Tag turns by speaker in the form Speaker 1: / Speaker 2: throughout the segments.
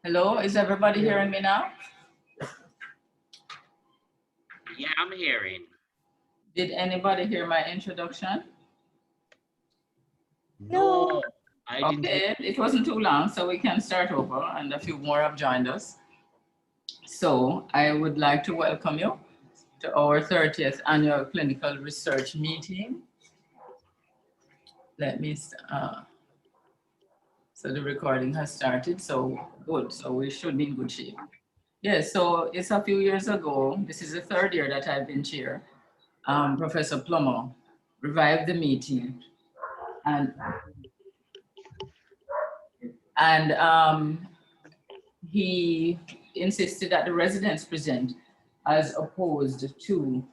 Speaker 1: Hello, is everybody hearing me now?
Speaker 2: Yeah, I'm hearing.
Speaker 1: Did anybody hear my introduction?
Speaker 2: No, I didn't.
Speaker 1: Okay, it wasn't too long, so we can start over, and a few more have joined us. So I would like to welcome you to our 30th annual clinical research meeting. Let me, so the recording has started, so good, so we should be in good shape. Yes, so it's a few years ago, this is the third year that I've been chair. Professor Plummer revived the meeting, and he insisted that the residents present as opposed to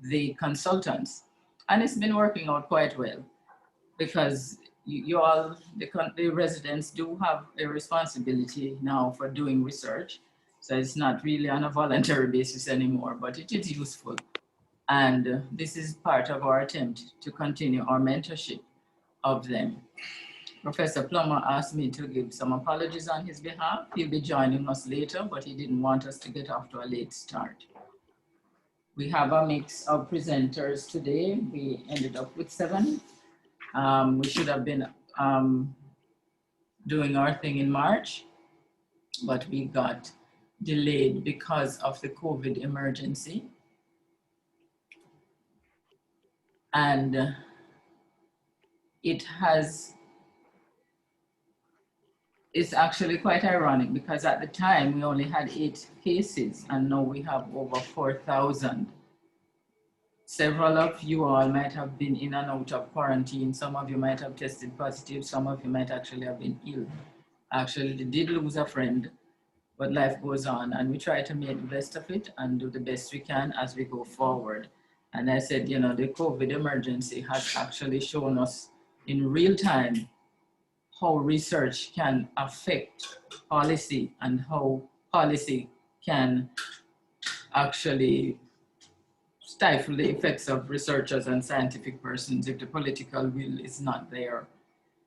Speaker 1: the consultants. And it's been working out quite well because the residents do have a responsibility now for doing research. So it's not really on a voluntary basis anymore, but it is useful. And this is part of our attempt to continue our mentorship of them. Professor Plummer asked me to give some apologies on his behalf. He'll be joining us later, but he didn't want us to get off to a late start. We have a mix of presenters today. We ended up with 7. We should have been doing our thing in March, but we got delayed because of the COVID emergency. And it's actually quite ironic because at the time we only had 8 cases and now we have over 4,000. Several of you all might have been in and out of quarantine. Some of you might have tested positive. Some of you might actually have been ill. Actually, they did lose a friend, but life goes on and we try to make the best of it and do the best we can as we go forward. And I said, you know, the COVID emergency has actually shown us in real time how research can affect policy and how policy can actually stifle the effects of researchers and scientific persons if the political will is not there.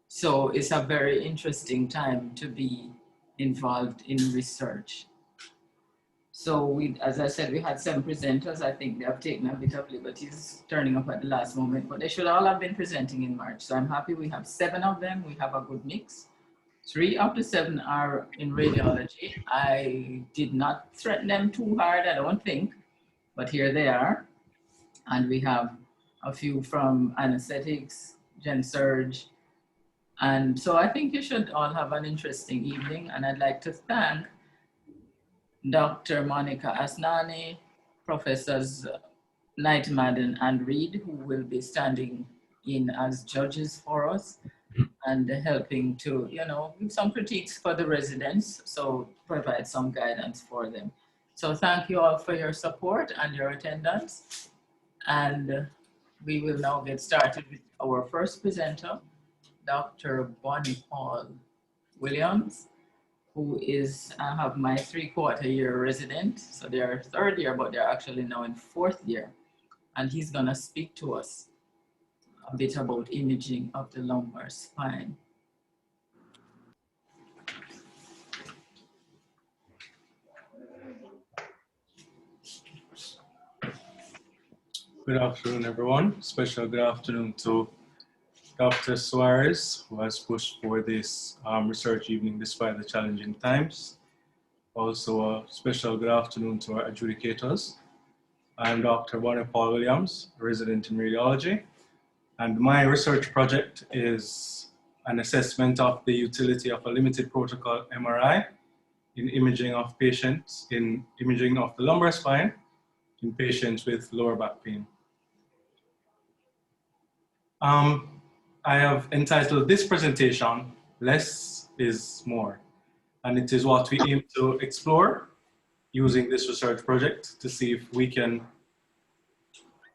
Speaker 1: So it's a very interesting time to be involved in research. So as I said, we had 7 presenters. I think they have taken a bit of liberties turning up at the last moment, but they should all have been presenting in March. So I'm happy we have 7 of them. We have a good mix. 3 of the 7 are in radiology. I did not threaten them too hard, I don't think, but here they are. And we have a few from anesthetics, gen surge. And so I think you should all have an interesting evening. And I'd like to thank Dr. Monica Asnani, Professors Knight Madden and Reed, who will be standing in as judges for us and helping to, you know, give some critiques for the residents, so provide some guidance for them. So thank you all for your support and your attendance. And we will now get started with our first presenter, Dr. Bonnie Paul Williams, who is, I have my 3/4 year resident. So they're 3rd year, but they're actually now in 4th year. And he's gonna speak to us a bit about imaging of the lumbar spine.
Speaker 3: Good afternoon, everyone. Special good afternoon to Dr. Suarez, who has pushed for this research evening despite the challenging times. Also, a special good afternoon to our adjudicators. I'm Dr. Bonnie Paul Williams, resident in radiology, and my research project is an assessment of the utility of a limited protocol MRI in imaging of patients, in imaging of the lumbar spine in patients with lower back pain. I have entitled this presentation, Less is More, and it is what we aim to explore using this research project to see if we can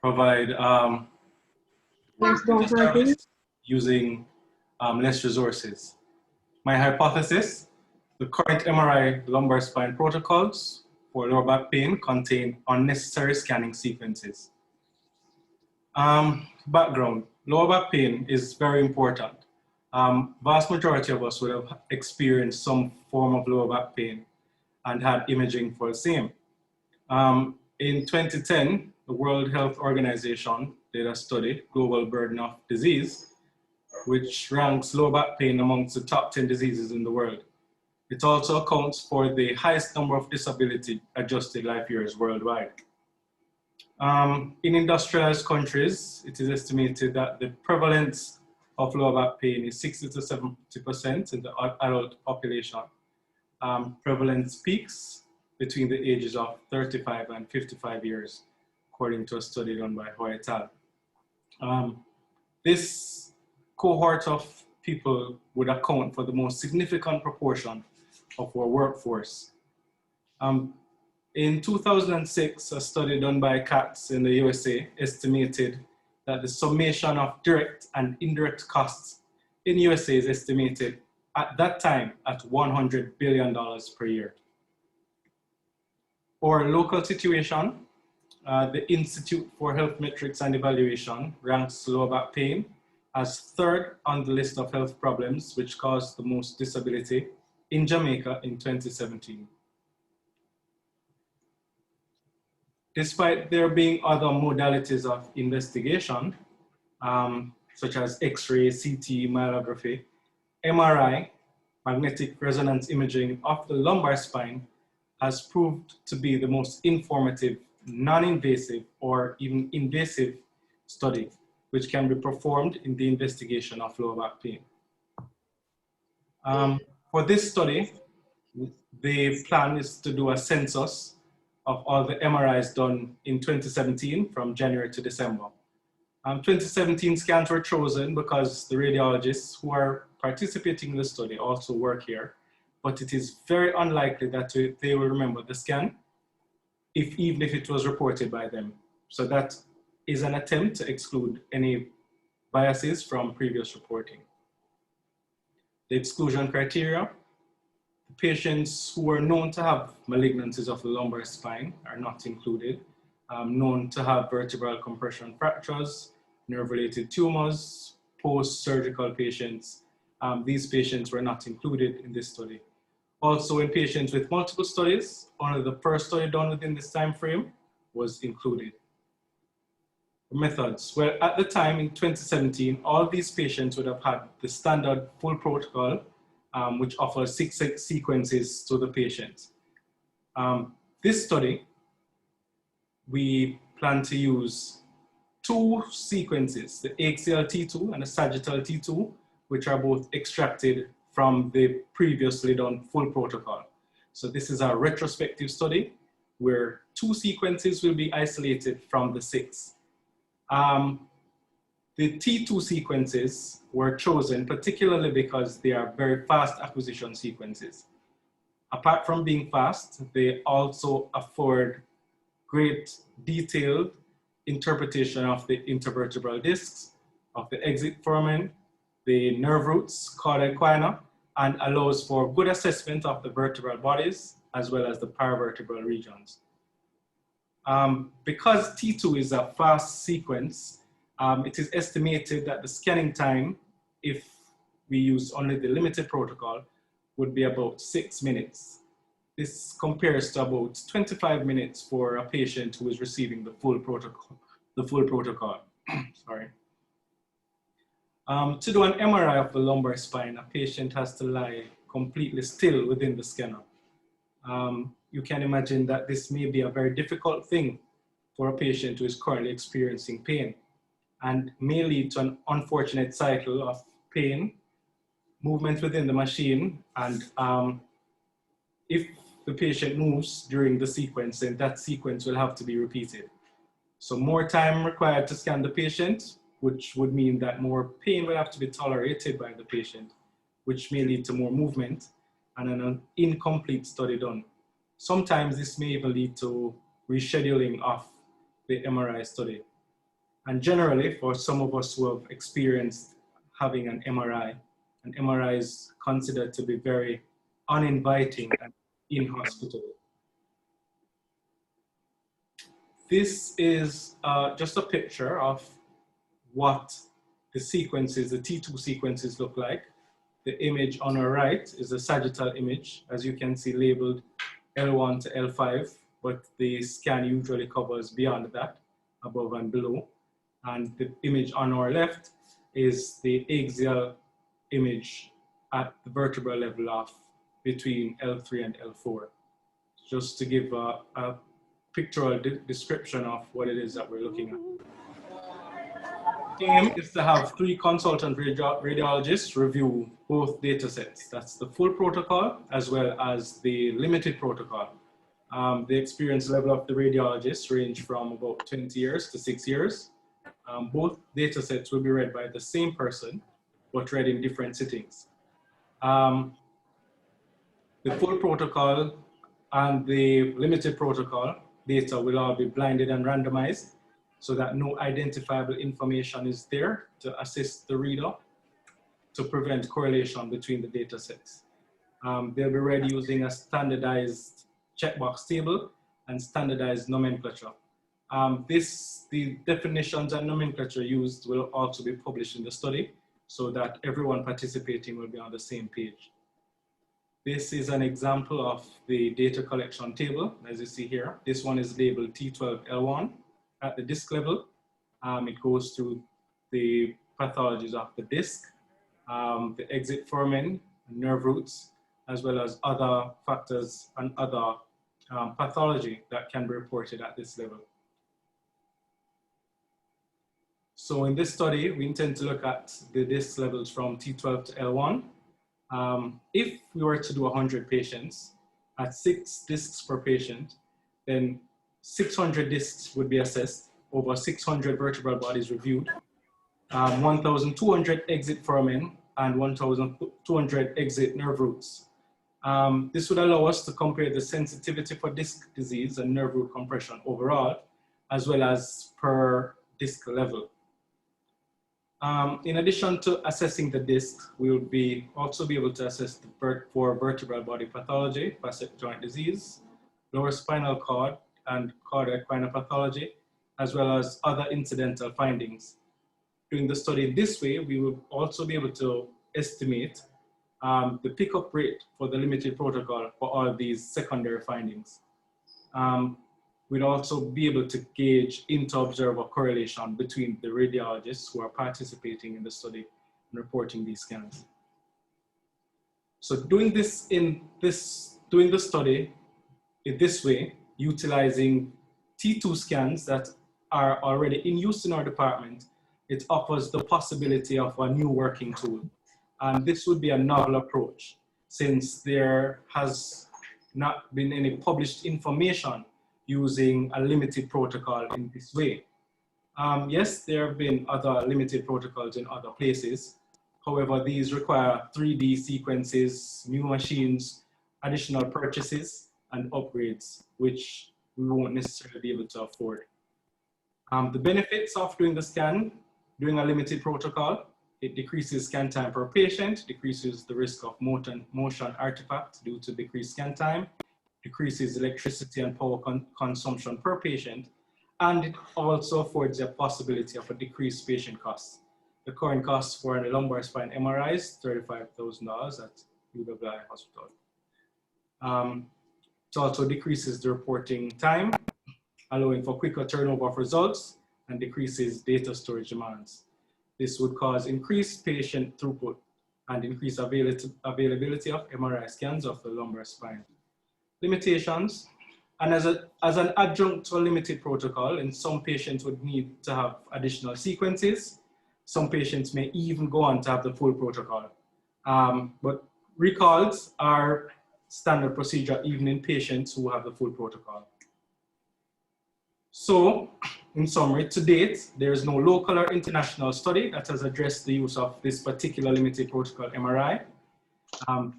Speaker 3: provide using less resources. My hypothesis, the current MRI lumbar spine protocols for lower back pain contain unnecessary scanning sequences. Background, lower back pain is very important. Vast majority of us would have experienced some form of lower back pain and had imaging for the same. In 2010, the World Health Organization did a study, Global Burden of Disease, which ranks lower back pain amongst the top 10 diseases in the world. It also accounts for the highest number of disability-adjusted life years worldwide. In industrialized countries, it is estimated that the prevalence of lower back pain is 60 to 70% in the adult population. Prevalence peaks between the ages of 35 and 55 years, according to a study done by Hoy et al. This cohort of people would account for the most significant proportion of our workforce. In 2006, a study done by Katz in the USA estimated that the summation of direct and indirect costs in USA is estimated at that time at $100 billion per year. For local situation, the Institute for Health Metrics and Evaluation ranks lower back pain as third on the list of health problems which caused the most disability in Jamaica in 2017. Despite there being other modalities of investigation, such as X-ray, CT, myelography, MRI, magnetic resonance imaging of the lumbar spine has proved to be the most informative, non-invasive, or even invasive study which can be performed in the investigation of lower back pain. For this study, the plan is to do a census of all the MRIs done in 2017 from January to December. 2017 scans were chosen because the radiologists who are participating in the study also work here, but it is very unlikely that they will remember the scan, even if it was reported by them. So that is an attempt to exclude any biases from previous reporting. The exclusion criteria: patients who are known to have malignancies of the lumbar spine are not included. Known to have vertebral compression fractures, nerve-related tumors, post-surgical patients. These patients were not included in this study. Also, in patients with multiple studies, only the first study done within this time frame was included. Methods. Well, at the time in 2017, all these patients would have had the standard full protocol, which offers 6 sequences to the patient. This study, we plan to use 2 sequences, the axial T2 and the sagittal T2, which are both extracted from the previously done full protocol. So this is a retrospective study where 2 sequences will be isolated from the 6. The T2 sequences were chosen particularly because they are very fast acquisition sequences. Apart from being fast, they also afford great detailed interpretation of the intervertebral discs, of the exit foramen, the nerve roots, cauda equina, and allows for good assessment of the vertebral bodies as well as the paravertebral regions. Because T2 is a fast sequence, it is estimated that the scanning time, if we use only the limited protocol, would be about 6 minutes. This compares to about 25 minutes for a patient who is receiving the full protocol. Sorry. To do an MRI of the lumbar spine, a patient has to lie completely still within the scanner. You can imagine that this may be a very difficult thing for a patient who is currently experiencing pain and may lead to an unfortunate cycle of pain, movement within the machine, and if the patient moves during the sequence, then that sequence will have to be repeated. So more time required to scan the patient, which would mean that more pain will have to be tolerated by the patient, which may lead to more movement and an incomplete study done. Sometimes this may even lead to rescheduling of the MRI study. And generally, for some of us who have experienced having an MRI is considered to be very uninviting and inhospitable. This is just a picture of what the sequences, the T2 sequences look like. The image on our right is a sagittal image, as you can see, labeled L1 to L5, but the scan usually covers beyond that, above and below. And the image on our left is the axial image at the vertebral level of between L3 and L4, just to give a pictorial description of what it is that we're looking at. The aim is to have 3 consultant radiologists review both data sets. That's the full protocol as well as the limited protocol. The experience level of the radiologists range from about 20 years to 6 years. Both data sets will be read by the same person, but read in different sittings. The full protocol and the limited protocol data will all be blinded and randomized, so that no identifiable information is there to assist the reader to prevent correlation between the data sets. They'll be read using a standardized checkbox table and standardized nomenclature. The definitions and nomenclature used will also be published in the study so that everyone participating will be on the same page. This is an example of the data collection table, as you see here. This one is labeled T12L1 at the disc level. It goes through the pathologies of the disc, the exit foramen, nerve roots, as well as other factors and other pathology that can be reported at this level. So in this study, we intend to look at the disc levels from T12 to L1. If we were to do 100 patients at 6 discs per patient, then 600 discs would be assessed, over 600 vertebral bodies reviewed, 1,200 exit foramen and 1,200 exit nerve roots. This would allow us to compare the sensitivity for disc disease and nerve root compression overall, as well as per disc level. In addition to assessing the disc, we will also be able to assess for vertebral body pathology, facet joint disease, lower spinal cord and cardiac pathology, as well as other incidental findings. Doing the study this way, we will also be able to estimate the pickup rate for the limited protocol for all these secondary findings. We'd also be able to gauge inter-observer correlation between the radiologists who are participating in the study and reporting these scans. So doing the study in this way, utilizing T2 scans that are already in use in our department, it offers the possibility of a new working tool. And this would be a novel approach, since there has not been any published information using a limited protocol in this way. Yes, there have been other limited protocols in other places. However, these require 3D sequences, new machines, additional purchases, and upgrades, which we won't necessarily be able to afford. The benefits of doing the scan, doing a limited protocol, it decreases scan time per patient, decreases the risk of motion artifacts due to decreased scan time, decreases electricity and power consumption per patient, and it also affords the possibility of a decreased patient cost. The current cost for a lumbar spine MRI is $35,000 at UWI Hospital. It also decreases the reporting time, allowing for quicker turnover of results, and decreases data storage demands. This would cause increased patient throughput and increased availability of MRI scans of the lumbar spine. Limitations, and as an adjunct to a limited protocol, and some patients would need to have additional sequences. Some patients may even go on to have the full protocol. But recalls are standard procedure even in patients who have the full protocol. So, in summary, to date, there is no local or international study that has addressed the use of this particular limited protocol MRI.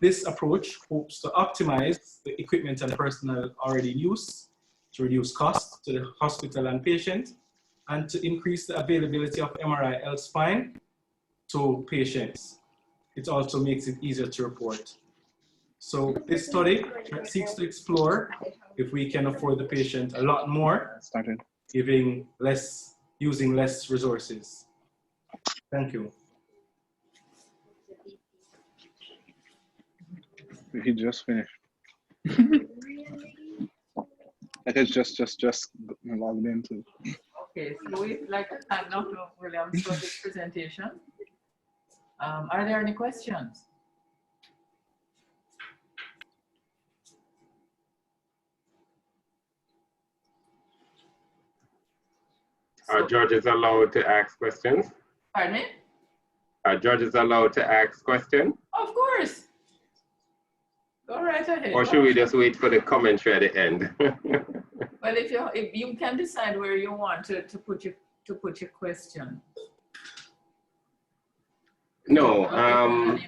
Speaker 3: This approach hopes to optimize the equipment and personnel already in use to reduce costs to the hospital and patient, and to increase the availability of MRI L spine to patients. It also makes it easier to report. So this study seeks to explore if we can afford the patient a lot more, using less resources. Thank you.
Speaker 4: He just finished. Like it's just logged into.
Speaker 1: Okay, so we'd like to thank Dr. Williams for this presentation. Are there any questions?
Speaker 5: Are judges allowed to ask questions?
Speaker 1: Pardon me?
Speaker 5: Are judges allowed to ask questions?
Speaker 1: Of course. Go right ahead.
Speaker 5: Or should we just wait for the commentary at the end?
Speaker 1: Well, if you can decide where you want to put your question.
Speaker 5: No.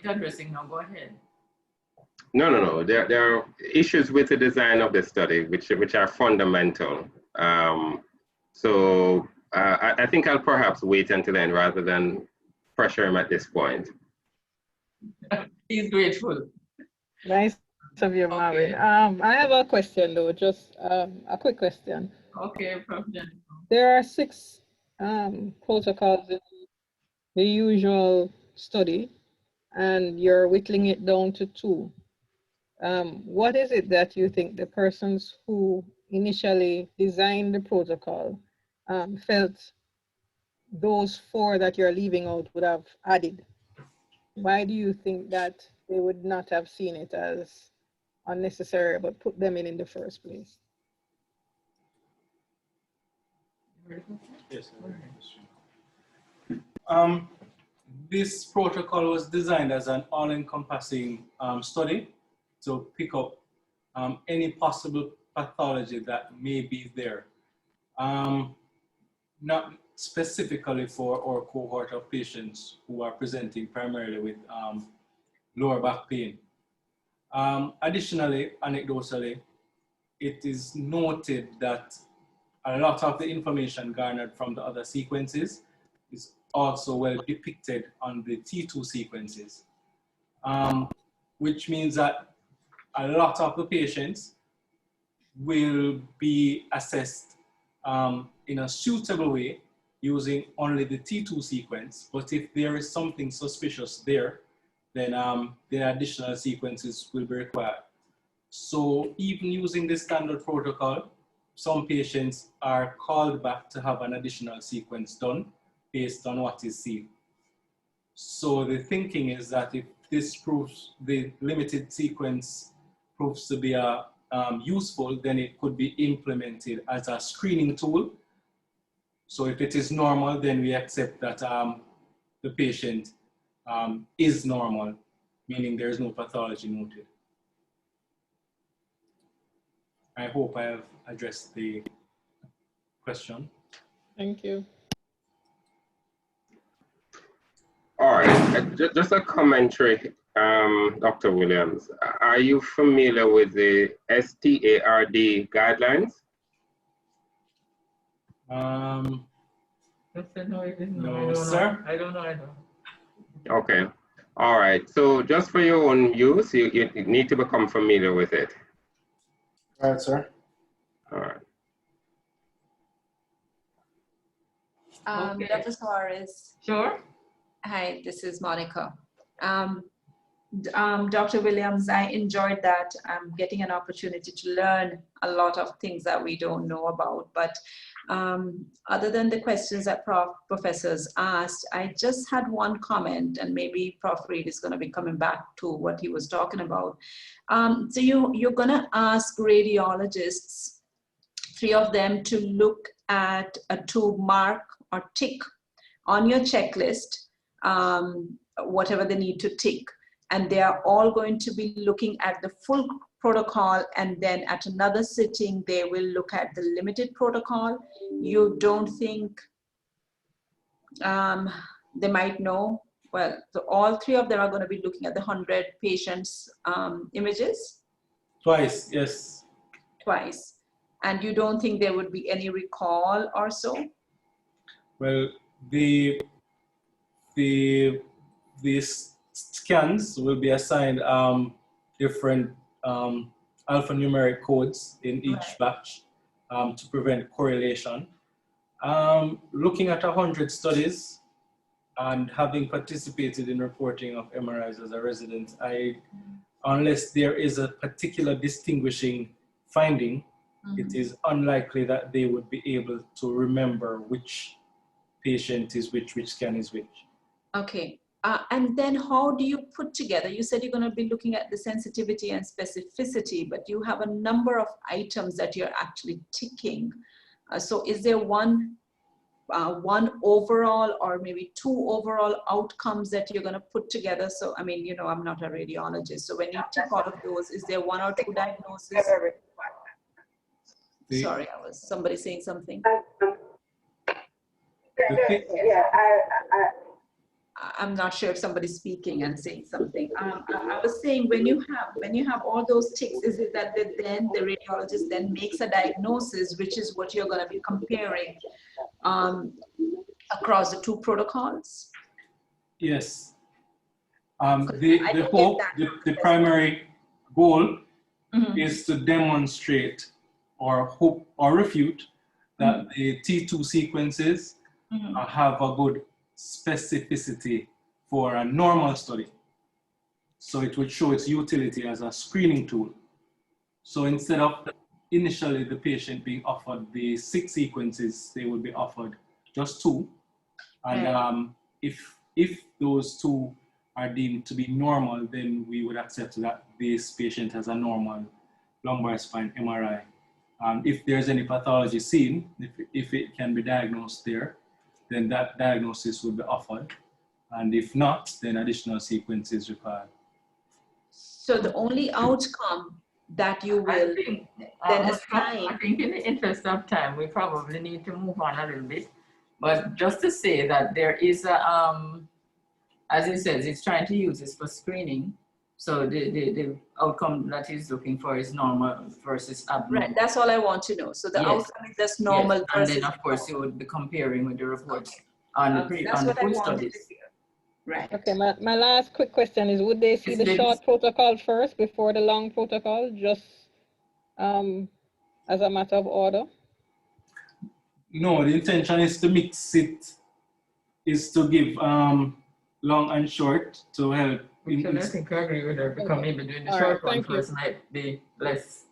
Speaker 1: You're addressing now. Go ahead.
Speaker 5: No. There are issues with the design of the study, which are fundamental. So I think I'll perhaps wait until then rather than pressure him at this point.
Speaker 1: He's grateful.
Speaker 6: Nice of you, Marvin. I have a question though, just a quick question.
Speaker 1: Okay, Prof.
Speaker 6: There are 6 protocols in the usual study, and you're whittling it down to 2. What is it that you think the persons who initially designed the protocol felt those 4 that you're leaving out would have added? Why do you think that they would not have seen it as unnecessary but put them in the first place?
Speaker 3: Yes. This protocol was designed as an all-encompassing study to pick up any possible pathology that may be there. Not specifically for our cohort of patients who are presenting primarily with lower back pain. Additionally, anecdotally, it is noted that a lot of the information garnered from the other sequences is also well depicted on the T2 sequences, which means that a lot of the patients will be assessed in a suitable way using only the T2 sequence. But if there is something suspicious there, then the additional sequences will be required. So even using the standard protocol, some patients are called back to have an additional sequence done based on what is seen. So the thinking is that if this proves, the limited sequence proves to be useful, then it could be implemented as a screening tool. So if it is normal, then we accept that the patient is normal, meaning there is no pathology noted. I hope I have addressed the question.
Speaker 6: Thank you.
Speaker 5: All right, just a commentary, Dr. Williams. Are you familiar with the STARD guidelines?
Speaker 3: No, sir.
Speaker 1: I don't know.
Speaker 5: Okay. All right. So just for your own use, you need to become familiar with it.
Speaker 3: All right, sir.
Speaker 5: All right.
Speaker 1: Okay.
Speaker 7: Dr. Suarez.
Speaker 1: Sure.
Speaker 7: Hi, this is Monica. Dr. Williams, I enjoyed that. I'm getting an opportunity to learn a lot of things that we don't know about. But other than the questions that professors asked, I just had one comment, and maybe Prof. Reed is going to be coming back to what he was talking about. So you're going to ask radiologists, 3 of them, to look at to mark or tick on your checklist whatever they need to tick. And they are all going to be looking at the full protocol, and then at another sitting, they will look at the limited protocol. You don't think they might know? Well, so all 3 of them are going to be looking at the 100 patients' images?
Speaker 3: Twice, yes.
Speaker 7: Twice. And you don't think there would be any recall or so?
Speaker 3: Well, these scans will be assigned different alphanumeric codes in each batch to prevent correlation. Looking at 100 studies, and having participated in reporting of MRIs as a resident, unless there is a particular distinguishing finding, it is unlikely that they would be able to remember which patient is which scan is which.
Speaker 7: Okay. And then how do you put together, you said you're going to be looking at the sensitivity and specificity, but you have a number of items that you're actually ticking. So is there one overall or maybe two overall outcomes that you're going to put together? So, I mean, you know, I'm not a radiologist. So when you tick all of those, is there one or two diagnoses? Sorry, was somebody saying something? I'm not sure if somebody's speaking and saying something. I was saying when you have all those ticks, is it that then the radiologist then makes a diagnosis, which is what you're going to be comparing across the two protocols?
Speaker 3: Yes. The primary goal is to demonstrate or hope or refute that the T2 sequences have a good specificity for a normal study. So it would show its utility as a screening tool. So instead of initially the patient being offered the 6 sequences, they would be offered just 2. And if those 2 are deemed to be normal, then we would accept that this patient has a normal lumbar spine MRI. If there's any pathology seen, if it can be diagnosed there, then that diagnosis will be offered. And if not, then additional sequence is required.
Speaker 7: So the only outcome that you will then assign.
Speaker 1: I think in the interest of time, we probably need to move on a little bit. But just to say that there is a, as it says, it's trying to use this for screening. So the outcome that he's looking for is normal versus abnormal.
Speaker 7: Right, that's all I want to know. So the outcome is just normal versus.
Speaker 1: And then of course you would be comparing with the reports on the full studies.
Speaker 7: Right.
Speaker 6: Okay, my last quick question is, would they see the short protocol first before the long protocol, just as a matter of order?
Speaker 3: No, the intention is to mix it, is to give long and short to help.
Speaker 1: I think I agree with her, because maybe doing the short one first might be less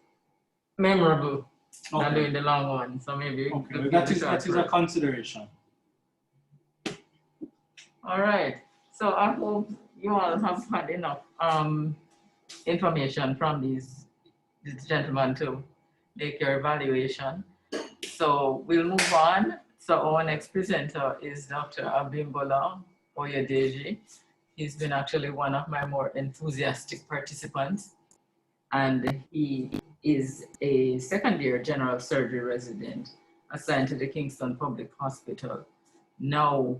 Speaker 1: memorable than doing the long one. So maybe
Speaker 3: that is a consideration.
Speaker 1: All right. So I hope you all have had enough information from these gentlemen to make your evaluation. So we'll move on. So our next presenter is Dr. Abimbola Oyedeji. He's been actually one of my more enthusiastic participants, and he is a second-year general surgery resident assigned to the Kingston Public Hospital, now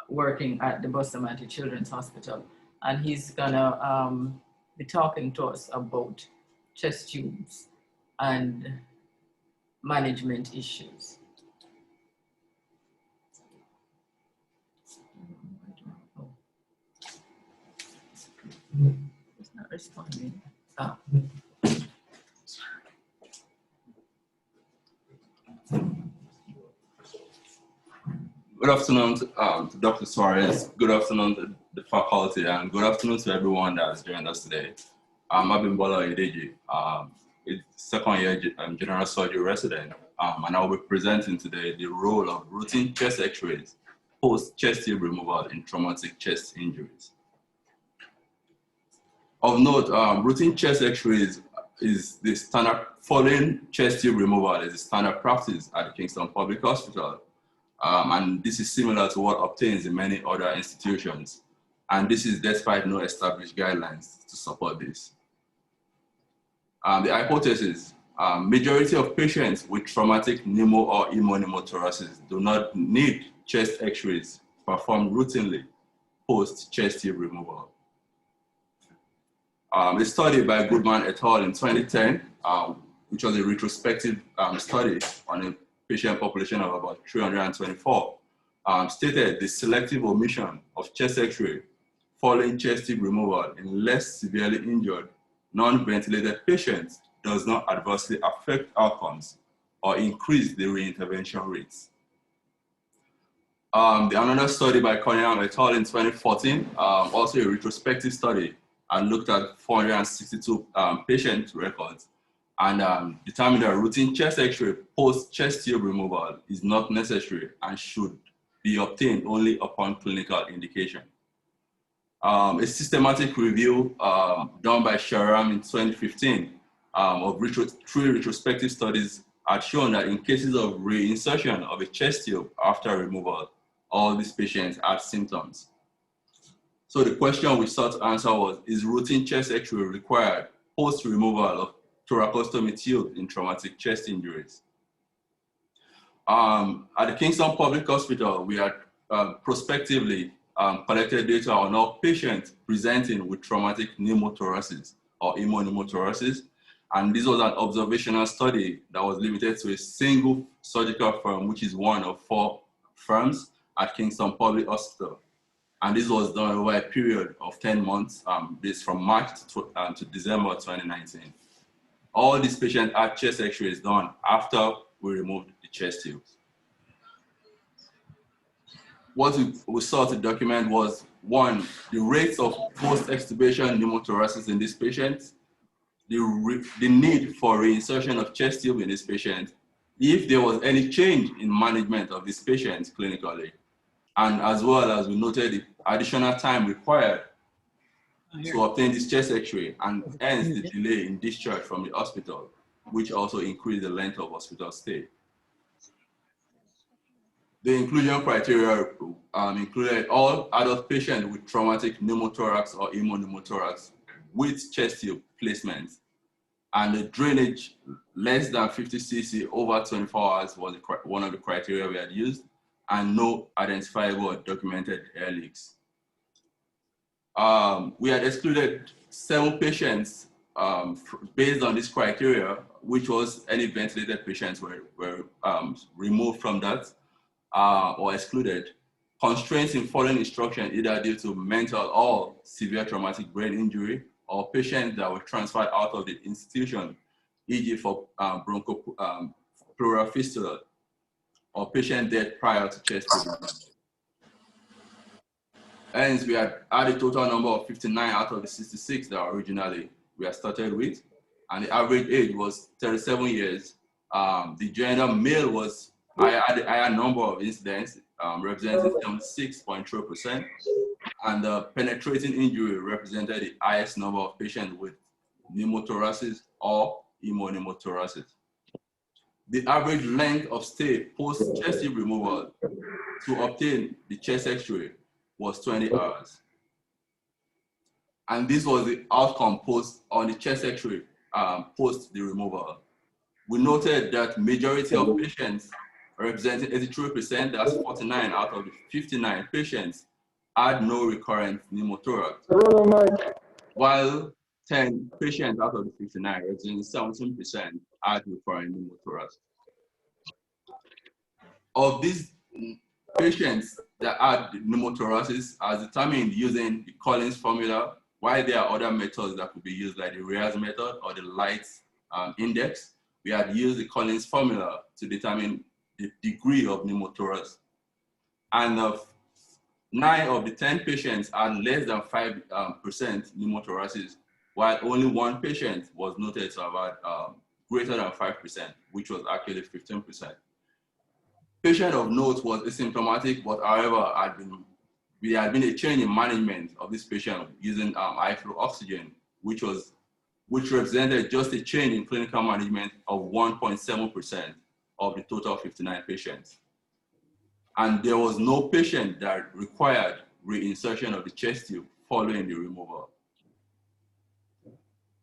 Speaker 1: working at the Bustamante Children's Hospital. And he's gonna be talking to us about chest tubes and management issues. It's not responding. Oh.
Speaker 8: Good afternoon to Dr. Suarez, good afternoon to the faculty, and good afternoon to everyone that has joined us today. I'm Abimbola Oyedeji, second-year general surgery resident, and I will be presenting today the role of routine chest x-rays post-chest tube removal in traumatic chest injuries. Of note, routine chest x-rays is the standard, following chest tube removal is the standard practice at the Kingston Public Hospital. And this is similar to what obtains in many other institutions. And this is despite no established guidelines to support this. The hypothesis, majority of patients with traumatic pneumo or pneumothoraces do not need chest x-rays performed routinely post chest tube removal. A study by Goodman et al. In 2010, which was a retrospective study on a patient population of about 324, stated the selective omission of chest x-ray following chest tube removal in less severely injured, non-ventilated patients does not adversely affect outcomes or increase the reintervention rates. Another study by Cunningham et al. In 2014, also a retrospective study, and looked at 462 patient records and determined that routine chest X-ray post-chest tube removal is not necessary and should be obtained only upon clinical indication. A systematic review done by Sharam in 2015 of three retrospective studies had shown that in cases of reinsertion of a chest tube after removal, all these patients had symptoms. So the question we sought to answer was, is routine chest X-ray required post-removal of thoracostomy tube in traumatic chest injuries? At the Kingston Public Hospital, we had prospectively collected data on all patients presenting with traumatic pneumothoraces or pneumothoraces. And this was an observational study that was limited to a single surgical firm, which is one of 4 firms at Kingston Public Hospital. And this was done over a period of 10 months, this from March to December 2019. All these patients had chest X-rays done after we removed the chest tubes. What we sought to document was, 1, the rates of post-extubation pneumothoraces in these patients, the need for reinsertion of chest tube in this patient, if there was any change in management of these patients clinically, and as well as we noted the additional time required to obtain this chest X-ray, and hence the delay in discharge from the hospital, which also increased the length of hospital stay. The inclusion criteria included all adult patients with traumatic pneumothorax or pneumothorax with chest tube placement, and the drainage less than 50 cc over 24 hours was one of the criteria we had used, and no identifiable or documented air leaks. We had excluded 7 patients based on this criteria, which was any ventilated patients were removed from that or excluded. Constraints in following instruction, either due to mental or severe traumatic brain injury, or patients that were transferred out of the institution, e.g. for bronchopleural fistula, or patient death prior to chest tube. Hence, we had a total number of 59 out of the 66 that originally we had started with, and the average age was 37 years. The gender male was, I had a higher number of incidents, representing 76.3%, and the penetrating injury represented the highest number of patients with pneumothoraces or pneumothoraces. The average length of stay post-chest tube removal to obtain the chest X-ray was 20 hours. And this was the outcome post on the chest X-ray post the removal. We noted that majority of patients, representing 83%, that's 49 out of the 59 patients, had no recurrent pneumothorax, while 10 patients out of the 59, representing 17%, had recurrent pneumothorax. Of these patients that had pneumothoraces, as determined using the Collins formula, while there are other methods that could be used, like the Reyes method or the Light index, we had used the Collins formula to determine the degree of pneumothorax. And 9 of the 10 patients had less than 5% pneumothoraces, while only 1 patient was noted to have had greater than 5%, which was actually 15%. Patient of note was asymptomatic, but however, there had been a change in management of this patient using high flow oxygen, which represented just a change in clinical management of 1.7% of the total 59 patients. And there was no patient that required reinsertion of the chest tube following the removal.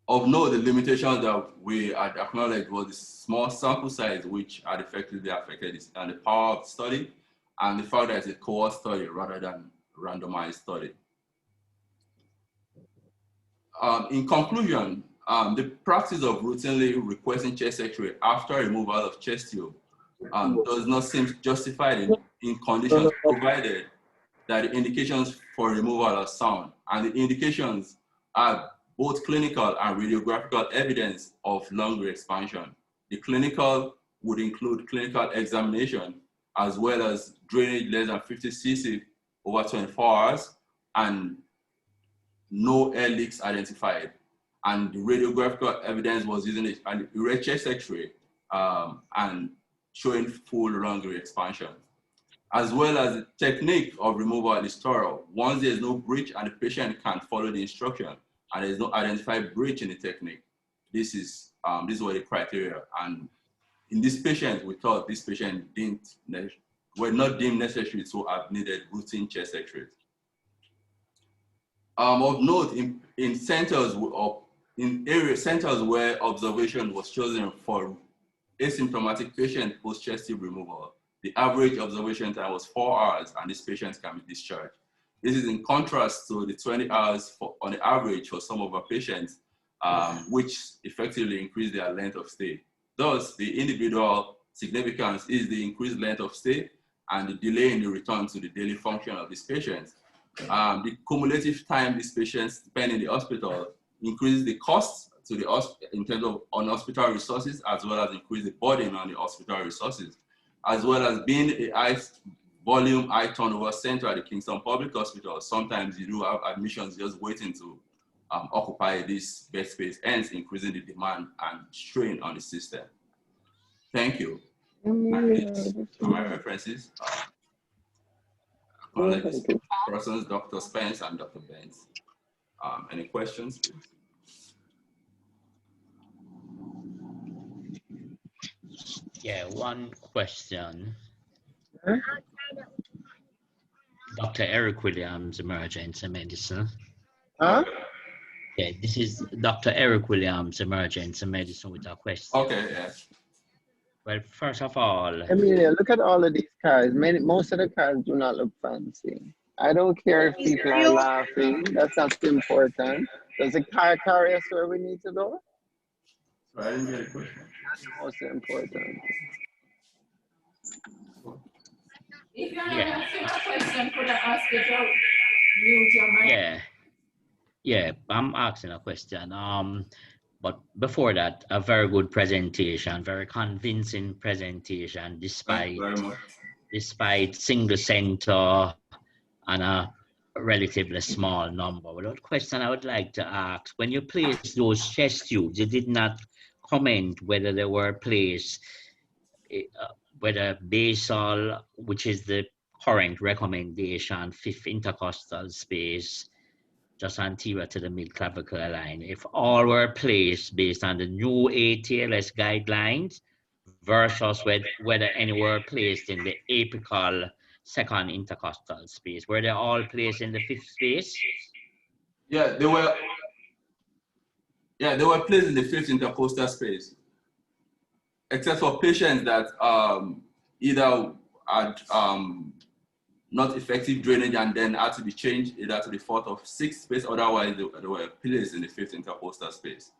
Speaker 8: Of note, the limitations that we had acknowledged was the small sample size, which had effectively affected this, and the power of the study, and the fact that it's a cohort study rather than randomized study. In conclusion, the practice of routinely requesting chest X-ray after removal of chest tube does not seem justified in conditions provided that the indications for removal are sound, and the indications are both clinical and radiographical evidence of lung re-expansion. The clinical would include clinical examination as well as drainage less than 50 cc over 24 hours, and no air leaks identified. And the radiographical evidence was using an erect chest X-ray and showing full lung expansion, as well as the technique of removal is thorough. Once there's no breach and the patient can follow the instruction and there's no identified breach in the technique, this were the criteria. And in this patient, we thought this patient were not deemed necessary to have needed routine chest X-rays. Of note, in centers where observation was chosen for asymptomatic patient post-chest tube removal, the average observation time was 4 hours, and these patients can be discharged. This is in contrast to the 20 hours on the average for some of our patients, which effectively increase their length of stay. Thus, the individual significance is the increased length of stay and the delay in the return to the daily function of these patients. The cumulative time these patients spend in the hospital increases the cost to the in terms of on-hospital resources, as well as increase the burden on the hospital resources, as well as being a high volume, high turnover center at the Kingston Public Hospital. Sometimes you do have admissions just waiting to occupy this bed space, hence increasing the demand and strain on the system. Thank you. For my references, persons, Dr. Spence and Dr. Benz. Any questions, please?
Speaker 2: Yeah, one question. Dr. Eric Williams, Emergency Medicine.
Speaker 9: Huh?
Speaker 2: Yeah, this is Dr. Eric Williams, Emergency Medicine, with a question.
Speaker 8: Okay, yeah.
Speaker 2: Well, first of all,
Speaker 9: Amelia, look at all of these cars. Most of the cars do not look fancy. I don't care if people are laughing. That's not important. Does the car carry us where we need to go?
Speaker 8: Sorry, I didn't get a question.
Speaker 9: That's most important.
Speaker 1: If you're not asking a question, could I ask you to mute your mic?
Speaker 2: Yeah, I'm asking a question. But before that, a very good presentation, very convincing presentation, despite single center and a relatively small number. But the question I would like to ask, when you placed those chest tubes, you did not comment whether they were placed, whether basal, which is the current recommendation, 5th intercostal space, just anterior to the mid-clavicular line, if all were placed based on the new ATLS guidelines versus whether any were placed in the apical 2nd intercostal space. Were they all placed in the 5th space?
Speaker 8: Yeah, they were placed in the 5th intercostal space, except for patients that either had not effective drainage and then had to be changed either to the 4th or 6th space. Otherwise, they were placed in the 5th intercostal space.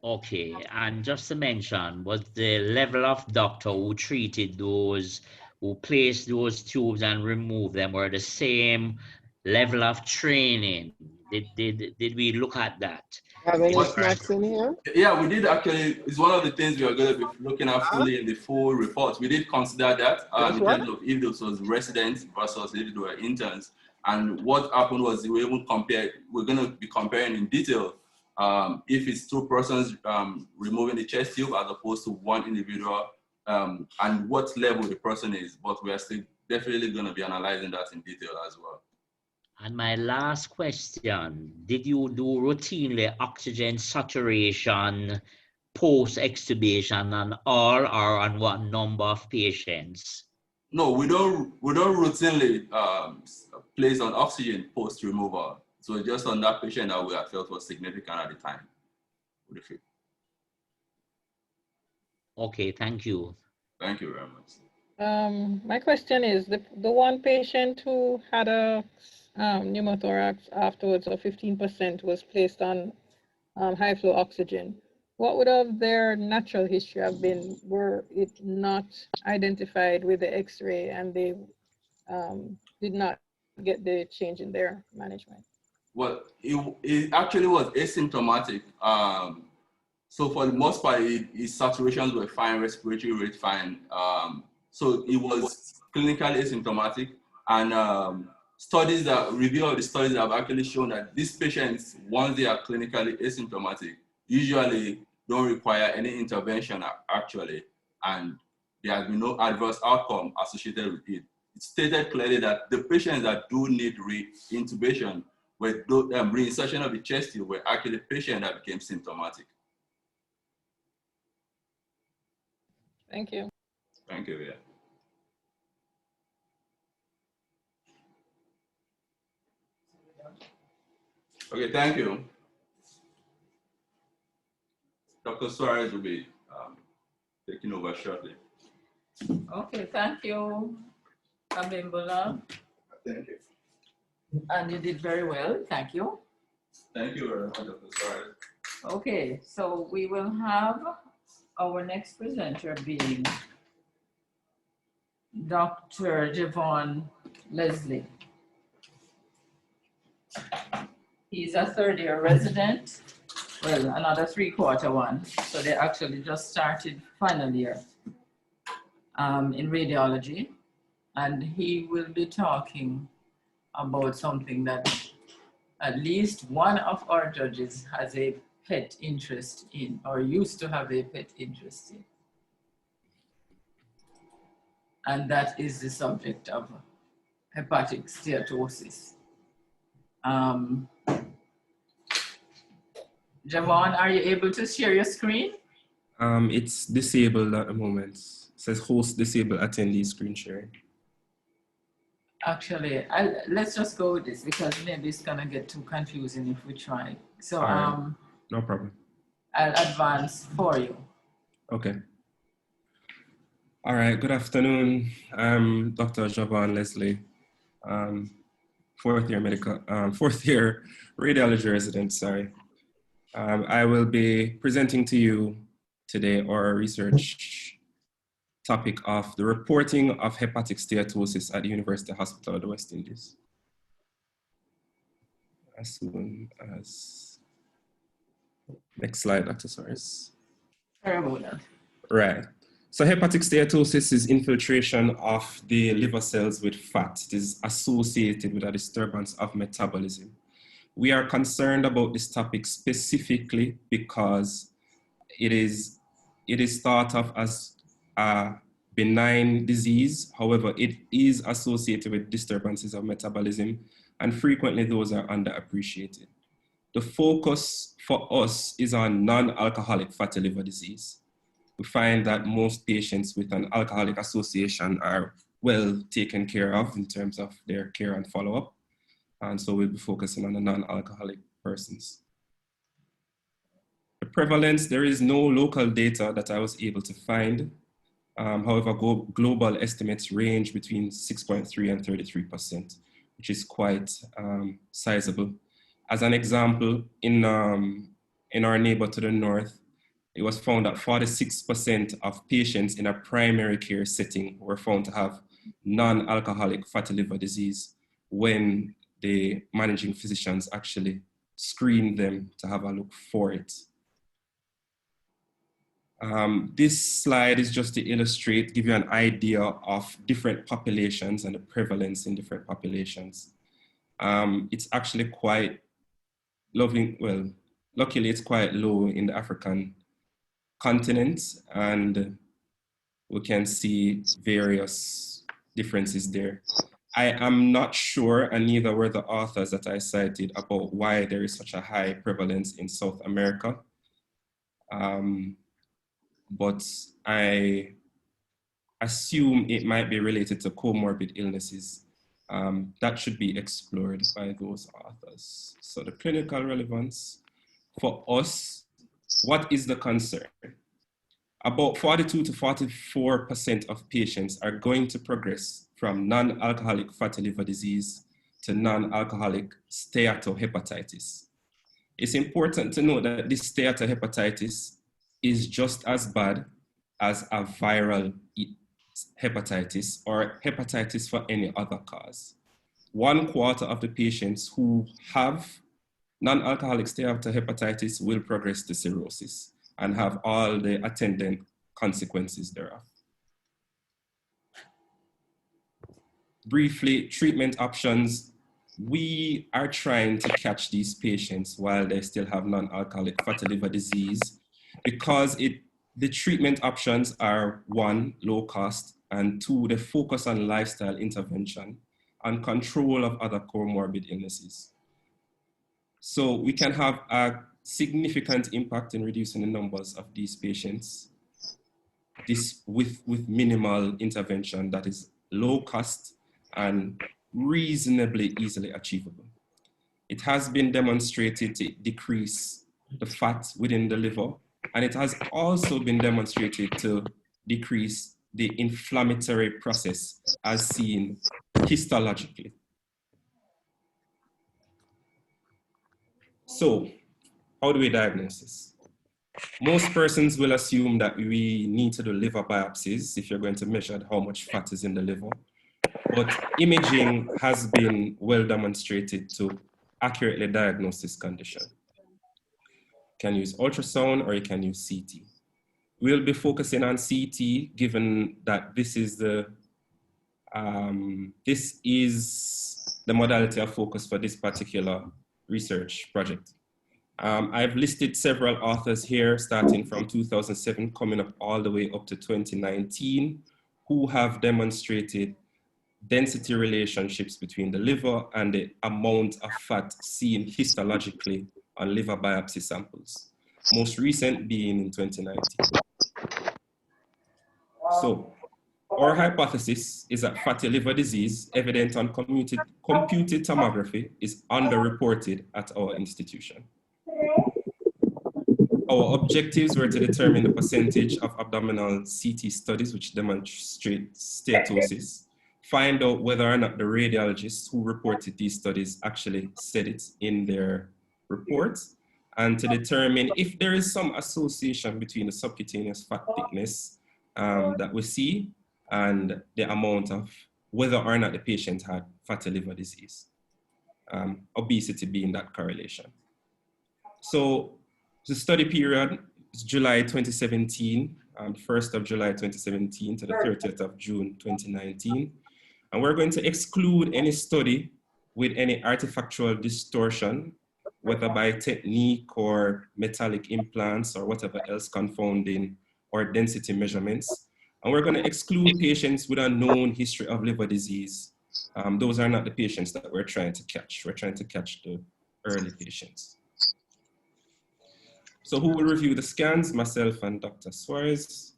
Speaker 2: Okay, and just to mention, was the level of doctor who treated those, who placed those tubes and removed them, were the same level of training? Did we look at that?
Speaker 9: Have any snacks in here?
Speaker 8: Yeah, we did actually. It's one of the things we are going to be looking at fully in the full report. We did consider that in terms of if this was residents versus if they were interns. And what happened was we even compared, we're going to be comparing in detail if it's 2 persons removing the chest tube as opposed to 1 individual, and what level the person is. But we are still definitely going to be analyzing that in detail as well.
Speaker 2: And my last question, did you do routinely oxygen saturation post-extubation on all or on what number of patients?
Speaker 8: No, we don't routinely place on oxygen post-removal. So just on that patient that we have felt was significant at the time.
Speaker 2: Okay, thank you.
Speaker 8: Thank you very much.
Speaker 6: My question is, the one patient who had a pneumothorax afterwards of 15% was placed on high flow oxygen. What would have their natural history have been were it not identified with the X-ray and they did not get the change in their management?
Speaker 8: Well, it actually was asymptomatic. So for the most part, his saturations were fine, respiratory rate fine. So it was clinically asymptomatic, and review of the studies have actually shown that these patients, once they are clinically asymptomatic, usually don't require any intervention actually, and there has been no adverse outcome associated with it. It stated clearly that the patients that do need re-intubation with reinsertion of the chest tube were actually patients that became symptomatic.
Speaker 6: Thank you.
Speaker 8: Thank you, yeah. Okay, thank you. Dr. Suarez will be taking over shortly.
Speaker 1: Okay, thank you, Abimbola.
Speaker 8: Thank you.
Speaker 1: And you did very well, thank you.
Speaker 8: Thank you very much, Dr. Suarez.
Speaker 1: Okay, so we will have our next presenter being Dr. Javon Leslie. He's a third-year resident, well, another three-quarter one. So they actually just started final year in radiology. And he will be talking about something that at least one of our judges has a pet interest in, or used to have a pet interest in. And that is the subject of hepatic steatosis. Javon, are you able to share your screen?
Speaker 10: It's disabled at the moment. It says host disabled attendee screen sharing.
Speaker 1: Actually, let's just go with this because maybe it's gonna get too confusing if we try. So
Speaker 10: right. No problem.
Speaker 1: I'll advance for you. Okay.
Speaker 10: All right, good afternoon. I'm Dr. Javon Leslie, fourth year radiology resident, sorry. I will be presenting to you today our research topic of the reporting of hepatic steatosis at the University Hospital of the West Indies. As soon as, next slide, Dr. Soares.
Speaker 1: Sorry about that.
Speaker 10: Right. So hepatic steatosis is infiltration of the liver cells with fat. It is associated with a disturbance of metabolism. We are concerned about this topic specifically because it is thought of as a benign disease. However, it is associated with disturbances of metabolism, and frequently those are underappreciated. The focus for us is on non-alcoholic fatty liver disease. We find that most patients with an alcoholic association are well taken care of in terms of their care and follow-up. And so we'll be focusing on the non-alcoholic persons. The prevalence, there is no local data that I was able to find. However, global estimates range between 6.3 and 33%, which is quite sizable. As an example, in our neighbor to the north, it was found that 46% of patients in a primary care setting were found to have non-alcoholic fatty liver disease when the managing physicians actually screened them to have a look for it. This slide is just to illustrate, give you an idea of different populations and the prevalence in different populations. It's actually quite lovely, well, luckily it's quite low in the African continent, and we can see various differences there. I am not sure, and neither were the authors that I cited, about why there is such a high prevalence in South America. But I assume it might be related to comorbid illnesses. That should be explored by those authors. So the clinical relevance for us, what is the concern? About 42 to 44% of patients are going to progress from non-alcoholic fatty liver disease to non-alcoholic steatohepatitis. It's important to note that this steatohepatitis is just as bad as a viral hepatitis or hepatitis for any other cause. 1/4 of the patients who have non-alcoholic steatohepatitis will progress to cirrhosis and have all the attendant consequences thereof. briefly, treatment options. We are trying to catch these patients while they still have non-alcoholic fatty liver disease, because the treatment options are, one, low cost, and two, they focus on lifestyle intervention and control of other comorbid illnesses. So we can have a significant impact in reducing the numbers of these patients, this with minimal intervention that is low cost and reasonably easily achievable. It has been demonstrated to decrease the fat within the liver, and it has also been demonstrated to decrease the inflammatory process as seen histologically. So, how do we diagnose this? Most persons will assume that we need to do liver biopsies if you're going to measure how much fat is in the liver. But imaging has been well demonstrated to accurately diagnose this condition. You can use ultrasound or you can use CT. We'll be focusing on CT given that this is the modality of focus for this particular research project. I've listed several authors here, starting from 2007, coming up all the way up to 2019, who have demonstrated density relationships between the liver and the amount of fat seen histologically on liver biopsy samples, most recent being in 2019. So, our hypothesis is that fatty liver disease evident on computed tomography is underreported at our institution. Our objectives were to determine the percentage of abdominal CT studies which demonstrate steatosis, find out whether or not the radiologists who reported these studies actually said it in their reports, and to determine if there is some association between the subcutaneous fat thickness that we see and the amount of whether or not the patient had fatty liver disease, obesity being that correlation. So the study period is July 2017, 1st of July 2017 to the 30th of June 2019. And we're going to exclude any study with any artifactual distortion, whether by technique or metallic implants or whatever else confounding or density measurements. And we're going to exclude patients with a known history of liver disease. Those are not the patients that we're trying to catch. We're trying to catch the early patients. So who will review the scans? Myself and Dr. Suarez.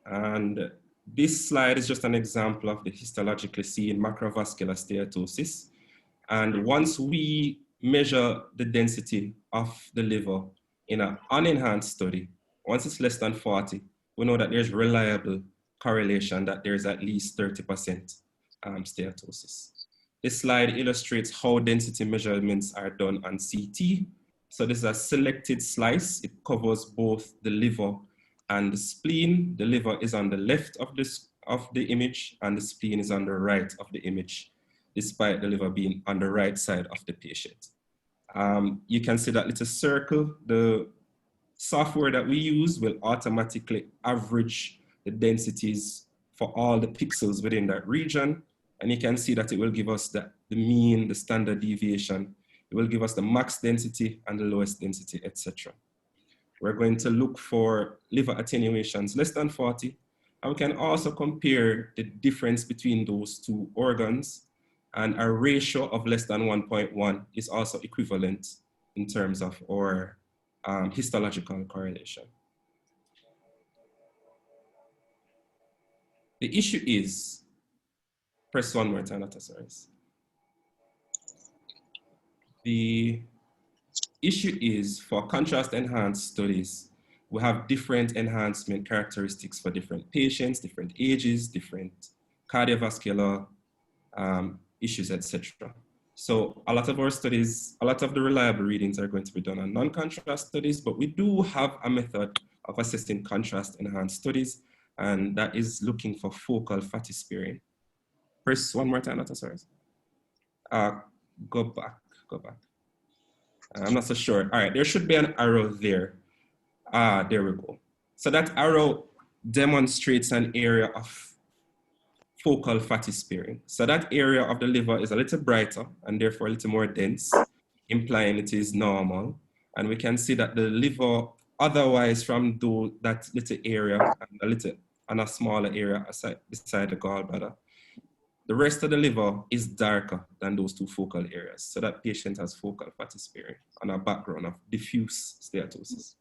Speaker 10: And this slide is just an example of the histologically seen macrovascular steatosis. And once we measure the density of the liver in an unenhanced study, once it's less than 40, we know that there's reliable correlation that there's at least 30% steatosis. This slide illustrates how density measurements are done on CT. So this is a selected slice. It covers both the liver and the spleen. The liver is on the left of the image and the spleen is on the right of the image, despite the liver being on the right side of the patient. You can see that little circle. The software that we use will automatically average the densities for all the pixels within that region. And you can see that it will give us the mean, the standard deviation. It will give us the max density and the lowest density, etc. We're going to look for liver attenuations less than 40. And we can also compare the difference between those two organs, and a ratio of less than 1.1 is also equivalent in terms of our histological correlation. The issue is, press one more time, Dr. Suarez. The issue is for contrast enhanced studies, we have different enhancement characteristics for different patients, different ages, different cardiovascular issues, etc. So a lot of our studies, a lot of the reliable readings are going to be done on non-contrast studies, but we do have a method of assessing contrast enhanced studies, and that is looking for focal fatty sparing. Press one more time, Dr. Suarez. Go back. I'm not so sure. All right, there should be an arrow there. There we go. So that arrow demonstrates an area of focal fatty sparing. So that area of the liver is a little brighter and therefore a little more dense, implying it is normal. And we can see that the liver, otherwise from that little area and a smaller area beside the gallbladder, the rest of the liver is darker than those two focal areas. So that patient has focal fatty sparing on a background of diffuse steatosis.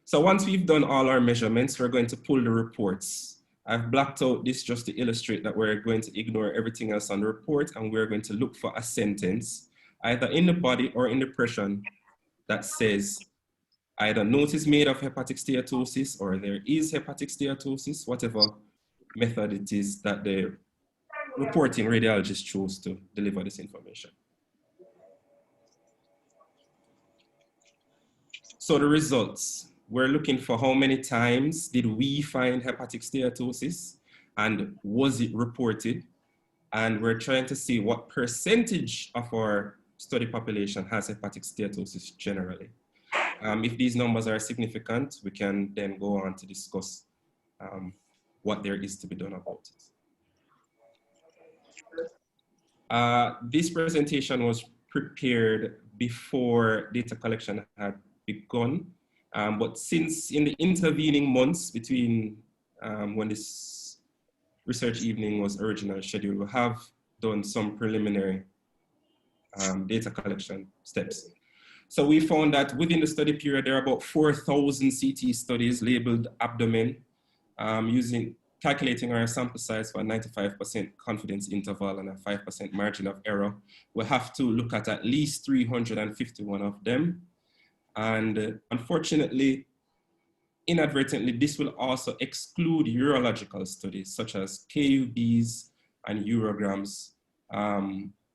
Speaker 10: So once we've done all our measurements, we're going to pull the reports. I've blacked out this just to illustrate that we're going to ignore everything else on the report, and we're going to look for a sentence, either in the body or in the depression, that says either note is made of hepatic steatosis or there is hepatic steatosis, whatever method it is that the reporting radiologist chose to deliver this information. So the results, we're looking for how many times did we find hepatic steatosis and was it reported? And we're trying to see what percentage of our study population has hepatic steatosis generally. If these numbers are significant, we can then go on to discuss what there is to be done about it. This presentation was prepared before data collection had begun, but since in the intervening months between when this research evening was originally scheduled, we have done some preliminary data collection steps. So we found that within the study period, there are about 4,000 CT studies labeled abdomen, calculating our sample size for a 95% confidence interval and a 5% margin of error. We have to look at least 351 of them. And unfortunately, inadvertently, this will also exclude urological studies such as KUBs and urograms,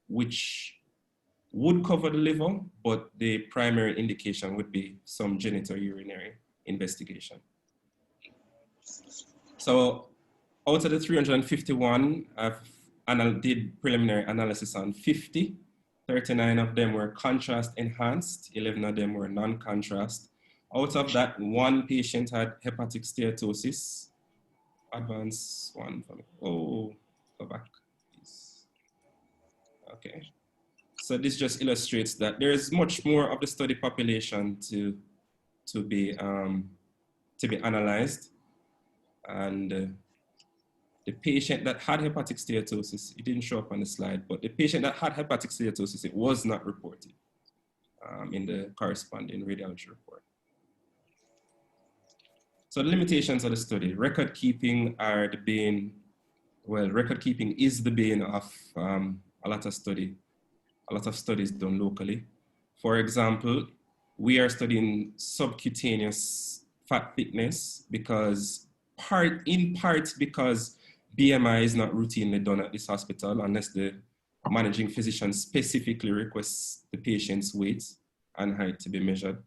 Speaker 10: which would cover the liver, but the primary indication would be some genitourinary investigation. So out of the 351, I did preliminary analysis on 50. 39 of them were contrast enhanced, 11 of them were non-contrast. Out of that, one patient had hepatic steatosis. Advance one for me. Oh, go back, please. Okay. So this just illustrates that there is much more of the study population to be analyzed. And the patient that had hepatic steatosis, it didn't show up on the slide, but the patient that had hepatic steatosis, it was not reported in the corresponding radiology report. So the limitations of the study, record keeping are the bane, well, record keeping is the bane of a lot of studies done locally. For example, we are studying subcutaneous fat thickness in part because BMI is not routinely done at this hospital unless the managing physician specifically requests the patient's weight and height to be measured.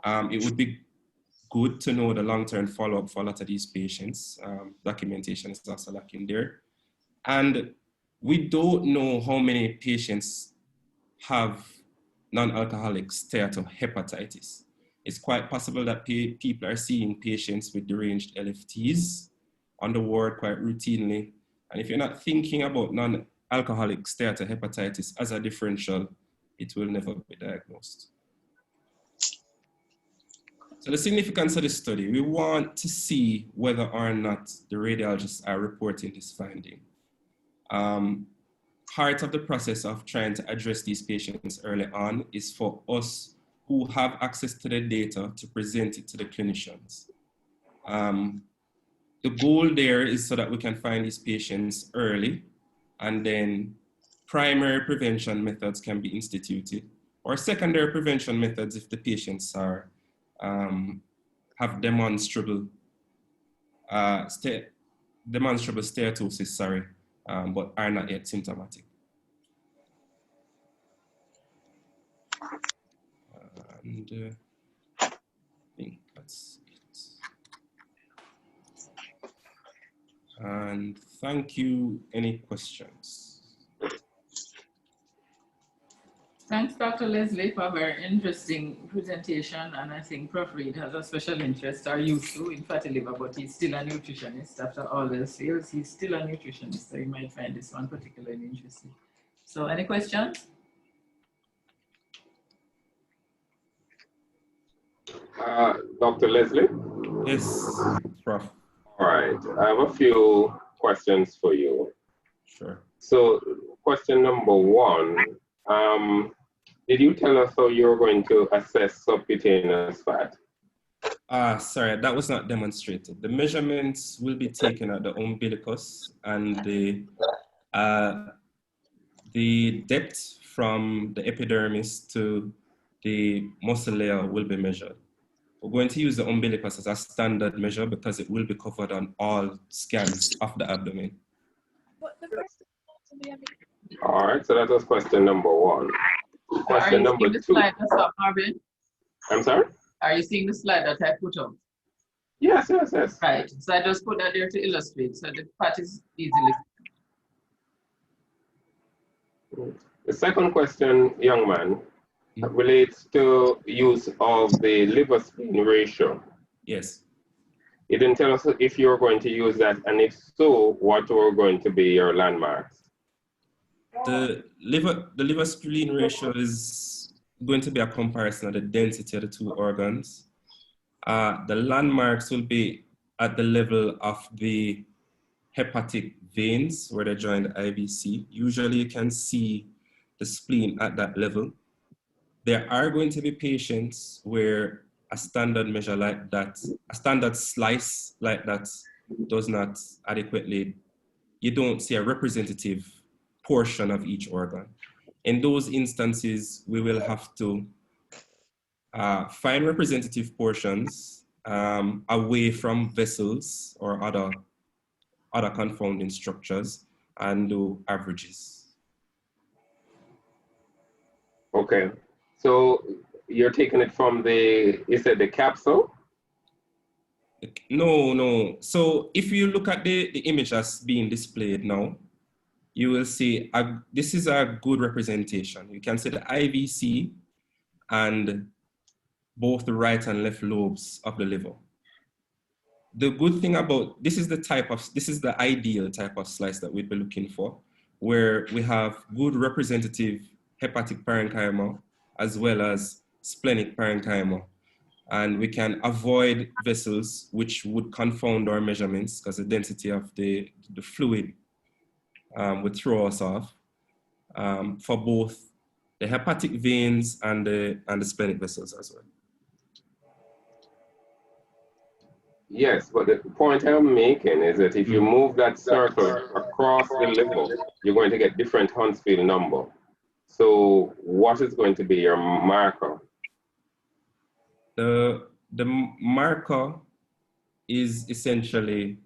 Speaker 10: It would be good to know the long-term follow-up for a lot of these patients. Documentation is also lacking there. And we don't know how many patients have non-alcoholic steatohepatitis. It's quite possible that people are seeing patients with deranged LFTs on the ward quite routinely. And if you're not thinking about non-alcoholic steatohepatitis as a differential, it will never be diagnosed. So the significance of this study, we want to see whether or not the radiologists are reporting this finding. Part of the process of trying to address these patients early on is for us who have access to the data to present it to the clinicians. The goal there is so that we can find these patients early, and then primary prevention methods can be instituted, or secondary prevention methods if the patients are have demonstrable steatosis, but are not yet symptomatic. And I think that's it. And thank you. Any questions?
Speaker 1: Thanks, Dr. Leslie, for a very interesting presentation. And I think Prof. Reed has a special interest, or used to, in fatty liver, but he's still a nutritionist. After all else fails, he's still a nutritionist. So you might find this one particularly interesting. So any questions?
Speaker 5: Dr. Leslie?
Speaker 10: Yes, Prof.
Speaker 5: All right, I have a few questions for you.
Speaker 10: Sure.
Speaker 5: So question number one, did you tell us how you're going to assess subcutaneous fat?
Speaker 10: Sorry, that was not demonstrated. The measurements will be taken at the umbilicus, and the depth from the epidermis to the muscle layer will be measured. We're going to use the umbilicus as a standard measure because it will be covered on all scans of the abdomen.
Speaker 5: All right, so that was question number one. Question number two.
Speaker 1: Slide that's up, Marvin?
Speaker 5: I'm sorry?
Speaker 1: Are you seeing the slide that I put up?
Speaker 5: Yes, yes, yes.
Speaker 1: Right, so I just put that there to illustrate, so the fat is easily.
Speaker 5: The second question, young man, relates to use of the liver-spleen ratio.
Speaker 10: Yes.
Speaker 5: You didn't tell us if you're going to use that, and if so, what were going to be your landmarks?
Speaker 10: The liver-spleen ratio is going to be a comparison of the density of the two organs. The landmarks will be at the level of the hepatic veins where they join the IVC. Usually you can see the spleen at that level. There are going to be patients where a standard measure like that, a standard slice like that does not adequately, you don't see a representative portion of each organ. In those instances, we will have to find representative portions away from vessels or other confounding structures and do averages.
Speaker 5: Okay, so you're taking it from you said the capsule?
Speaker 10: No. So if you look at the image that's being displayed now, you will see this is a good representation. You can see the IVC and both the right and left lobes of the liver. The good thing about this is the ideal type of slice that we'd be looking for, where we have good representative hepatic parenchyma as well as splenic parenchyma. And we can avoid vessels which would confound our measurements because the density of the fluid would throw us off for both the hepatic veins and the splenic vessels as well.
Speaker 5: Yes, but the point I'm making is that if you move that circle across the liver, you're going to get different Huntsville number. So what is going to be your marker?
Speaker 10: The marker is essentially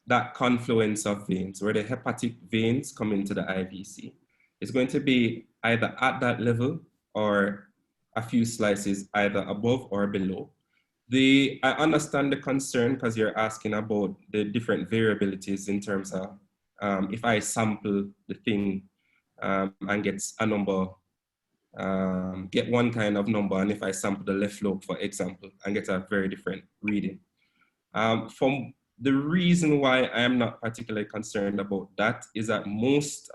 Speaker 10: that confluence of veins where the hepatic veins come into the IVC. It's going to be either at that level or a few slices either above or below. I understand the concern because you're asking about the different variabilities in terms of if I sample the thing and get a number, get one kind of number, and if I sample the left lobe, for example, and get a very different reading. From the reason why I am not particularly concerned about that is that most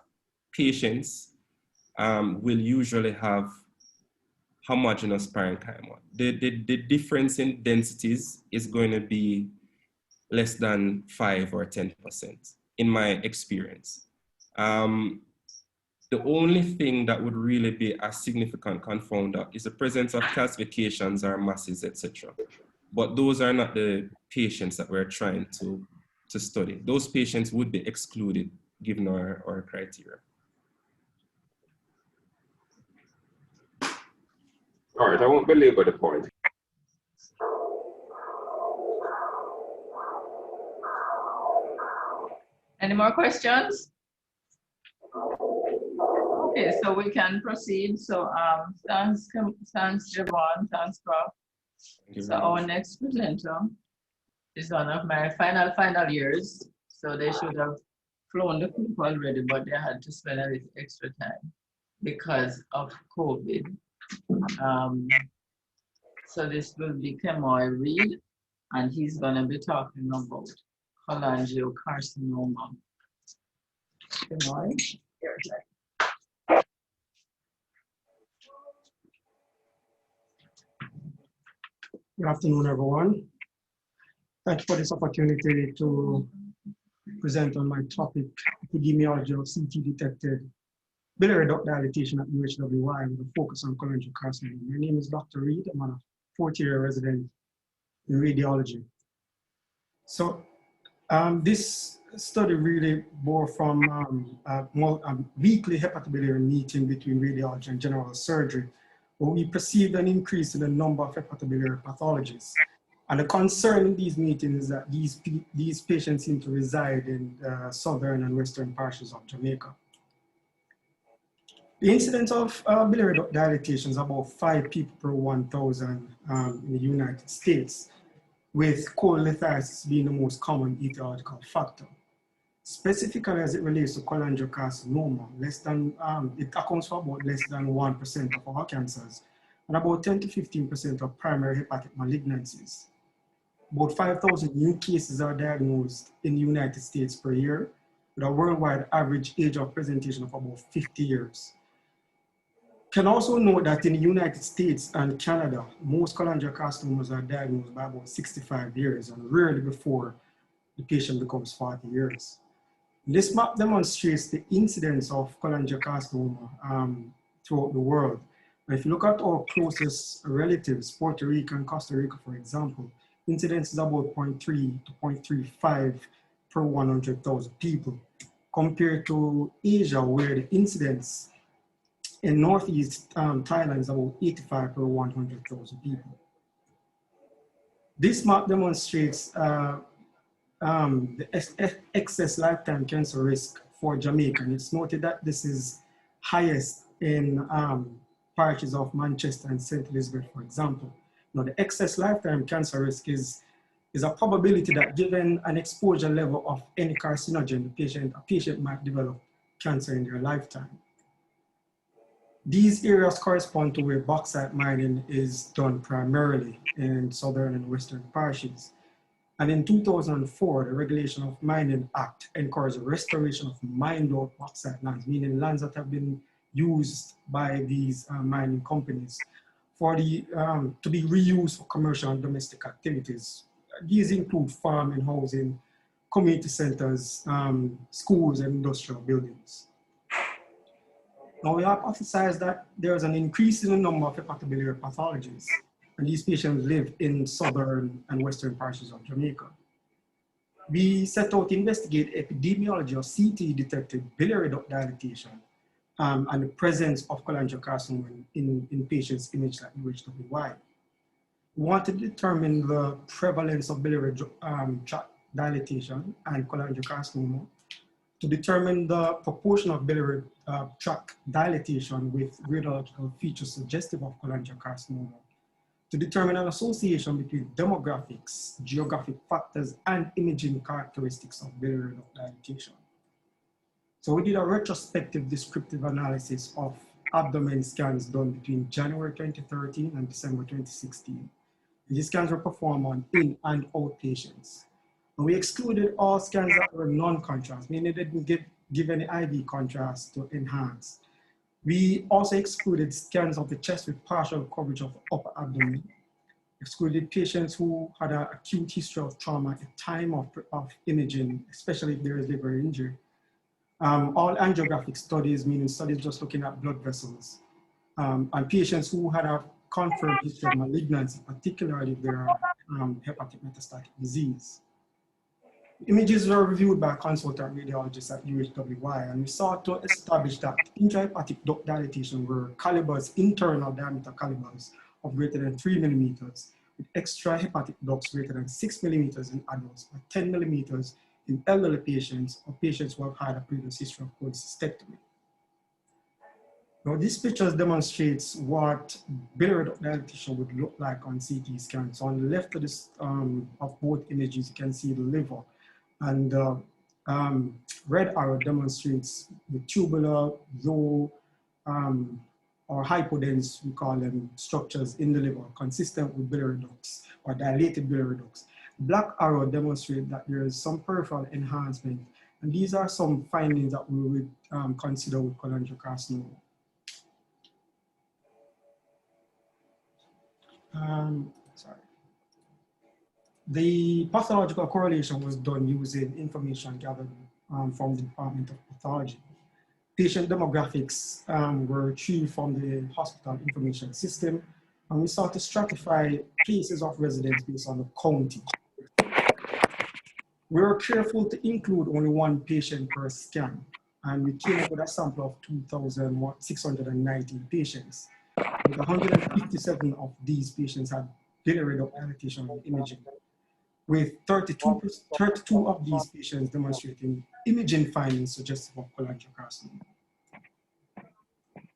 Speaker 10: patients will usually have homogeneous parenchyma. The difference in densities is going to be less than 5 or 10% in my experience. The only thing that would really be a significant confounder is the presence of calcifications or masses, etc. But those are not the patients that we're trying to study. Those patients would be excluded given our criteria.
Speaker 5: All right, I won't belabor the point.
Speaker 1: Any more questions? Okay, so we can proceed. So thanks Javon, thanks Prof. So our next presenter is one of my final years. So they should have flown the coop already, but they had to spend a little extra time. because of COVID. So this will be Kemoy Reed, and he's going to be talking about cholangiocarcinoma. Kemoy, your turn.
Speaker 11: Good afternoon, everyone. Thank you for this opportunity to present on my topic, epidemiology of CT-detected biliary duct dilatation at UWI with a focus on cholangiocarcinoma. My name is Dr. Reed. I'm a fourth-year resident in radiology. So this study really bore from a weekly hepatobiliary meeting between radiology and general surgery, where we perceived an increase in the number of hepatobiliary pathologies. And the concern in these meetings is that these patients seem to reside in southern and western parishes of Jamaica. The incidence of biliary duct dilatation is about 5 people per 1,000 in the United States, with cholelithiasis being the most common etiological factor. Specifically as it relates to cholangiocarcinoma, it accounts for about less than 1% of all cancers and about 10 to 15% of primary hepatic malignancies. About 5,000 new cases are diagnosed in the United States per year, with a worldwide average age of presentation of about 50 years. Can also note that in the United States and Canada, most cholangiocarcinomas are diagnosed by about 65 years and rarely before the patient becomes 40 years. This map demonstrates the incidence of cholangiocarcinoma throughout the world. And if you look at our closest relatives, Puerto Rico and Costa Rica, for example, incidence is about 0.3 to 0.35 per 100,000 people, compared to Asia, where the incidence in Northeast Thailand is about 85 per 100,000 people. This map demonstrates the excess lifetime cancer risk for Jamaica. And it's noted that this is highest in parishes of Manchester and St. Elizabeth, for example. Now, the excess lifetime cancer risk is a probability that given an exposure level of any carcinogen, a patient might develop cancer in their lifetime. These areas correspond to where bauxite mining is done primarily in southern and western parishes. And in 2004, the Regulation of Mining Act encouraged the restoration of mined out bauxite lands, meaning lands that have been used by these mining companies for to be reused for commercial and domestic activities. These include farming, housing, community centers, schools, and industrial buildings. Now, we hypothesized that there is an increase in the number of hepatobiliary pathologies, and these patients live in southern and western parishes of Jamaica. We set out to investigate epidemiology of CT-detected biliary duct dilatation and the presence of cholangiocarcinoma in patients imaged at UWI. We wanted to determine the prevalence of biliary tract dilatation and cholangiocarcinoma, to determine the proportion of biliary tract dilatation with radiological features suggestive of cholangiocarcinoma, to determine an association between demographics, geographic factors, and imaging characteristics of biliary duct dilatation. So we did a retrospective descriptive analysis of abdomen scans done between January 2013 and December 2016. These scans were performed on in and out patients. And we excluded all scans that were non-contrast, meaning they didn't give any IV contrast to enhance. We also excluded scans of the chest with partial coverage of the upper abdomen, excluded patients who had an acute history of trauma at the time of imaging, especially if there is liver injury. All angiographic studies, meaning studies just looking at blood vessels, and patients who had a confirmed history of malignancy, particularly if there are hepatic metastatic disease. Images were reviewed by consultant radiologists at UWI, and we sought to establish that intrahepatic duct dilatation were calibers, internal diameter calibers of greater than 3 millimeters, with extrahepatic ducts greater than 6 millimeters in adults, or 10 millimeters in elderly patients or patients who have had a previous history of cholecystectomy. Now, these pictures demonstrates what biliary duct dilatation would look like on CT scans. So on the left of this of both images, you can see the liver, and red arrow demonstrates the tubular, low or hypodense, we call them, structures in the liver consistent with biliary ducts or dilated biliary ducts. Black arrow demonstrate that there is some peripheral enhancement, and these are some findings that we would consider with cholangiocarcinoma. Sorry. The pathological correlation was done using information gathered from the Department of Pathology. Patient demographics were retrieved from the hospital information system, and we started to stratify places of residence based on the county. We were careful to include only one patient per scan, and we came up with a sample of 2,619 patients. With 157 of these patients had biliary duct dilatation on imaging, with 32 of these patients demonstrating imaging findings suggestive of cholangiocarcinoma.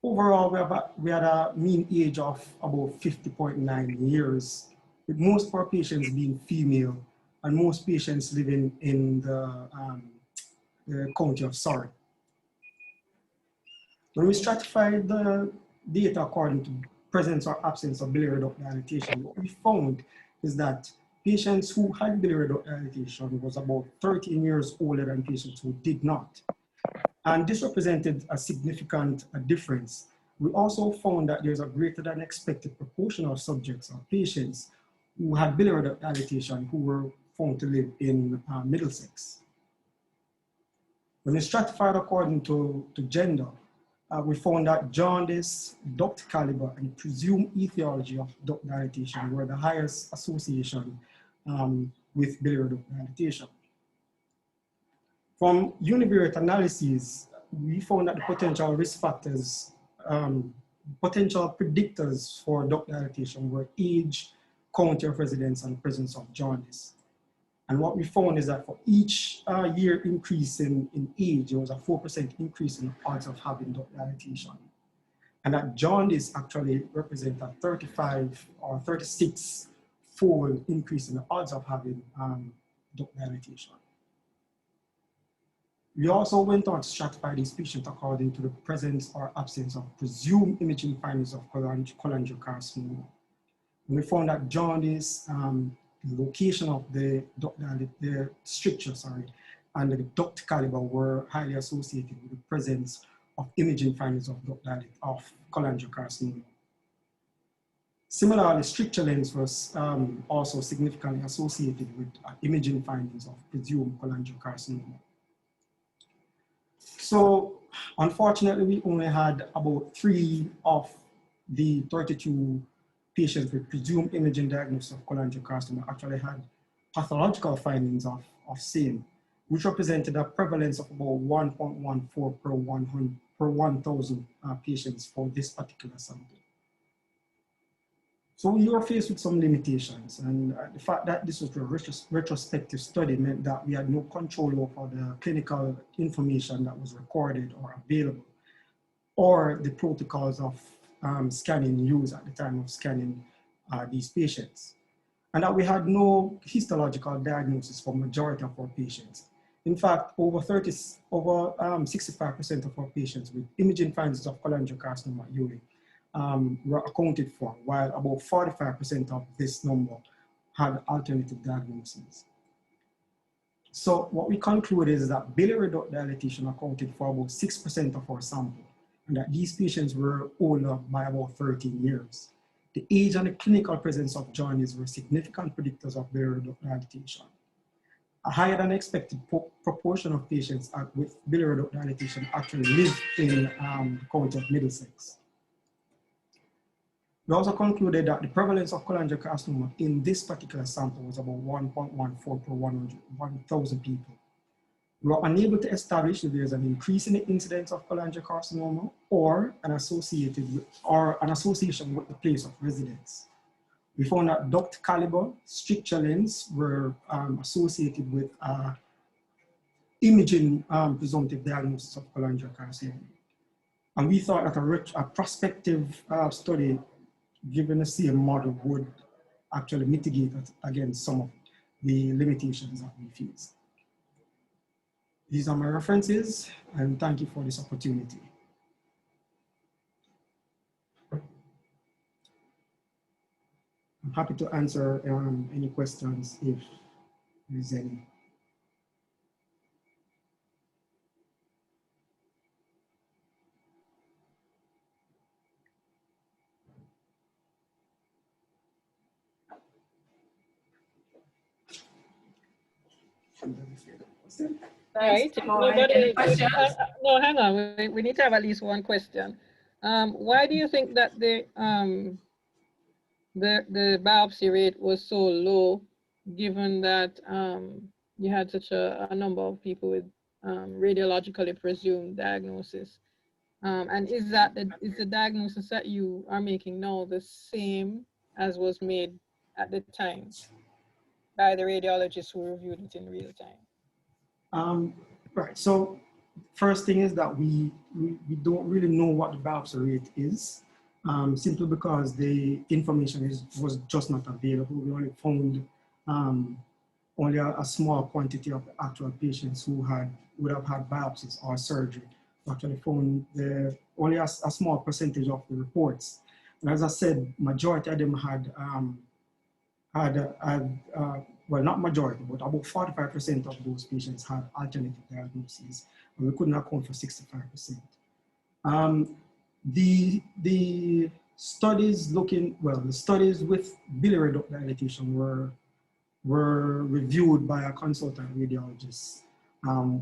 Speaker 11: Overall, we had a mean age of about 50.9 years, with most of our patients being female and most patients living in the county of Surrey. When we stratified the data according to presence or absence of biliary duct dilatation, what we found is that patients who had biliary duct dilatation was about 13 years older than patients who did not. And this represented a significant difference. We also found that there's a greater than expected proportion of subjects or patients who had biliary duct dilatation who were found to live in Middlesex. When we stratified according to gender, we found that jaundice, duct caliber, and presumed etiology of duct dilatation were the highest association with biliary duct dilatation. From univariate analyses, we found that the potential risk factors, potential predictors for duct dilatation were age, county of residence, and presence of jaundice. And what we found is that for each year increase in age, there was a 4% increase in the odds of having duct dilatation. And that jaundice actually represents a 35 or 36-fold increase in the odds of having duct dilatation. We also went on to stratify these patients according to the presence or absence of presumed imaging findings of cholangiocarcinoma. And we found that jaundice, the location of the stricture, and the duct caliber were highly associated with the presence of imaging findings of cholangiocarcinoma. Similarly, stricture length was also significantly associated with imaging findings of presumed cholangiocarcinoma. So, unfortunately, we only had about 3 of the 32 patients with presumed imaging diagnosis of cholangiocarcinoma actually had pathological findings of same, which represented a prevalence of about 1.14 per 1,000 patients for this particular sample. So we were faced with some limitations, and the fact that this was a retrospective study meant that we had no control over the clinical information that was recorded or available, or the protocols of scanning used at the time of scanning these patients. And that we had no histological diagnosis for majority of our patients. In fact, over 65% of our patients with imaging findings of cholangiocarcinoma UWI were accounted for, while about 45% of this number had alternative diagnoses. So what we conclude is that biliary duct dilatation accounted for about 6% of our sample, and that these patients were older by about 13 years. The age and the clinical presence of jaundice were significant predictors of biliary duct dilatation. A higher than expected proportion of patients with biliary duct dilatation actually live in the county of Middlesex. We also concluded that the prevalence of cholangiocarcinoma in this particular sample was about 1.14 per 1,000 people. We were unable to establish if there is an increase in the incidence of cholangiocarcinoma or an association with the place of residence. We found that duct caliber, stricture lengths were associated with imaging presumptive diagnosis of cholangiocarcinoma. And we thought that a prospective study given the same model would actually mitigate against some of the limitations that we face. These are my references, and thank you for this opportunity. I'm happy to answer any questions if there's any.
Speaker 6: Right.
Speaker 1: Any questions?
Speaker 6: No, hang on. We need to have at least one question. Why do you think that the biopsy rate was so low, given that you had such a number of people with radiologically presumed diagnosis? And is the diagnosis that you are making now the same as was made at the time by the radiologists who reviewed it in real time?
Speaker 11: Right. So first thing is that we don't really know what the biopsy rate is, simply because the information was just not available. We only found only a small quantity of actual patients who would have had biopsies or surgery. We actually found only a small percentage of the reports. And as I said, majority of them had well, not majority, but about 45% of those patients had alternative diagnoses, and we couldn't account for 65%. The studies the studies with biliary duct dilatation were reviewed by a consultant radiologist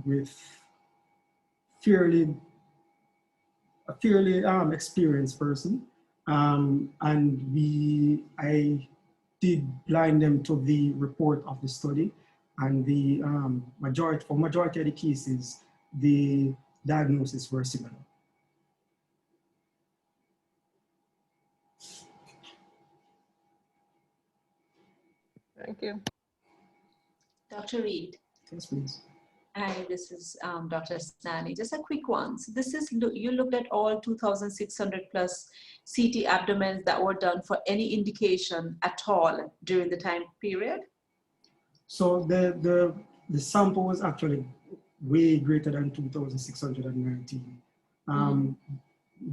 Speaker 11: with a fairly experienced person, and I did blind them to the report of the study, and the majority of the cases, the diagnoses were similar.
Speaker 6: Thank you.
Speaker 7: Dr. Reed.
Speaker 11: Yes, please.
Speaker 7: Hi, this is Dr. Snani. Just a quick one. So this is, you looked at all 2,600 plus CT abdomens that were done for any indication at all during the time period?
Speaker 11: So the sample was actually way greater than 2,619.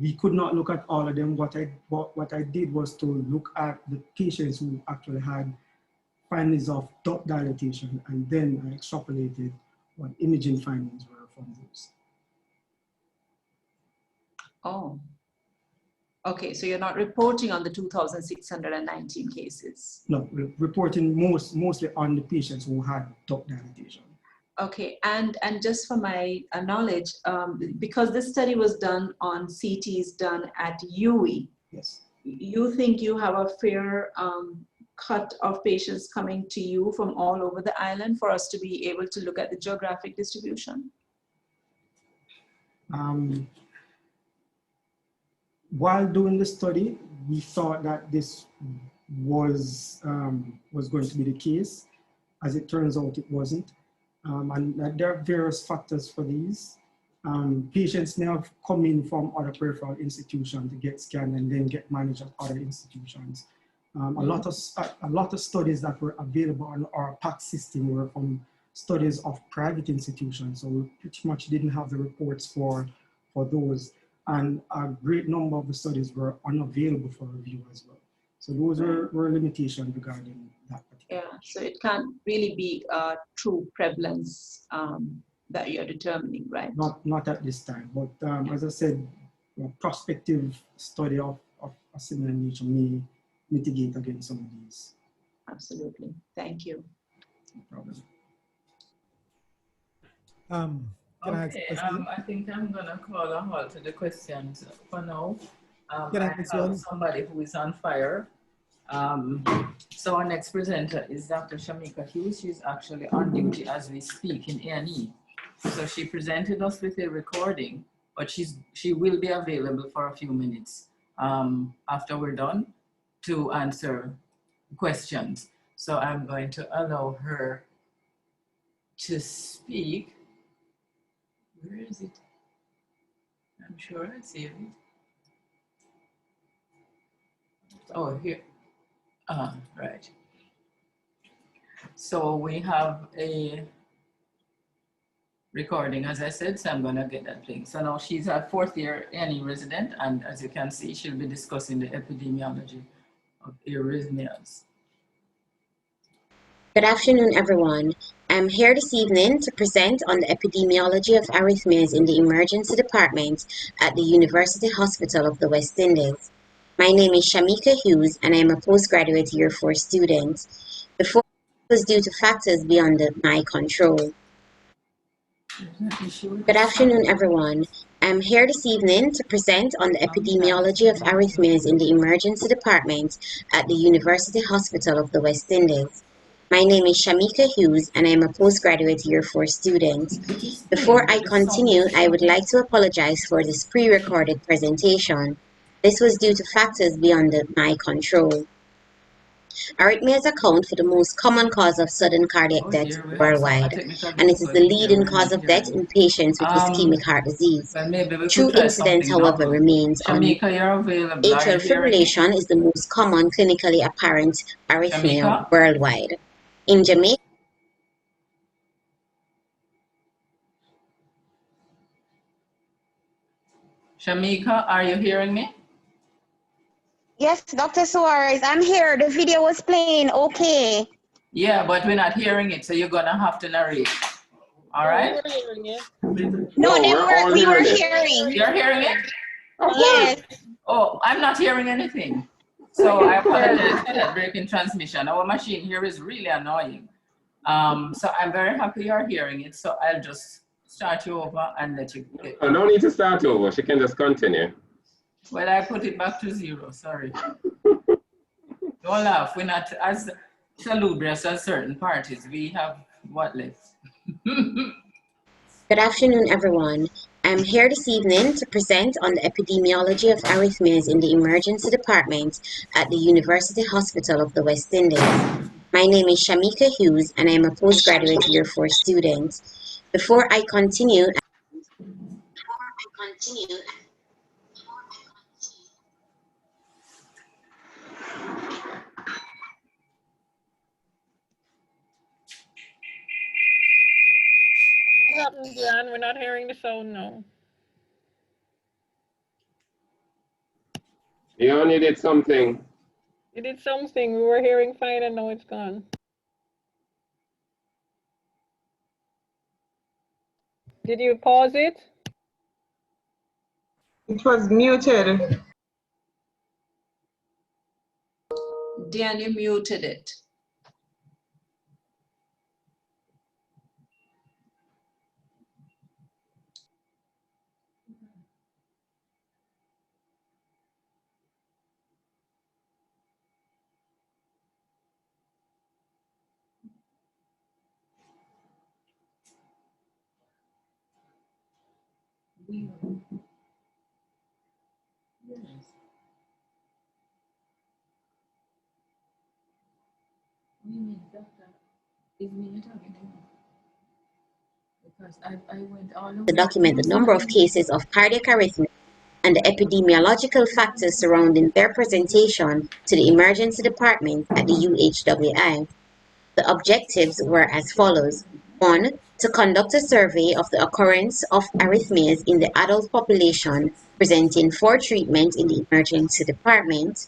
Speaker 11: We could not look at all of them. What I did was to look at the patients who actually had findings of duct dilatation, and then I extrapolated what imaging findings were from those.
Speaker 7: Oh, okay. So you're not reporting on the 2,619 cases?
Speaker 11: No, reporting mostly on the patients who had duct dilatation.
Speaker 7: Okay, and just for my knowledge, because this study was done on CTs done at UWI,
Speaker 11: yes,
Speaker 7: you think you have a fair cut of patients coming to you from all over the island for us to be able to look at the geographic distribution?
Speaker 11: While doing the study, we thought that this was going to be the case. As it turns out, it wasn't. And there are various factors for these. Patients may have come in from other peripheral institutions to get scanned and then get managed at other institutions. A lot of studies that were available on our PAC system were from studies of private institutions, so we pretty much didn't have the reports for those, and a great number of the studies were unavailable for review as well. So those were limitations regarding that.
Speaker 7: Yeah, so it can't really be true prevalence that you're determining, right?
Speaker 11: Not at this time, but as I said, a prospective study of a similar nature may mitigate against some of these.
Speaker 7: Absolutely. Thank you.
Speaker 11: No problem.
Speaker 1: Okay, I think I'm going to call a halt to the questions for now. I have somebody who is on fire. So our next presenter is Dr. Shamika Hughes. She's actually on duty as we speak in A&E. So she presented us with a recording, but she will be available for a few minutes after we're done to answer questions. So I'm going to allow her to speak. Where is it? I'm sure I saved it. Oh, here. Right. So we have a recording, as I said, so I'm going to get that playing. So now she's a fourth year A&E resident, and as you can see, she'll be discussing the epidemiology of arrhythmias.
Speaker 12: Good afternoon, everyone. I'm here this evening to present on the epidemiology of arrhythmias in the emergency department at the University Hospital of the West Indies. My name is Shamika Hughes, and I am a postgraduate year 4 student. Before was due to factors beyond my control. Good afternoon, everyone. I'm here this evening to present on the epidemiology of arrhythmias in the emergency department at the University Hospital of the West Indies. My name is Shamika Hughes, and I am a postgraduate year 4 student. Before I continue, I would like to apologize for this pre-recorded presentation. This was due to factors beyond my control. Arrhythmias account for the most common cause of sudden cardiac death worldwide, and it is the leading cause of death in patients with ischemic heart disease. True incidence, however, remains
Speaker 1: Shamika, you're available.
Speaker 12: atrial fibrillation is the most common clinically apparent arrhythmia worldwide. In Jamaica,
Speaker 1: Shamika, are you hearing me?
Speaker 13: Yes, Dr. Suarez, I'm here. The video was playing. Okay.
Speaker 1: Yeah, but we're not hearing it, so you're gonna have to narrate. All right?
Speaker 13: No, we were hearing.
Speaker 1: You're hearing it?
Speaker 13: Yes.
Speaker 1: Oh, I'm not hearing anything. So I apologize for that break in transmission. Our machine here is really annoying. So I'm very happy you're hearing it. So I'll just start you over and let you get.
Speaker 5: Oh, no need to start over. She can just continue.
Speaker 1: Well, I put it back to 0. Sorry. Don't laugh. We're not as salubrious as certain parties. We have what left?
Speaker 12: good afternoon, everyone. I'm here this evening to present on the epidemiology of arrhythmias in the emergency department at the University Hospital of the West Indies. My name is Shamika Hughes, and I am a postgraduate year 4 student. Before I continue,
Speaker 6: What happened, Jan? We're not hearing the sound now.
Speaker 5: You only did something.
Speaker 6: You did something. We were hearing fine, and now it's gone. Did you pause it?
Speaker 14: It was muted.
Speaker 7: Dan, you muted it.
Speaker 12: to document the number of cases of cardiac arrhythmia and the epidemiological factors surrounding their presentation to the emergency department at the UHWI. The objectives were as follows. 1. To conduct a survey of the occurrence of arrhythmias in the adult population presenting for treatment in the emergency department.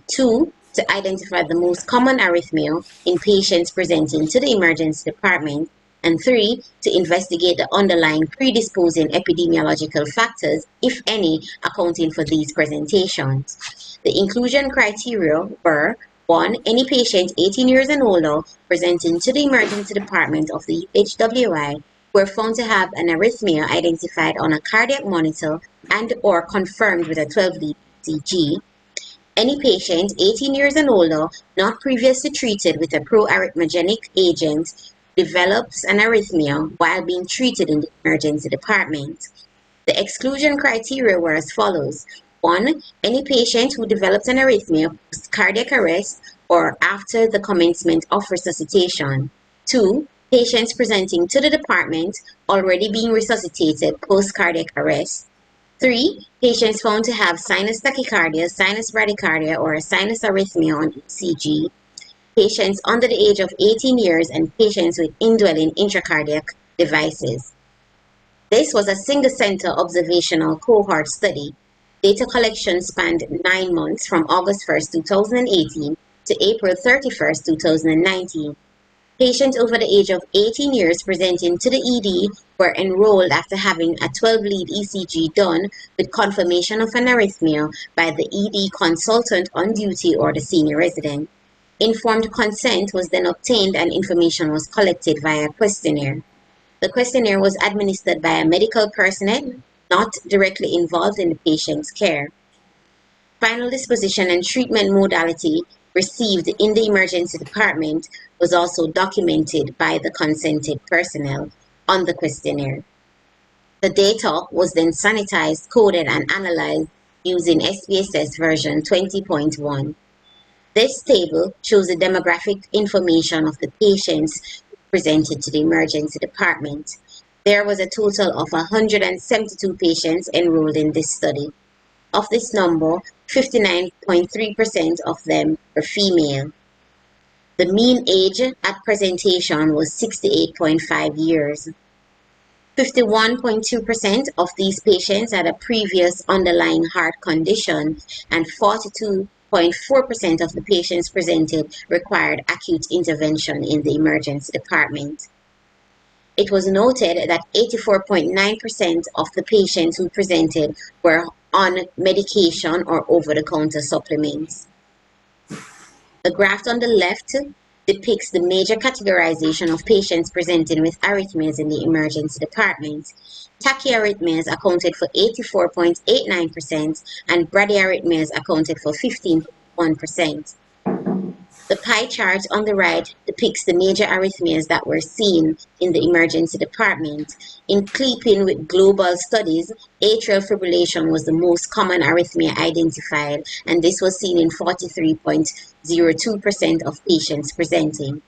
Speaker 12: 2. To identify the most common arrhythmia in patients presenting to the emergency department. And 3. To investigate the underlying predisposing epidemiological factors, if any, accounting for these presentations. The inclusion criteria were 1. Any patient 18 years and older presenting to the emergency department of the UHWI were found to have an arrhythmia identified on a cardiac monitor and or confirmed with a 12-lead ECG. Any patient 18 years and older not previously treated with a pro-arrhythmogenic agent develops an arrhythmia while being treated in the emergency department. The exclusion criteria were as follows. 1. Any patient who develops an arrhythmia post-cardiac arrest or after the commencement of resuscitation. 2. Patients presenting to the department already being resuscitated post-cardiac arrest. 3. Patients found to have sinus tachycardia, sinus bradycardia, or a sinus arrhythmia on ECG. Patients under the age of 18 years and patients with indwelling intracardiac devices. This was a single-center observational cohort study. Data collection spanned 9 months from August 1st, 2018 to April 31st, 2019. Patients over the age of 18 years presenting to the ED were enrolled after having a 12-lead ECG done with confirmation of an arrhythmia by the ED consultant on duty or the senior resident. Informed consent was then obtained and information was collected via questionnaire. The questionnaire was administered by a medical personnel not directly involved in the patient's care. Final disposition and treatment modality received in the emergency department was also documented by the consented personnel on the questionnaire. The data was then sanitized, coded, and analyzed using SPSS version 20.1. This table shows the demographic information of the patients presented to the emergency department. There was a total of 172 patients enrolled in this study. Of this number, 59.3% of them were female. The mean age at presentation was 68.5 years. 51.2% of these patients had a previous underlying heart condition, and 42.4% of the patients presented required acute intervention in the emergency department. It was noted that 84.9% of the patients who presented were on medication or over-the-counter supplements. The graph on the left depicts the major categorization of patients presenting with arrhythmias in the emergency department. Tachyarrhythmias accounted for 84.89% and bradyarrhythmias accounted for 15.1%. The pie chart on the right depicts the major arrhythmias that were seen in the emergency department. In keeping with global studies, atrial fibrillation was the most common arrhythmia identified, and this was seen in 43.02% of patients presenting.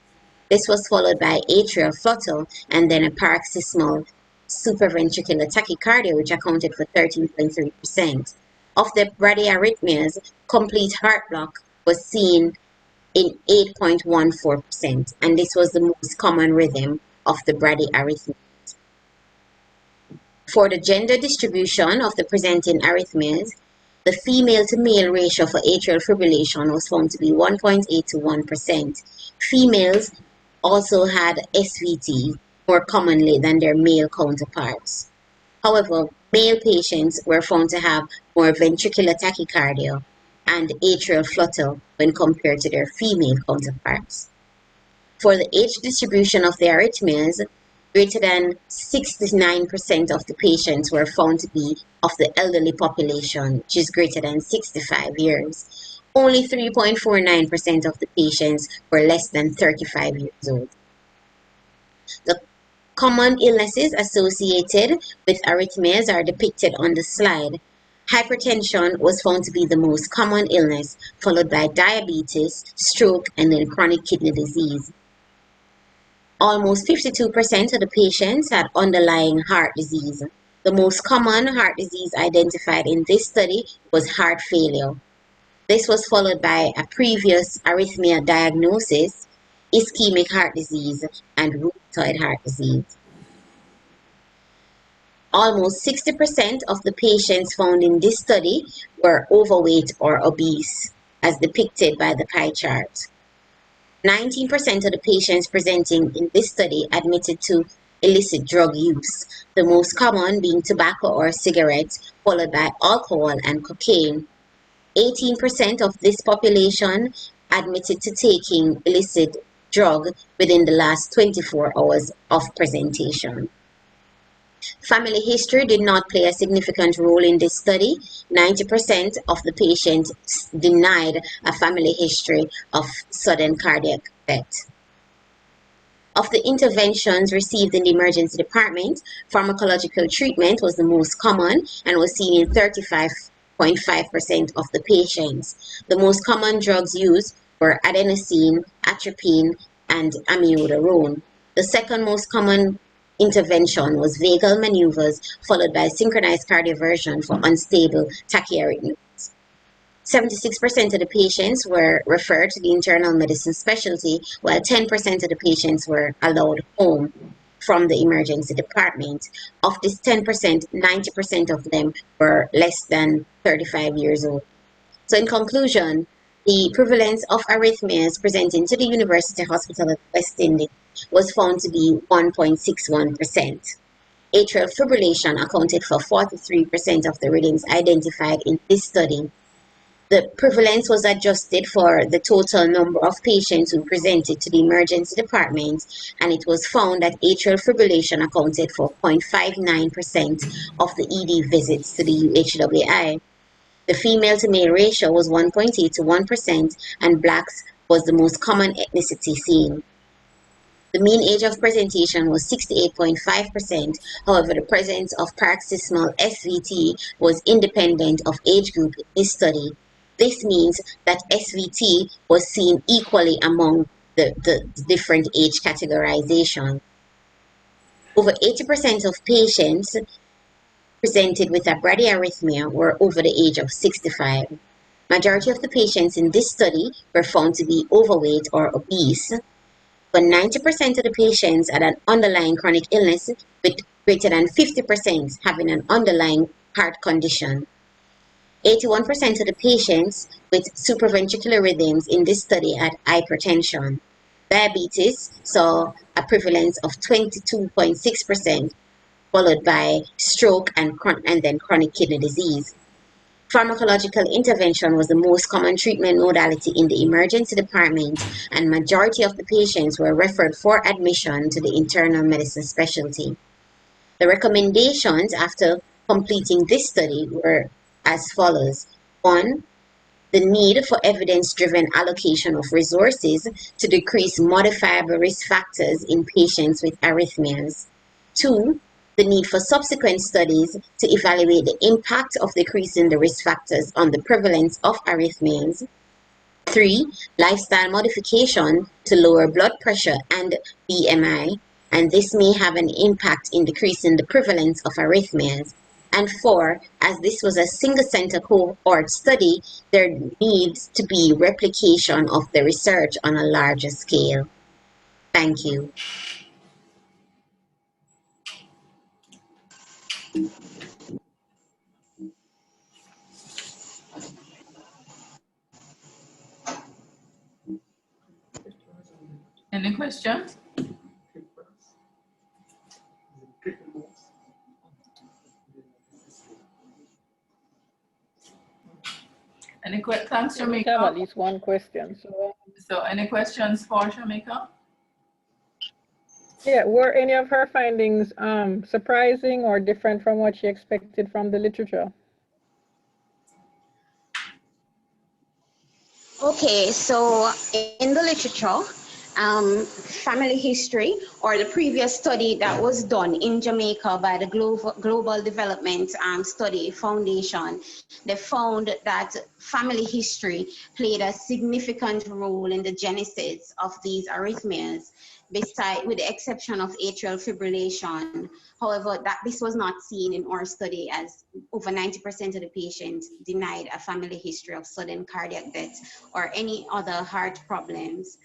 Speaker 12: This was followed by atrial flutter and then a paroxysmal supraventricular tachycardia, which accounted for 13.3%. Of the bradyarrhythmias, complete heart block was seen in 8.14%, and this was the most common rhythm of the bradyarrhythmias. For the gender distribution of the presenting arrhythmias, the female to male ratio for atrial fibrillation was found to be 1.8 to 1%. Females also had SVT more commonly than their male counterparts. However, male patients were found to have more ventricular tachycardia and atrial flutter when compared to their female counterparts. For the age distribution of the arrhythmias, greater than 69% of the patients were found to be of the elderly population, which is greater than 65 years. Only 3.49% of the patients were less than 35 years old. The common illnesses associated with arrhythmias are depicted on the slide. Hypertension was found to be the most common illness, followed by diabetes, stroke, and then chronic kidney disease. Almost 52% of the patients had underlying heart disease. The most common heart disease identified in this study was heart failure. This was followed by a previous arrhythmia diagnosis, ischemic heart disease, and rheumatoid heart disease. Almost 60% of the patients found in this study were overweight or obese, as depicted by the pie chart. 19% of the patients presenting in this study admitted to illicit drug use, the most common being tobacco or cigarettes, followed by alcohol and cocaine. 18% of this population admitted to taking illicit drug within the last 24 hours of presentation. Family history did not play a significant role in this study. 90% of the patients denied a family history of sudden cardiac death. Of the interventions received in the emergency department, pharmacological treatment was the most common and was seen in 35.5% of the patients. The most common drugs used were adenosine, atropine, and amiodarone. The second most common intervention was vagal maneuvers, followed by synchronized cardioversion for unstable tachyarrhythmias. 76% of the patients were referred to the internal medicine specialty, while 10% of the patients were allowed home. from the emergency department. Of this 10%, 90% of them were less than 35 years old. So in conclusion, the prevalence of arrhythmias presenting to the University Hospital of West Indies was found to be 1.61%. Atrial fibrillation accounted for 43% of the rhythms identified in this study. The prevalence was adjusted for the total number of patients who presented to the emergency department, and it was found that atrial fibrillation accounted for 0.59% of the ED visits to the UHWI. The female to male ratio was 1.8 to 1%, and blacks was the most common ethnicity seen. The mean age of presentation was 68.5%. However, the presence of paroxysmal SVT was independent of age group in this study. This means that SVT was seen equally among the different age categorization. Over 80% of patients presented with a bradyarrhythmia were over the age of 65. Majority of the patients in this study were found to be overweight or obese, but 90% of the patients had an underlying chronic illness, with greater than 50% having an underlying heart condition. 81% of the patients with supraventricular rhythms in this study had hypertension. Diabetes saw a prevalence of 22.6%, followed by stroke and then chronic kidney disease. Pharmacological intervention was the most common treatment modality in the emergency department, and majority of the patients were referred for admission to the internal medicine specialty. The recommendations after completing this study were as follows. 1. The need for evidence-driven allocation of resources to decrease modifiable risk factors in patients with arrhythmias. 2. The need for subsequent studies to evaluate the impact of decreasing the risk factors on the prevalence of arrhythmias. 3. Lifestyle modification to lower blood pressure and BMI, and this may have an impact in decreasing the prevalence of arrhythmias. And 4, as this was a single-center cohort study, there needs to be replication of the research on a larger scale. Thank you.
Speaker 1: Any questions? Thanks,
Speaker 6: We have
Speaker 1: Shamika.
Speaker 6: at least one question.
Speaker 1: So any questions for Shamika?
Speaker 6: Yeah, were any of her findings surprising or different from what she expected from the literature?
Speaker 13: Okay, so in the literature, family history, or the previous study that was done in Jamaica by the Global Development Study Foundation, they found that family history played a significant role in the genesis of these arrhythmias, with the exception of atrial fibrillation. However, this was not seen in our study, as over 90% of the patients denied a family history of sudden cardiac death or any other heart problems.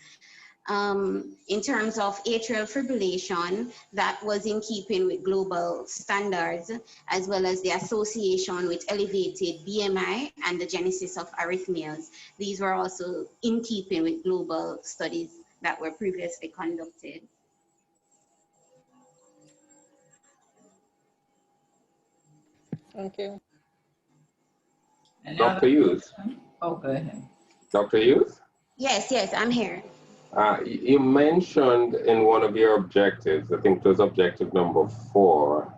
Speaker 13: In terms of atrial fibrillation, that was in keeping with global standards, as well as the association with elevated BMI and the genesis of arrhythmias. These were also in keeping with global studies that were previously conducted.
Speaker 6: Thank you.
Speaker 5: Dr. Hughes.
Speaker 1: Oh, go ahead.
Speaker 5: Dr. Hughes?
Speaker 13: Yes, I'm here.
Speaker 5: You mentioned in one of your objectives, I think it was objective number 4,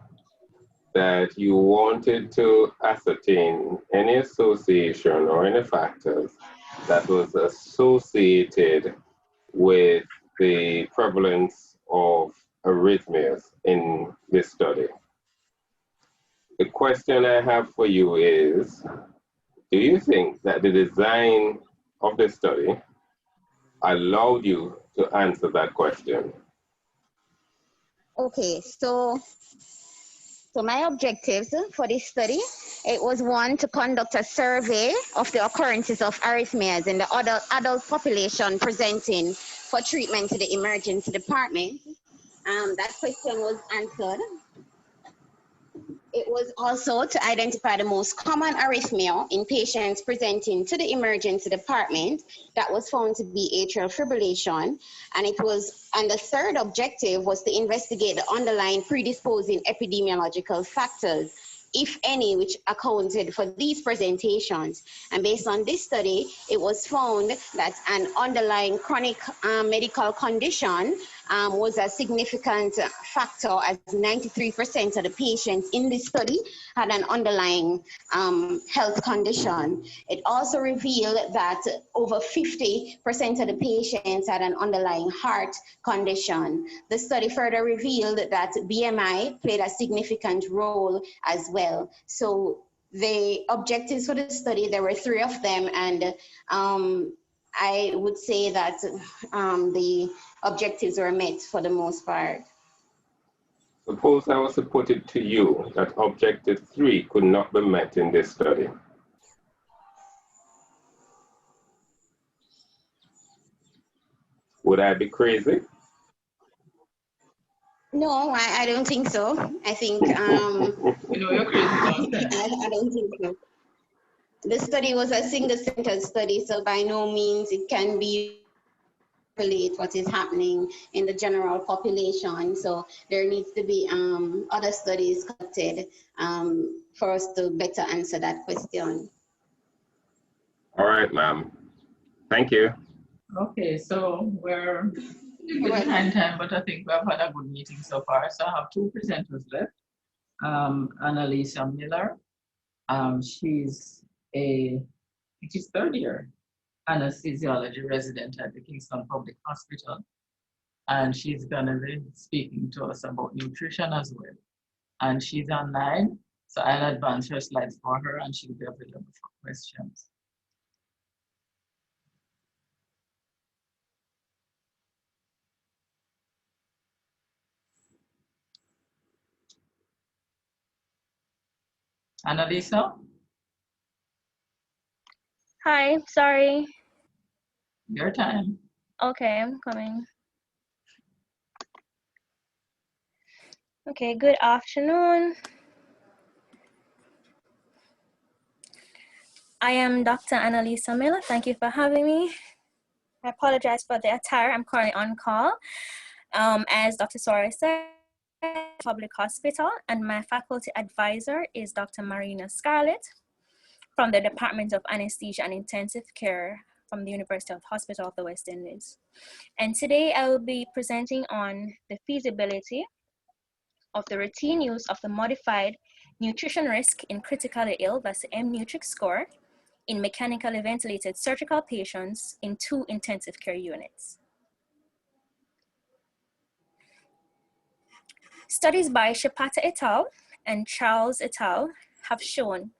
Speaker 5: that you wanted to ascertain any association or any factors that was associated with the prevalence of arrhythmias in this study. The question I have for you is, do you think that the design of the study allowed you to answer that question?
Speaker 13: Okay, so my objectives for this study, it was 1, to conduct a survey of the occurrences of arrhythmias in the adult population presenting for treatment to the emergency department. That question was answered. It was also to identify the most common arrhythmia in patients presenting to the emergency department that was found to be atrial fibrillation. And the third objective was to investigate the underlying predisposing epidemiological factors, if any, which accounted for these presentations. And based on this study, it was found that an underlying chronic medical condition was a significant factor, as 93% of the patients in this study had an underlying health condition. It also revealed that over 50% of the patients had an underlying heart condition. The study further revealed that BMI played a significant role as well. So the objectives for the study, there were 3 of them, and I would say that the objectives were met for the most part.
Speaker 5: Suppose I was to put it to you that objective 3 could not be met in this study. Would I be crazy?
Speaker 13: No, I don't think so. I think
Speaker 1: you're crazy.
Speaker 13: I don't think so. The study was a single-center study, so by no means it can be what is happening in the general population. So there needs to be other studies conducted for us to better answer that question.
Speaker 5: All right, ma'am. Thank you.
Speaker 1: Okay, so we're behind time, but I think we have had a good meeting so far. So I have 2 presenters left. Annalisa Miller. She's a 3rd year anesthesiology resident at the Kingston Public Hospital. And she's gonna be speaking to us about nutrition as well. And she's online, so I'll advance her slides for her and she'll be available for questions. Annalisa?
Speaker 15: Hi, sorry.
Speaker 1: Your time.
Speaker 15: Okay, I'm coming. Okay, good afternoon. I am Dr. Annalisa Miller. Thank you for having me. I apologize for the attire. I'm currently on call. As Dr. Suarez said, Public Hospital, and my faculty advisor is Dr. Marina Scarlett from the Department of Anesthesia and Intensive Care from the University Health Hospital of the West Indies. And today I will be presenting on the feasibility of the routine use of the modified nutrition risk in critically ill, that's the M-Nutric score, in mechanically ventilated surgical patients in 2 intensive care units. Studies by Shepata et al. And Charles et al. Have shown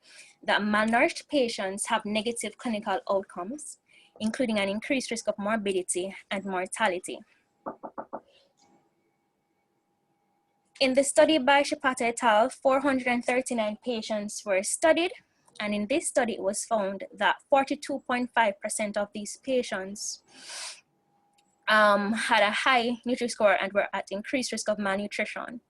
Speaker 15: that malnourished patients have negative clinical outcomes, including an increased risk of morbidity and mortality. In the study by Shepata et al., 439 patients were studied, and in this study it was found that 42.5% of these patients had a high Nutri-score and were at increased risk of malnutrition.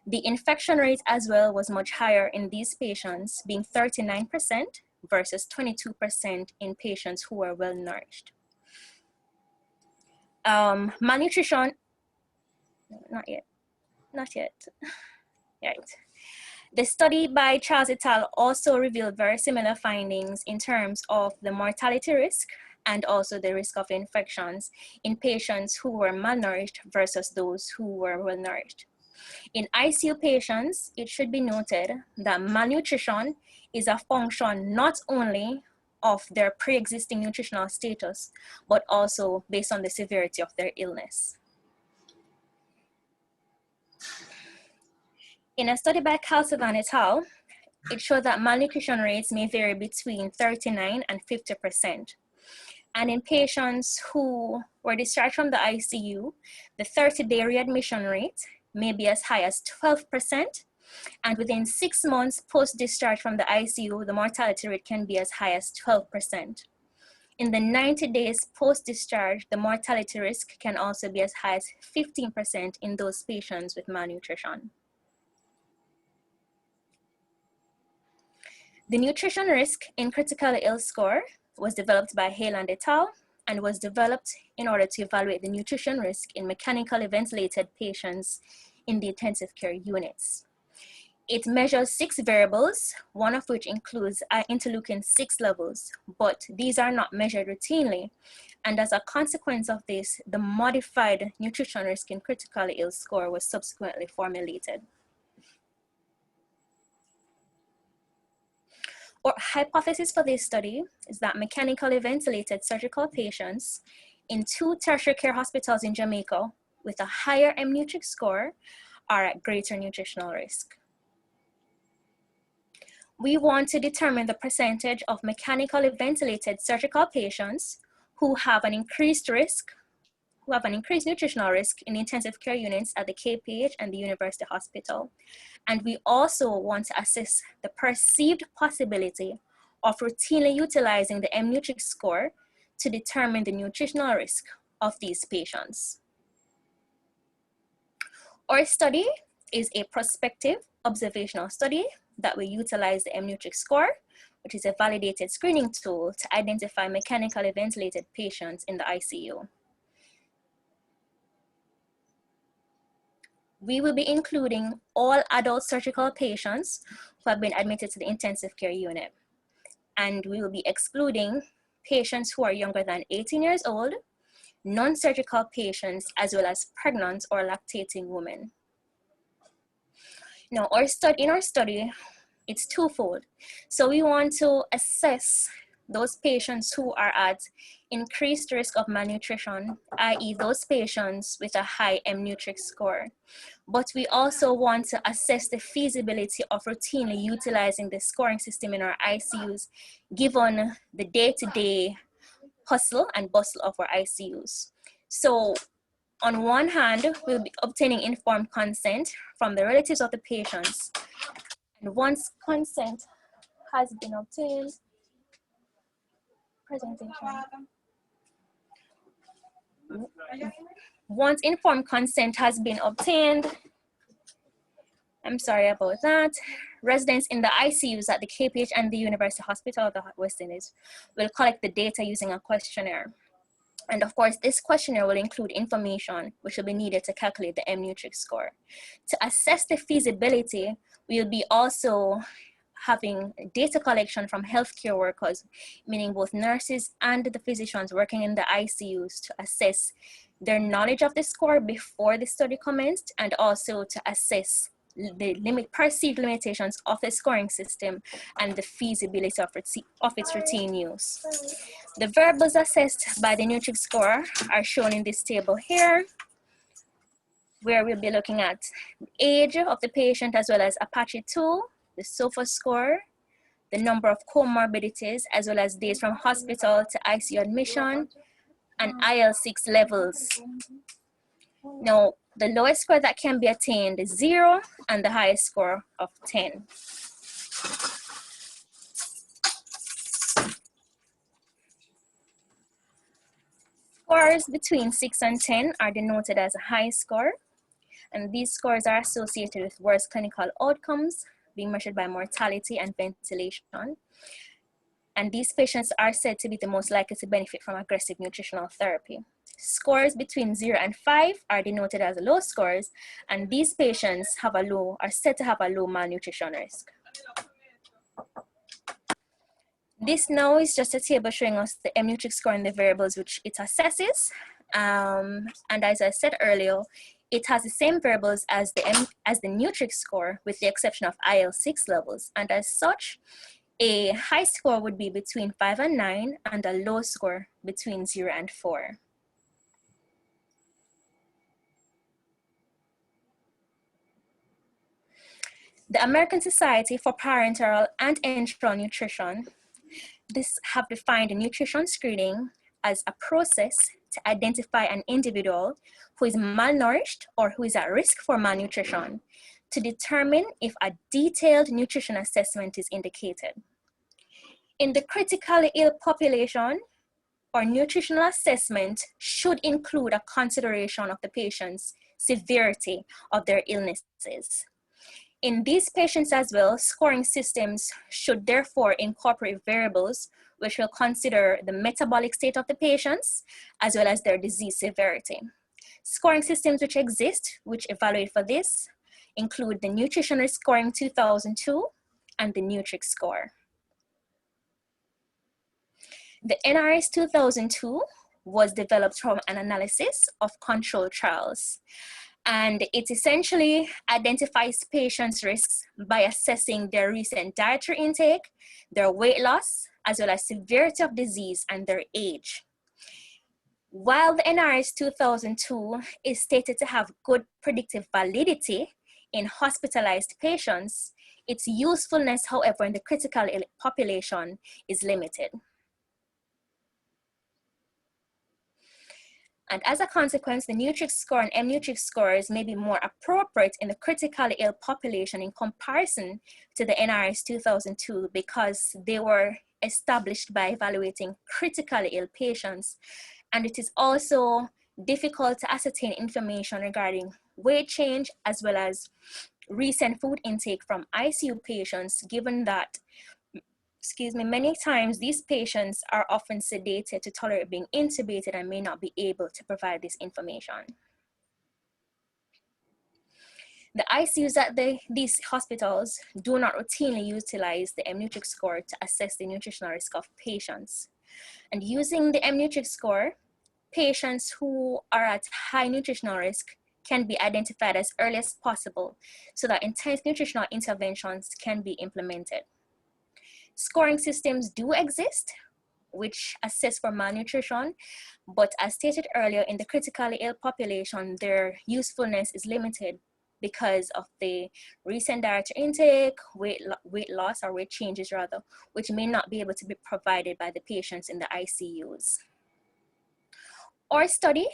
Speaker 15: The infection rate as well was much higher in these patients, being 39% versus 22% in patients who were well nourished. Malnutrition, not yet. Right. The study by Charles et al. Also revealed very similar findings in terms of the mortality risk and also the risk of infections in patients who were malnourished versus those who were well nourished. In ICU patients, it should be noted that malnutrition is a function not only of their pre-existing nutritional status, but also based on the severity of their illness. In a study by Calcivan et al., it showed that malnutrition rates may vary between 39 and 50%. And in patients who were discharged from the ICU, the 30-day readmission rate may be as high as 12%, and within 6 months post-discharge from the ICU, the mortality rate can be as high as 12%. In the 90 days post-discharge, the mortality risk can also be as high as 15% in those patients with malnutrition. The nutrition risk in critically ill score was developed by Haaland et al. And was developed in order to evaluate the nutrition risk in mechanically ventilated patients in the intensive care units. It measures 6 variables, one of which includes interleukin-6 levels, but these are not measured routinely. And as a consequence of this, the modified nutrition risk in critically ill score was subsequently formulated. Our hypothesis for this study is that mechanically ventilated surgical patients in 2 tertiary care hospitals in Jamaica with a higher M-Nutric score are at greater nutritional risk. We want to determine the percentage of mechanically ventilated surgical patients who have an increased nutritional risk in intensive care units at the KPH and the University Hospital. And we also want to assess the perceived possibility of routinely utilizing the M-Nutric score to determine the nutritional risk of these patients. Our study is a prospective observational study that will utilize the M-Nutric score, which is a validated screening tool to identify mechanically ventilated patients in the ICU. We will be including all adult surgical patients who have been admitted to the intensive care unit. And we will be excluding patients who are younger than 18 years old, non-surgical patients, as well as pregnant or lactating women. Now, in our study, it's twofold. So we want to assess those patients who are at increased risk of malnutrition, i.e. those patients with a high M-Nutric score. But we also want to assess the feasibility of routinely utilizing the scoring system in our ICUs, given the day-to-day hustle and bustle of our ICUs. So on one hand, we'll be obtaining informed consent from the relatives of the patients. And once consent has been obtained, once informed consent has been obtained, I'm sorry about that, residents in the ICUs at the KPH and the University Hospital of the West Indies will collect the data using a questionnaire. And of course, this questionnaire will include information which will be needed to calculate the M-Nutric score. To assess the feasibility, we'll be also having data collection from healthcare workers, meaning both nurses and the physicians working in the ICUs, to assess their knowledge of the score before the study commenced, and also to assess the perceived limitations of the scoring system and the feasibility of its routine use. The variables assessed by the Nutric score are shown in this table here, where we'll be looking at the age of the patient as well as Apache 2, the SOFA score, the number of comorbidities, as well as days from hospital to ICU admission, and IL-6 levels. Now, the lowest score that can be attained is 0, and the highest score of 10. Scores between 6 and 10 are denoted as a high score, and these scores are associated with worse clinical outcomes, being measured by mortality and ventilation. And these patients are said to be the most likely to benefit from aggressive nutritional therapy. Scores between 0 and 5 are denoted as low scores, and these patients are said to have a low malnutrition risk. This now is just a table showing us the M-Nutric score and the variables which it assesses. And as I said earlier, it has the same variables as the Nutric score, with the exception of IL-6 levels. And as such, a high score would be between 5 and 9, and a low score between 0 and 4. The American Society for Parenteral and Enteral Nutrition have defined nutrition screening as a process to identify an individual who is malnourished or who is at risk for malnutrition, to determine if a detailed nutrition assessment is indicated. In the critically ill population, or nutritional assessment should include a consideration of the patient's severity of their illnesses. In these patients as well, scoring systems should therefore incorporate variables which will consider the metabolic state of the patients as well as their disease severity. Scoring systems which exist, which evaluate for this, include the Nutritional Scoring 2002 and the Nutrix score. The NRS 2002 was developed from an analysis of controlled trials, and it essentially identifies patients' risks by assessing their recent dietary intake, their weight loss, as well as severity of disease and their age. While the NRS 2002 is stated to have good predictive validity in hospitalized patients, its usefulness, however, in the critical ill population is limited. And as a consequence, the Nutrix score and M-Nutrix scores may be more appropriate in the critically ill population in comparison to the NRS 2002 because they were established by evaluating critically ill patients. And it is also difficult to ascertain information regarding weight change as well as recent food intake from ICU patients, given that many times these patients are often sedated to tolerate being intubated and may not be able to provide this information. The ICUs at these hospitals do not routinely utilize the M-Nutrix score to assess the nutritional risk of patients. And using the M-Nutrix score, patients who are at high nutritional risk can be identified as early as possible so that intense nutritional interventions can be implemented. Scoring systems do exist, which assess for malnutrition, but as stated earlier, in the critically ill population, their usefulness is limited because of the recent dietary intake, weight loss or weight changes rather, which may not be able to be provided by the patients in the ICUs. Our study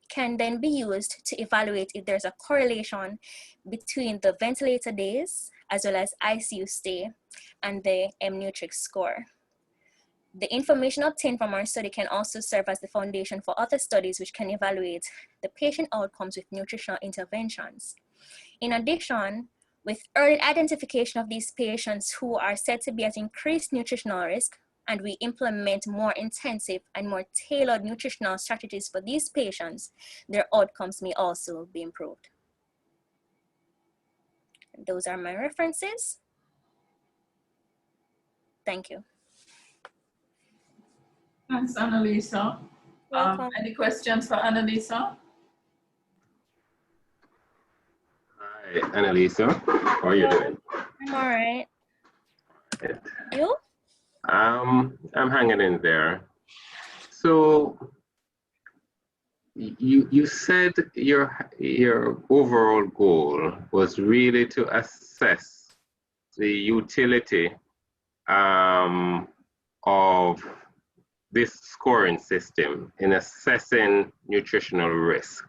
Speaker 15: can then be used to evaluate if there's a correlation between the ventilator days as well as ICU stay and the M-Nutrix score. The information obtained from our study can also serve as the foundation for other studies which can evaluate the patient outcomes with nutritional interventions. In addition, with early identification of these patients who are said to be at increased nutritional risk, and we implement more intensive and more tailored nutritional strategies for these patients, their outcomes may also be improved. Those are my references. Thank you.
Speaker 1: Thanks, Annalisa. Any questions for Annalisa?
Speaker 5: Hi, Annalisa. How are you doing?
Speaker 15: I'm all right. You?
Speaker 5: I'm hanging in there. So you said your overall goal was really to assess the utility of this scoring system in assessing nutritional risk.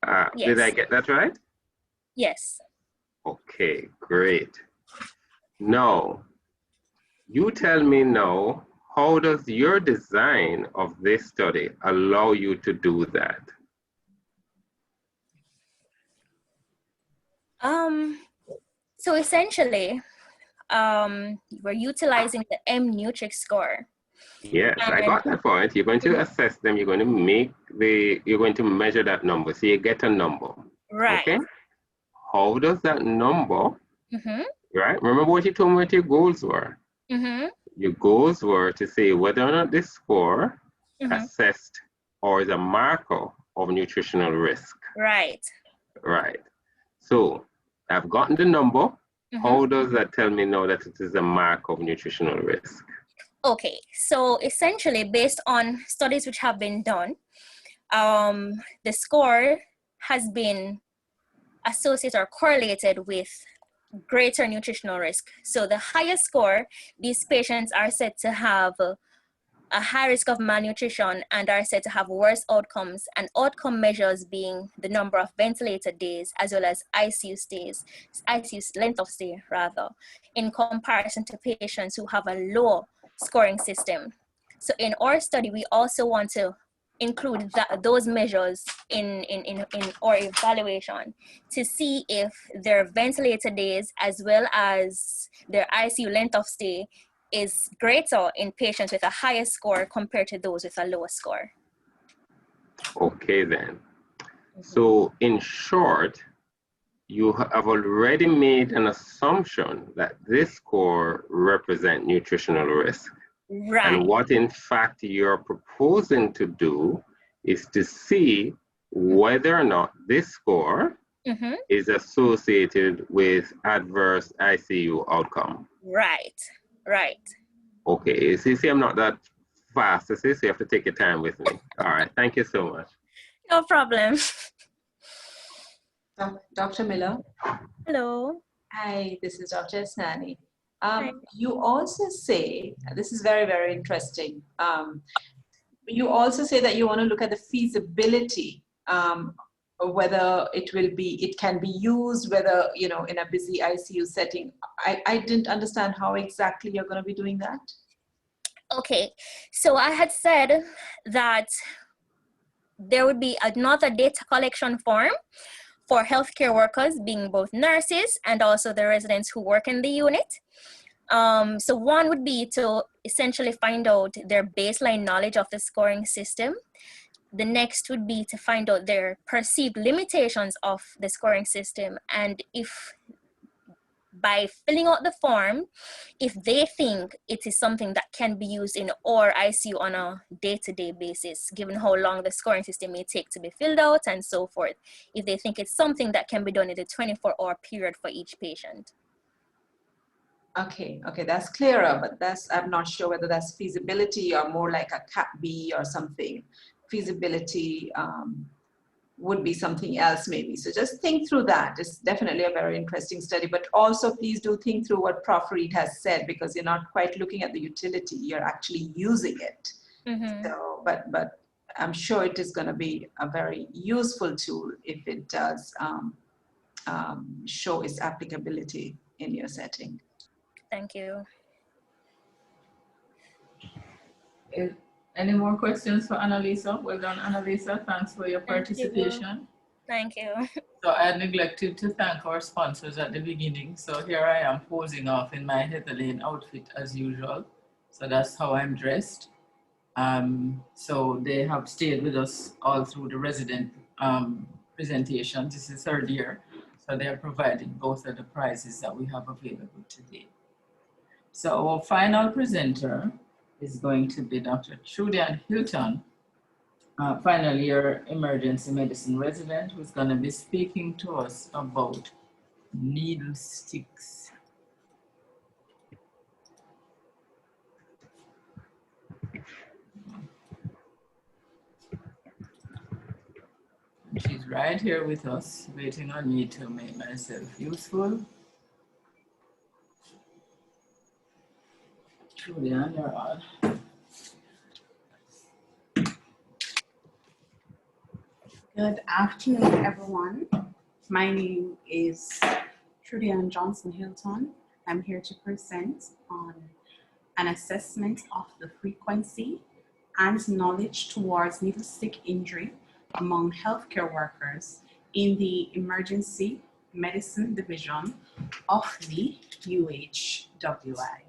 Speaker 15: Yes.
Speaker 5: Did I get that right?
Speaker 15: Yes.
Speaker 5: Okay, great. Now, you tell me now, how does your design of this study allow you to do that?
Speaker 15: So essentially, we're utilizing the M-Nutrix score.
Speaker 5: Yes, I got that point. You're going to assess them, you're going to measure that number, so you get a number.
Speaker 15: Right.
Speaker 5: Okay? How does that number, right? Remember what you told me what your goals were. Your goals were to say whether or not this score assessed or is a marker of nutritional risk.
Speaker 15: Right.
Speaker 5: Right. So I've gotten the number. How does that tell me now that it is a mark of nutritional risk?
Speaker 15: Okay, so essentially based on studies which have been done, the score has been associated or correlated with greater nutritional risk. So the higher score, these patients are said to have a high risk of malnutrition and are said to have worse outcomes, and outcome measures being the number of ventilator days as well as ICU stays, ICU length of stay rather, in comparison to patients who have a low scoring system. So in our study, we also want to include those measures in our evaluation to see if their ventilator days as well as their ICU length of stay is greater in patients with a higher score compared to those with a lower score.
Speaker 5: Okay then. So in short, you have already made an assumption that this score represents nutritional risk.
Speaker 15: Right.
Speaker 5: And what in fact you're proposing to do is to see whether or not this score is associated with adverse ICU outcome.
Speaker 15: Right, right.
Speaker 5: Okay, so you see I'm not that fast, so you have to take your time with me. All right, thank you so much.
Speaker 15: No problem.
Speaker 7: Dr. Miller.
Speaker 15: Hello.
Speaker 7: Hi, this is Dr. Esnani. You also say, this is very, very interesting. You also say that you want to look at the feasibility of whether it can be used, whether, you know, in a busy ICU setting. I didn't understand how exactly you're going to be doing that.
Speaker 15: Okay, so I had said that there would be another data collection form for healthcare workers, being both nurses and also the residents who work in the unit. So one would be to essentially find out their baseline knowledge of the scoring system. The next would be to find out their perceived limitations of the scoring system, and if by filling out the form, if they think it is something that can be used in our ICU on a day-to-day basis, given how long the scoring system may take to be filled out and so forth, if they think it's something that can be done in a 24-hour period for each patient.
Speaker 7: Okay, that's clearer, but I'm not sure whether that's feasibility or more like a Cat B or something. Feasibility would be something else maybe. So just think through that. It's definitely a very interesting study, but also please do think through what Prof. Reed has said, because you're not quite looking at the utility, you're actually using it. So, but I'm sure it is going to be a very useful tool if it does show its applicability in your setting.
Speaker 15: Thank you.
Speaker 1: Any more questions for Annalisa? Well done, Annalisa. Thanks for your participation.
Speaker 15: Thank you.
Speaker 1: So I neglected to thank our sponsors at the beginning. So here I am posing off in my Heather Lane outfit as usual. So that's how I'm dressed. So they have stayed with us all through the resident presentation. This is third year. So they are providing both of the prizes that we have available today. So our final presenter is going to be Dr. Trudian Hilton, final year emergency medicine resident, who's going to be speaking to us about needle sticks. She's right here with us, waiting on me to make myself useful. Trudian, you're on.
Speaker 16: Good afternoon, everyone. My name is Trudian Johnson Hilton. I'm here to present on an assessment of the frequency and knowledge towards needle stick injury among healthcare workers in the emergency medicine division of the UWI.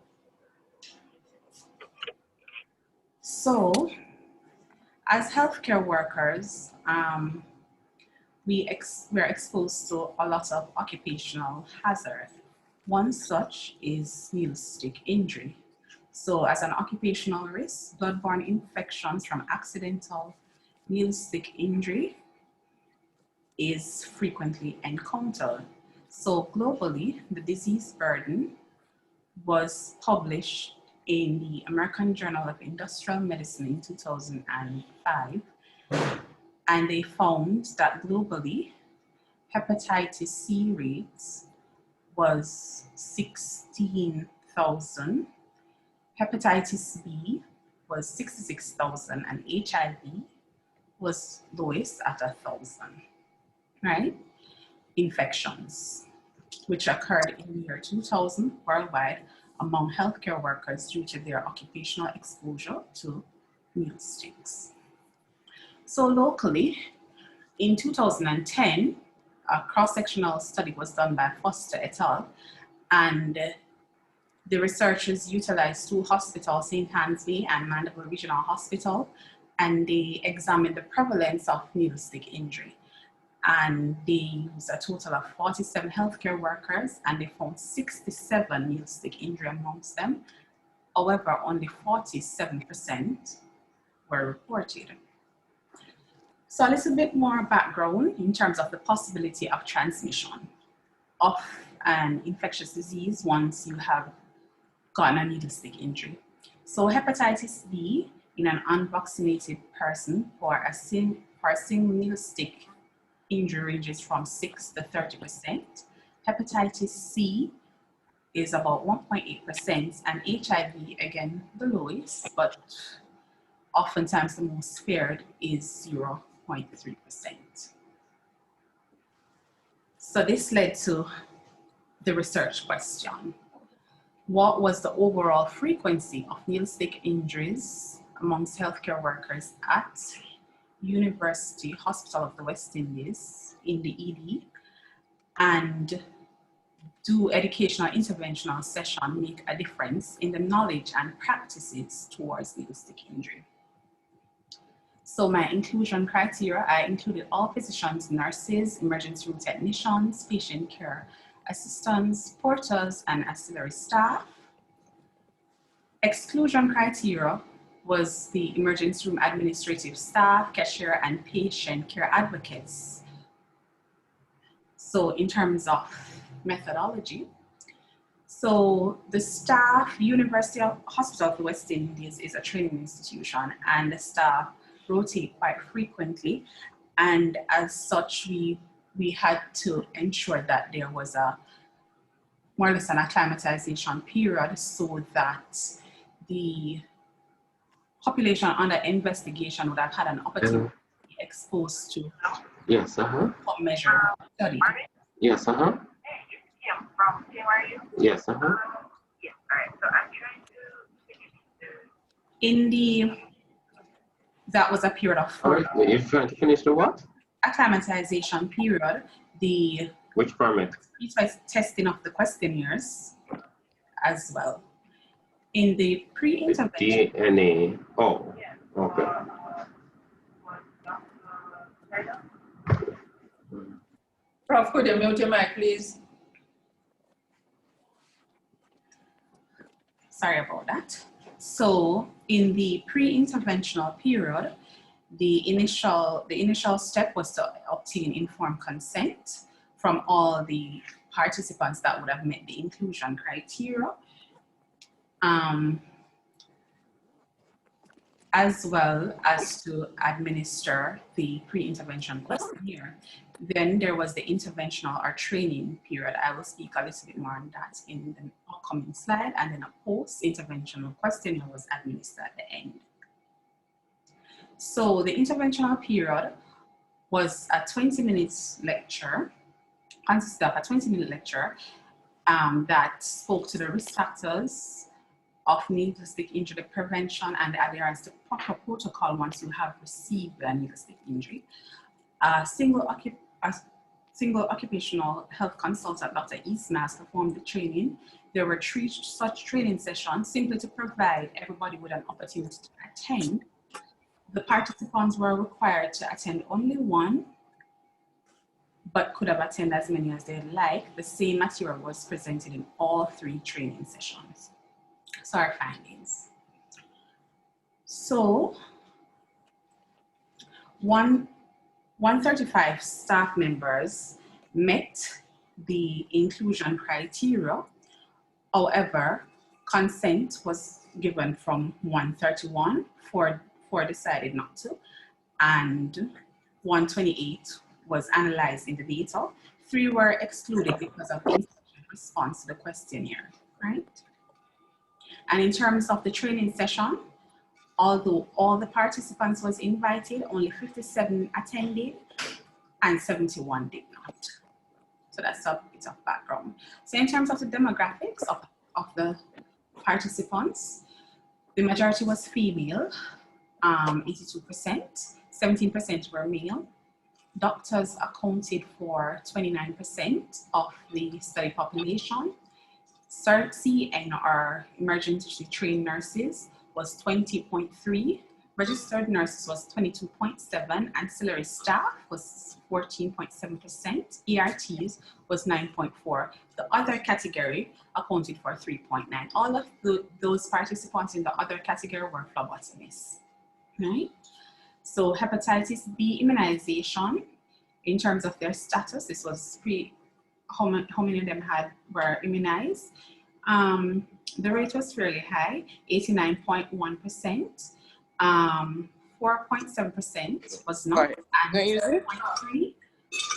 Speaker 16: So, as healthcare workers, we're exposed to a lot of occupational hazard. One such is needle stick injury. So as an occupational risk, bloodborne infections from accidental needle stick injury is frequently encountered. So globally, the disease burden was published in the American Journal of Industrial Medicine in 2005, and they found that globally, hepatitis C rates was 16,000, hepatitis B was 66,000, and HIV was lowest at 1,000, right? Infections, which occurred in the year 2000 worldwide, among healthcare workers due to their occupational exposure to needle sticks. So locally, in 2010, a cross-sectional study was done by Foster et al. And the researchers utilized two hospitals, St. Anne's Bay and Mandible Regional Hospital, and they examined the prevalence of needle stick injury. And they used a total of 47 healthcare workers, and they found 67 needle stick injury amongst them. However, only 47% were reported. So a little bit more background in terms of the possibility of transmission of an infectious disease once you have gotten a needle stick injury. So hepatitis B in an unvaccinated person for a single needle stick injury ranges from 6 to 30%. Hepatitis C is about 1.8%, and HIV, again, the lowest, but oftentimes the most feared is 0.3%. So this led to the research question. What was the overall frequency of needle stick injuries amongst healthcare workers at University Hospital of the West Indies in the ED? And do educational interventional sessions make a difference in the knowledge and practices towards needle stick injury? So my inclusion criteria, I included all physicians, nurses, emergency room technicians, patient care assistants, porters, and ancillary staff. Exclusion criteria was the emergency room administrative staff, cashier, and patient care advocates. So in terms of methodology, so the staff, University Hospital of the West Indies is a training institution, and the staff rotate quite frequently. And as such, we had to ensure that there was a more or less an acclimatization period so that the population under investigation would have had an opportunity to be exposed to measure study.
Speaker 5: Yes,
Speaker 17: From where are you?
Speaker 5: Yes,
Speaker 17: Yes, all right. So I'm trying to
Speaker 16: In the, that was a period of 4 years.
Speaker 5: You're trying to finish the what?
Speaker 16: Acclimatization period. The
Speaker 5: which permit?
Speaker 16: It was testing of the questionnaires as well. In the pre-intervention.
Speaker 5: DNA. Oh, okay.
Speaker 1: Prof, could you mute your mic, please?
Speaker 16: Sorry about that. So in the pre-interventional period, the initial step was to obtain informed consent from all the participants that would have met the inclusion criteria, as well as to administer the pre-intervention questionnaire. Then there was the interventional or training period. I will speak a little bit more on that in the upcoming slide, and then a post-interventional questionnaire was administered at the end. So the interventional period was a 20-minute lecture, consisted of a 20-minute lecture that spoke to the risk factors of needle stick injury prevention and adherence to proper protocol once you have received a needle stick injury. A single occupational health consultant, Dr. Eastmas, performed the training. There were 3 such training sessions simply to provide everybody with an opportunity to attend. The participants were required to attend only one, but could have attended as many as they'd like. The same material was presented in all 3 training sessions. So our findings. So 135 staff members met the inclusion criteria. However, consent was given from 131, 4 decided not to, and 128 was analyzed in the data. 3 were excluded because of insufficient response to the questionnaire, right? And in terms of the training session, although all the participants was invited, only 57 attended and 71 did not. So that's a bit of background. So in terms of the demographics of the participants, the majority was female, 82%, 17% were male. Doctors accounted for 29% of the study population. CERT-CN, or emergency trained nurses, was 20.3, registered nurses was 22.7, ancillary staff was 14.7%, ERTs was 9.4. The other category accounted for 3.9. All of those participants in the other category were phlebotomists, right? So hepatitis B immunization, in terms of their status, this was how many of them were immunized. The rate was fairly high, 89.1%, 4.7% was not, and 7.3%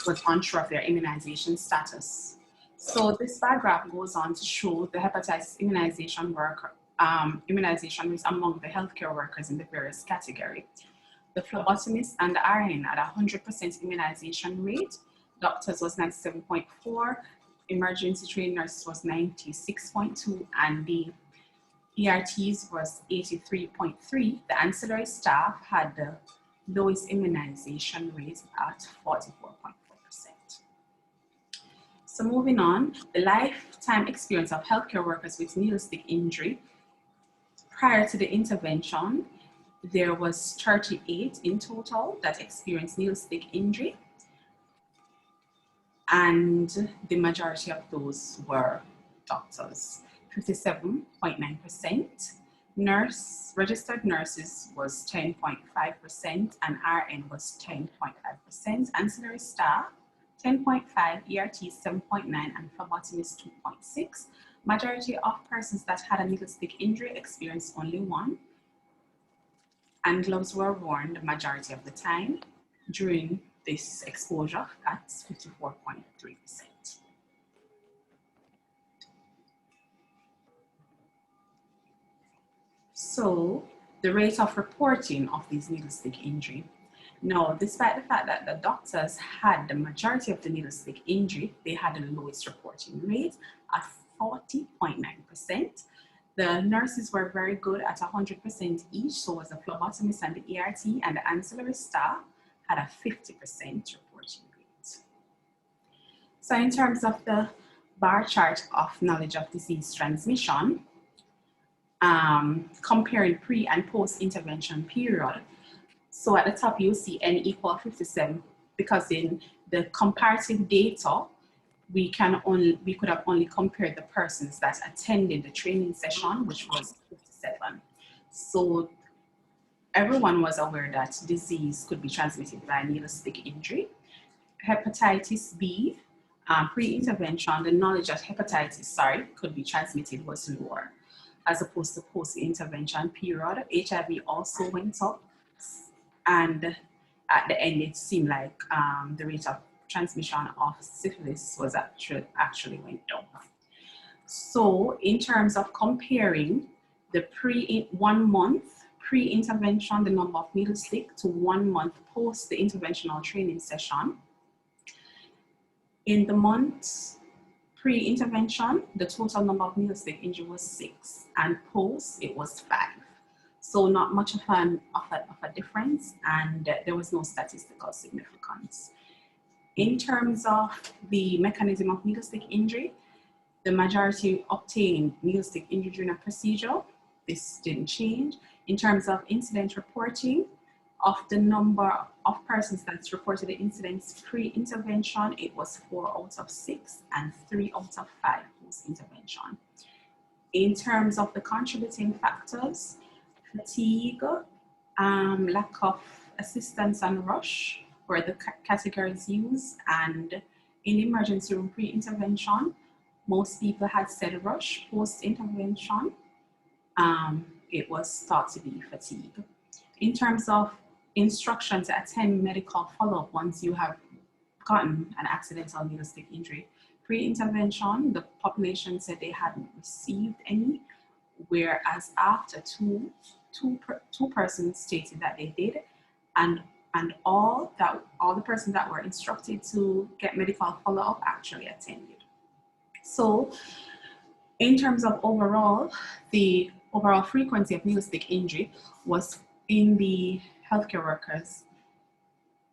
Speaker 16: was unsure of their immunization status. So this bar graph goes on to show the hepatitis immunization rates among the healthcare workers in the various categories. The phlebotomist and the RN at 100% immunization rate. Doctors was 97.4, emergency trained nurses was 96.2, and the ERTs was 83.3. The ancillary staff had the lowest immunization rate at 44.4%. So moving on, the lifetime experience of healthcare workers with needle stick injury. Prior to the intervention, there was 38 in total that experienced needle stick injury, and the majority of those were doctors, 57.9%. Registered nurses was 10.5%, and RN was 10.5%. Ancillary staff, 10.5, ERT 7.9, and phlebotomist 2.6. Majority of persons that had a needle stick injury experienced only one, and gloves were worn the majority of the time during this exposure at 54.3%. So the rate of reporting of these needle stick injury. Now, despite the fact that the doctors had the majority of the needle stick injury, they had the lowest reporting rate at 40.9%. The nurses were very good at 100% each, so was the phlebotomist and the ERT, and the ancillary staff had a 50% reporting rate. So in terms of the bar chart of knowledge of disease transmission, comparing pre and post intervention period. So at the top you'll see N equal 57, because in the comparative data, we could have only compared the persons that attended the training session, which was 57. So everyone was aware that disease could be transmitted by needle stick injury. Hepatitis B, pre-intervention, the knowledge that hepatitis, could be transmitted was lower as opposed to post-intervention period. HIV also went up, and at the end it seemed like the rate of transmission of syphilis was actually went down. So in terms of comparing the 1 month pre-intervention, the number of needle stick, to 1 month post the interventional training session, in the month pre-intervention, the total number of needle stick injury was 6, and post it was 5. So not much of a difference, and there was no statistical significance. In terms of the mechanism of needle stick injury, the majority obtained needle stick injury during a procedure. This didn't change. In terms of incident reporting, of the number of persons that reported the incidents pre-intervention, it was 4 out of 6 and 3 out of 5 post-intervention. In terms of the contributing factors, fatigue, lack of assistance and rush were the categories used, and in the emergency room pre-intervention, most people had said rush. Post-intervention, it was thought to be fatigue. In terms of instruction to attend medical follow-up once you have gotten an accidental needle stick injury, pre-intervention, the population said they hadn't received any, whereas after two persons stated that they did, and all the persons that were instructed to get medical follow-up actually attended. So In terms of overall, the overall frequency of needle stick injury was in the healthcare workers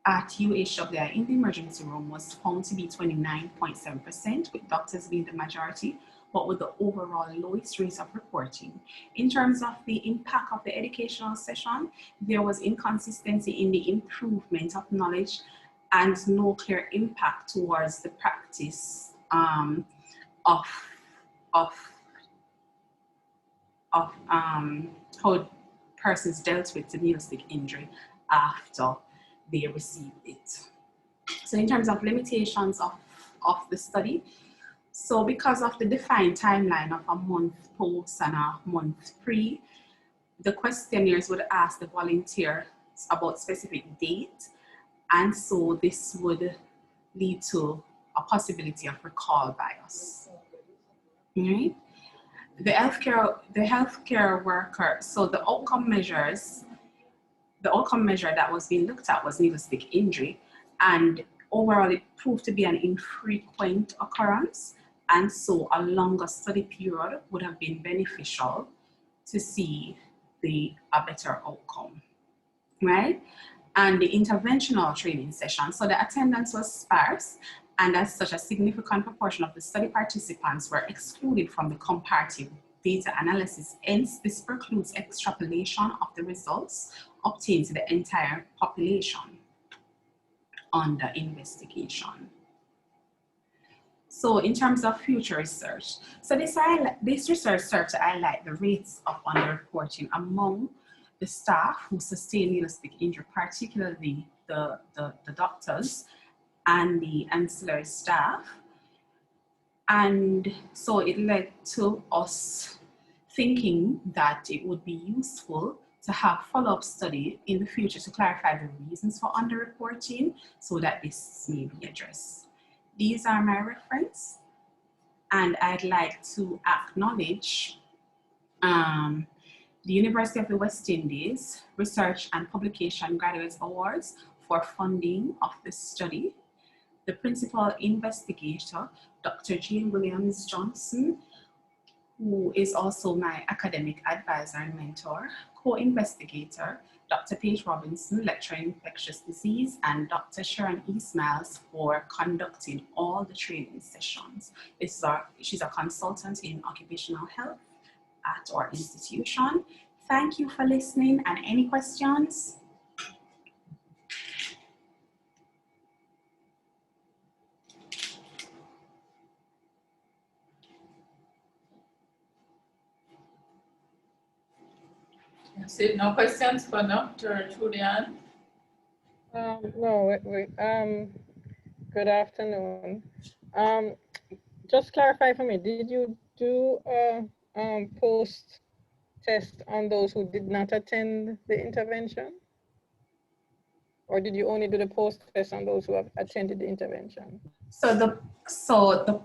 Speaker 16: at UHWI in the emergency room was found to be 29.7%, with doctors being the majority, but with the overall lowest rates of reporting. In terms of the impact of the educational session, there was inconsistency in the improvement of knowledge and no clear impact towards the practice of how persons dealt with the needle stick injury after they received it. So in terms of limitations of the study, so because of the defined timeline of a month post and a month pre, the questionnaires would ask the volunteers about specific date, and so this would lead to a possibility of recall bias. Right? The healthcare worker, so the outcome measure that was being looked at was needle stick injury, and overall it proved to be an infrequent occurrence, and so a longer study period would have been beneficial to see a better outcome, right? And the interventional training session, so the attendance was sparse, and as such a significant proportion of the study participants were excluded from the comparative data analysis. Hence, this precludes extrapolation of the results obtained to the entire population under investigation. So in terms of future research, so this research serves to highlight the rates of underreporting among the staff who sustain needle stick injury, particularly the doctors and the ancillary staff. And so it led to us thinking that it would be useful to have follow-up study in the future to clarify the reasons for underreporting so that this may be addressed. These are my reference, and I'd like to acknowledge the University of the West Indies Research and Publication Graduates Awards for funding of this study, the principal investigator, Dr. Jane Williams Johnson, who is also my academic advisor and mentor, co-investigator, Dr. Paige Robinson, lecturer in infectious disease, and Dr. Sharon E. Smiles for conducting all the training sessions. She's a consultant in occupational health at our institution. Thank you for listening, and any questions?
Speaker 1: That's it. No questions for Dr. Julian?
Speaker 6: No, good afternoon. Just clarify for me, did you do a post test on those who did not attend the intervention? Or did you only do the post test on those who have attended the intervention?
Speaker 16: So the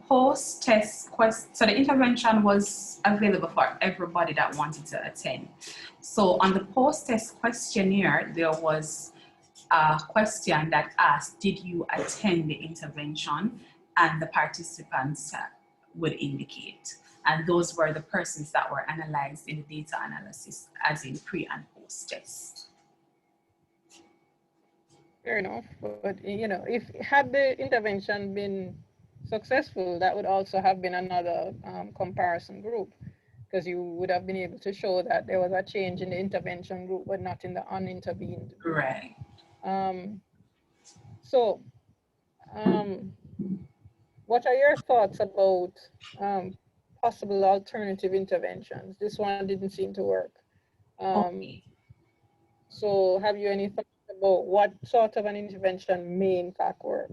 Speaker 16: post test so the intervention was available for everybody that wanted to attend. So on the post test questionnaire, there was a question that asked, did you attend the intervention? And the participants would indicate. And those were the persons that were analyzed in the data analysis, as in pre and post test.
Speaker 6: Fair enough, but you know, had the intervention been successful, that would also have been another comparison group, because you would have been able to show that there was a change in the intervention group, but not in the unintervened group.
Speaker 16: Right.
Speaker 6: What are your thoughts about possible alternative interventions? This one didn't seem to work. So have you any thoughts about what sort of an intervention may in fact work?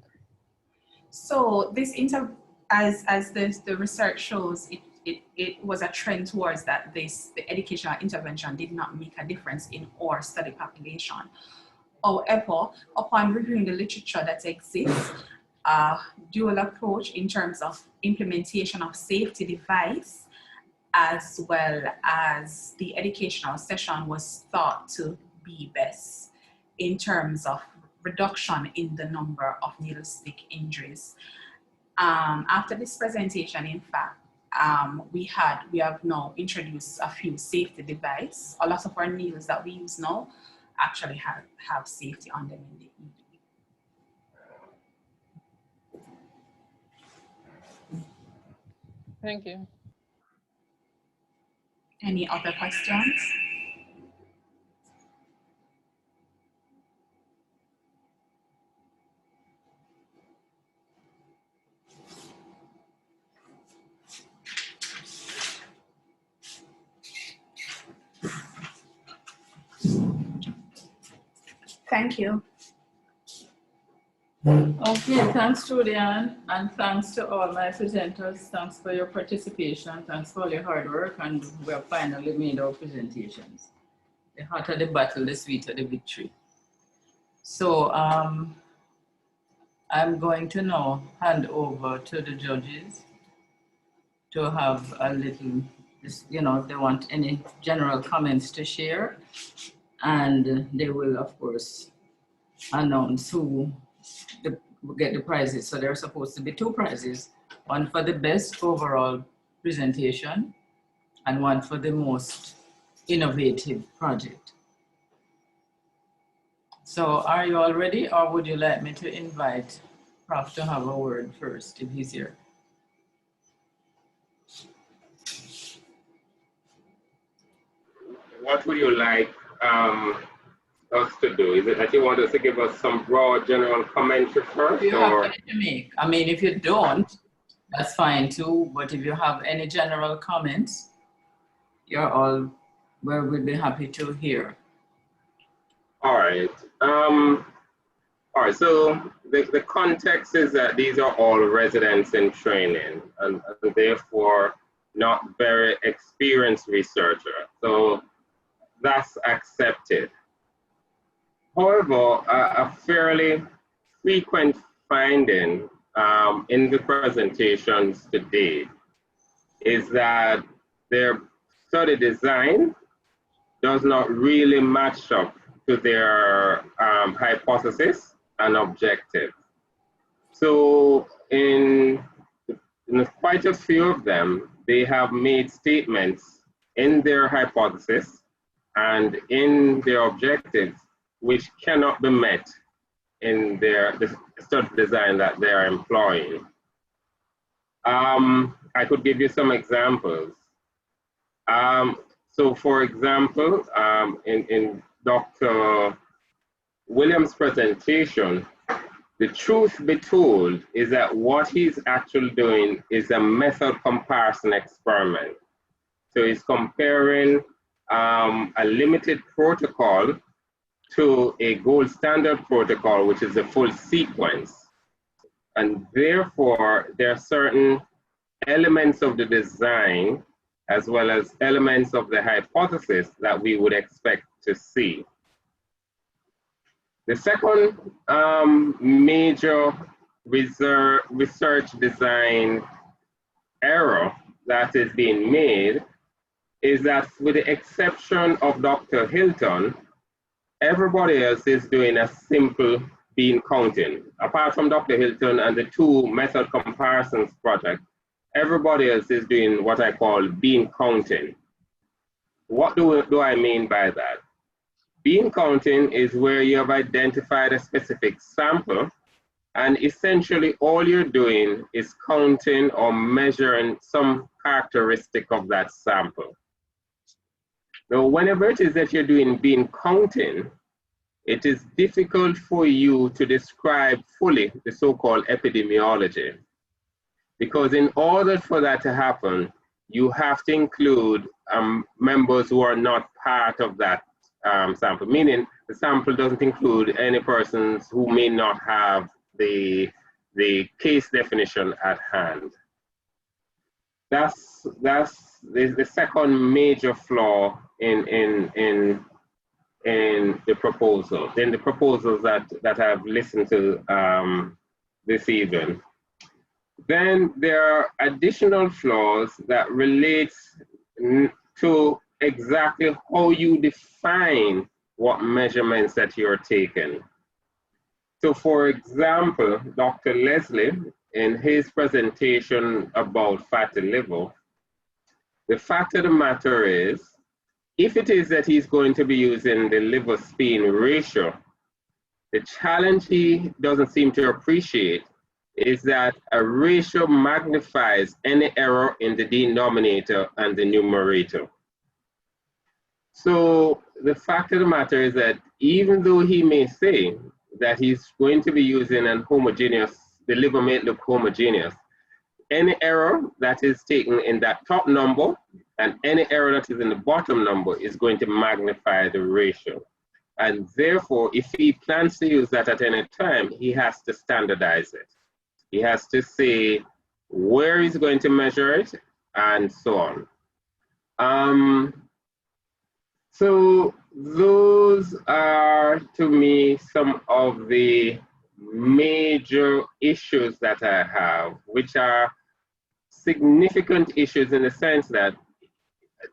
Speaker 16: So this as the research shows, it was a trend towards that the educational intervention did not make a difference in our study population. However, upon reviewing the literature that exists, dual approach in terms of implementation of safety device, as well as the educational session, was thought to be best in terms of reduction in the number of needle stick injuries. After this presentation, in fact, we have now introduced a few safety devices. A lot of our needles that we use now actually have safety on them in the ED.
Speaker 6: Thank you.
Speaker 16: Any other questions? Thank you.
Speaker 1: Okay, thanks, Julian, and thanks to all my presenters. Thanks for your participation. Thanks for all your hard work, and we have finally made our presentations. The hotter the battle, the sweeter the victory. So I'm going to now hand over to the judges to have a little, you know, if they want any general comments to share, and they will, of course, announce who will get the prizes. So there are supposed to be 2 prizes, one for the best overall presentation and one for the most innovative project. So are you all ready, or would you like me to invite Prof to have a word first if he's here?
Speaker 5: What would you like us to do? Is it that you want us to give us some broad general commentary first?
Speaker 1: Do you have any to make? I mean, if you don't, that's fine too, but if you have any general comments, you're all, we'd be happy to hear.
Speaker 5: All right. All right, so the context is that these are all residents in training and therefore not very experienced researchers. So that's accepted. However, a fairly frequent finding in the presentations today is that their study design does not really match up to their hypothesis and objective. So in quite a few of them, they have made statements in their hypothesis and in their objectives which cannot be met in the study design that they are employing. I could give you some examples. So for example, in Dr. Williams' presentation, the truth be told is that what he's actually doing is a method comparison experiment. So he's comparing a limited protocol to a gold standard protocol, which is a full sequence. And therefore, there are certain elements of the design as well as elements of the hypothesis that we would expect to see. The second major research design error that is being made is that, with the exception of Dr. Hilton, everybody else is doing a simple bean counting. Apart from Dr. Hilton and the 2 method comparisons project, everybody else is doing what I call bean counting. What do I mean by that? Bean counting is where you have identified a specific sample, and essentially all you're doing is counting or measuring some characteristic of that sample. Now, whenever it is that you're doing bean counting, it is difficult for you to describe fully the so-called epidemiology. Because in order for that to happen, you have to include members who are not part of that sample, meaning the sample doesn't include any persons who may not have the case definition at hand. That's the second major flaw in the proposal, in the proposals that I've listened to this evening. Then there are additional flaws that relate to exactly how you define what measurements that you're taking. So for example, Dr. Leslie, in his presentation about fatty liver, The fact of the matter is, if it is that he's going to be using the liver spin ratio, the challenge he doesn't seem to appreciate is that a ratio magnifies any error in the denominator and the numerator. So the fact of the matter is that even though he may say that he's going to be using an homogeneous, the liver may look homogeneous, any error that is taken in that top number and any error that is in the bottom number is going to magnify the ratio. And therefore, if he plans to use that at any time, he has to standardize it. He has to say where he's going to measure it and so on. So those are, to me, some of the major issues that I have, which are significant issues in the sense that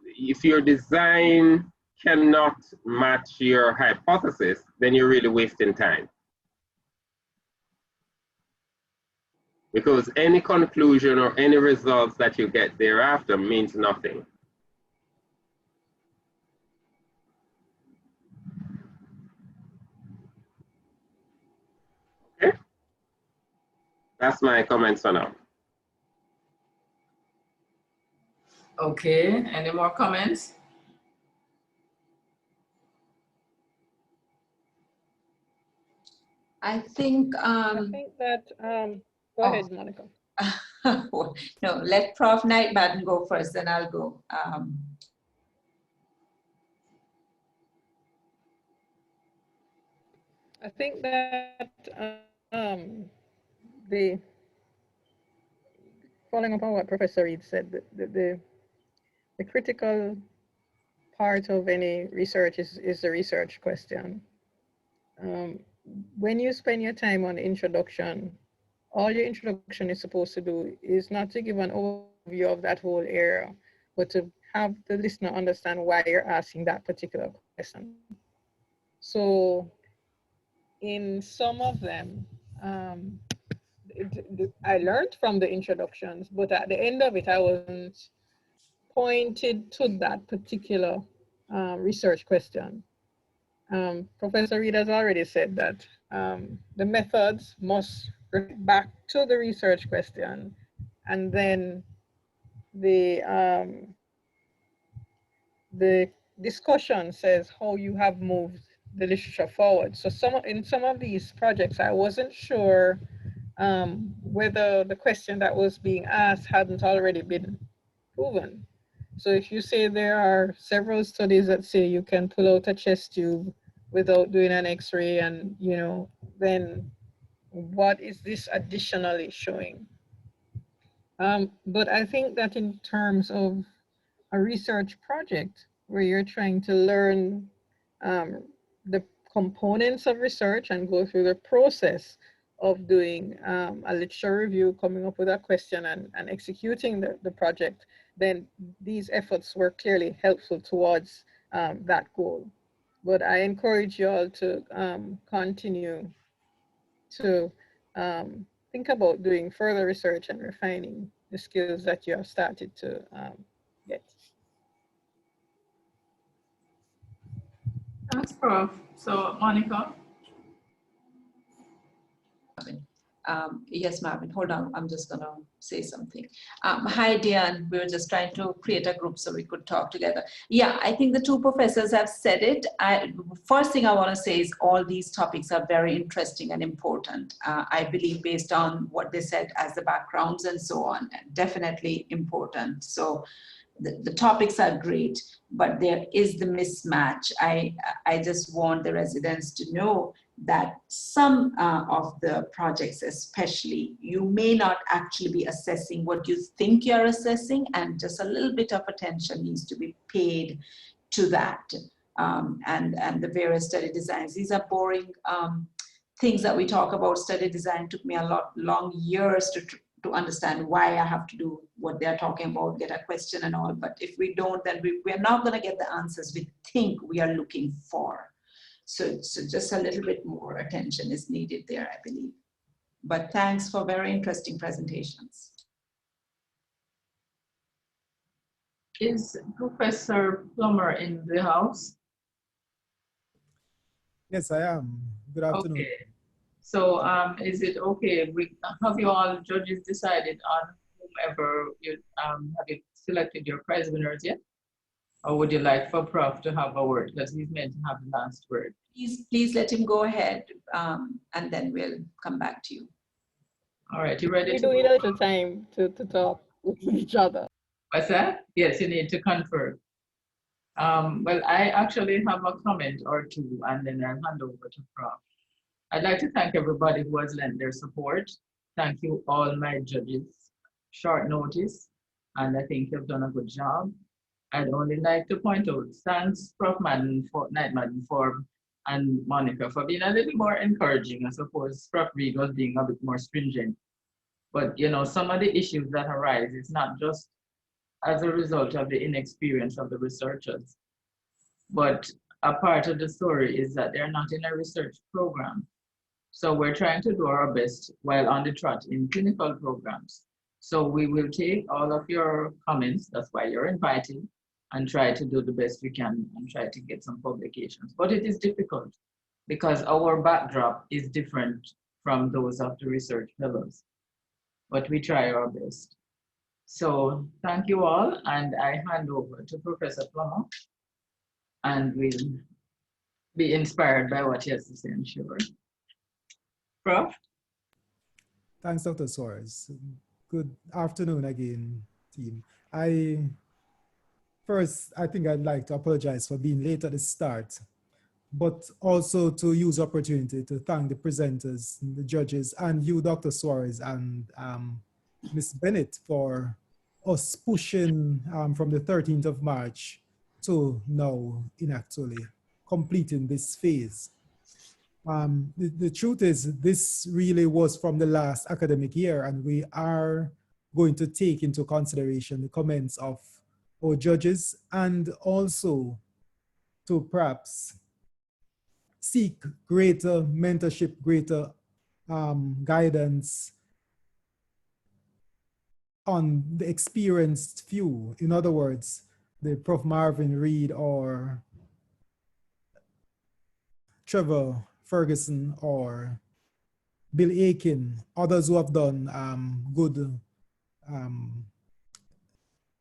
Speaker 5: if your design cannot match your hypothesis, then you're really wasting time. Because any conclusion or any results that you get thereafter means nothing. Okay? That's my comments for now.
Speaker 1: Okay, any more comments?
Speaker 7: I think
Speaker 6: that, go ahead, Monica.
Speaker 7: No, let Prof. Nightbatten go first, then I'll go.
Speaker 6: I think that following up on what Professor Reed said, the critical part of any research is the research question. When you spend your time on introduction, all your introduction is supposed to do is not to give an overview of that whole area, but to have the listener understand why you're asking that particular question. So in some of them, I learned from the introductions, but at the end of it, I wasn't pointed to that particular research question. Professor Reed has already said that the methods must refer back to the research question, and then the discussion says how you have moved the literature forward. So in some of these projects, I wasn't sure whether the question that was being asked hadn't already been proven. So if you say there are several studies that say you can pull out a chest tube without doing an X-ray, and then what is this additionally showing? But I think that in terms of a research project where you're trying to learn the components of research and go through the process of doing a literature review, coming up with a question and executing the project, then these efforts were clearly helpful towards that goal. But I encourage you all to continue to think about doing further research and refining the skills that you have started to get.
Speaker 1: Thanks, Prof. So, Monica?
Speaker 7: Yes, Marvin, hold on. I'm just going to say something. Hi, Diane. We were just trying to create a group so we could talk together. Yeah, I think the two professors have said it. First thing I want to say is all these topics are very interesting and important. I believe based on what they said as the backgrounds and so on, definitely important. So the topics are great, but there is the mismatch. I just want the residents to know that some of the projects especially, you may not actually be assessing what you think you're assessing, and just a little bit of attention needs to be paid to that. And the various study designs. These are boring things that we talk about. Study design took me long years to understand why I have to do what they're talking about, get a question and all. But if we don't, then we're not going to get the answers we think we are looking for. So just a little bit more attention is needed there, I believe. But thanks for very interesting presentations.
Speaker 1: Is Professor Plummer in the house?
Speaker 18: Yes, I am. Good afternoon.
Speaker 1: Okay. So is it okay? Have you all judges decided on whomever you have you selected your prize winners yet? Or would you like for Prof to have a word? Because he's meant to have the last word.
Speaker 7: Please let him go ahead, and then we'll come back to you.
Speaker 1: All right, you ready
Speaker 6: We
Speaker 1: to
Speaker 6: do
Speaker 1: go?
Speaker 6: need a little time to talk with each other.
Speaker 1: What's that? Yes, you need to confer. Well, I actually have a comment or two, and then I'll hand over to Prof. I'd like to thank everybody who has lent their support. Thank you all my judges. Short notice, and I think you've done a good job. I'd only like to point out, thanks Prof. Madden for Knight Madden for and Monica for being a little more encouraging. I suppose Prof. Reed was being a bit more stringent. But you know, some of the issues that arise, it's not just as a result of the inexperience of the researchers, but a part of the story is that they're not in a research program. So we're trying to do our best while on the trot in clinical programs. So we will take all of your comments, that's why you're invited, and try to do the best we can and try to get some publications. But it is difficult because our backdrop is different from those of the research fellows. But we try our best. So thank you all, and I hand over to Professor Plummer, and we'll be inspired by what he has to say, I'm sure. Prof?
Speaker 18: Thanks, Dr. Suarez. Good afternoon again, team. First, I think I'd like to apologize for being late at the start, but also to use opportunity to thank the presenters, the judges, and you, Dr. Suarez, and Ms. Bennett for us pushing from the 13th of March to now in actually completing this phase. The truth is, this really was from the last academic year, and we are going to take into consideration the comments of our judges and also to perhaps seek greater mentorship, greater guidance on the experienced few. In other words, the Prof. Marvin Reed or Trevor Ferguson or Bill Aiken, others who have done good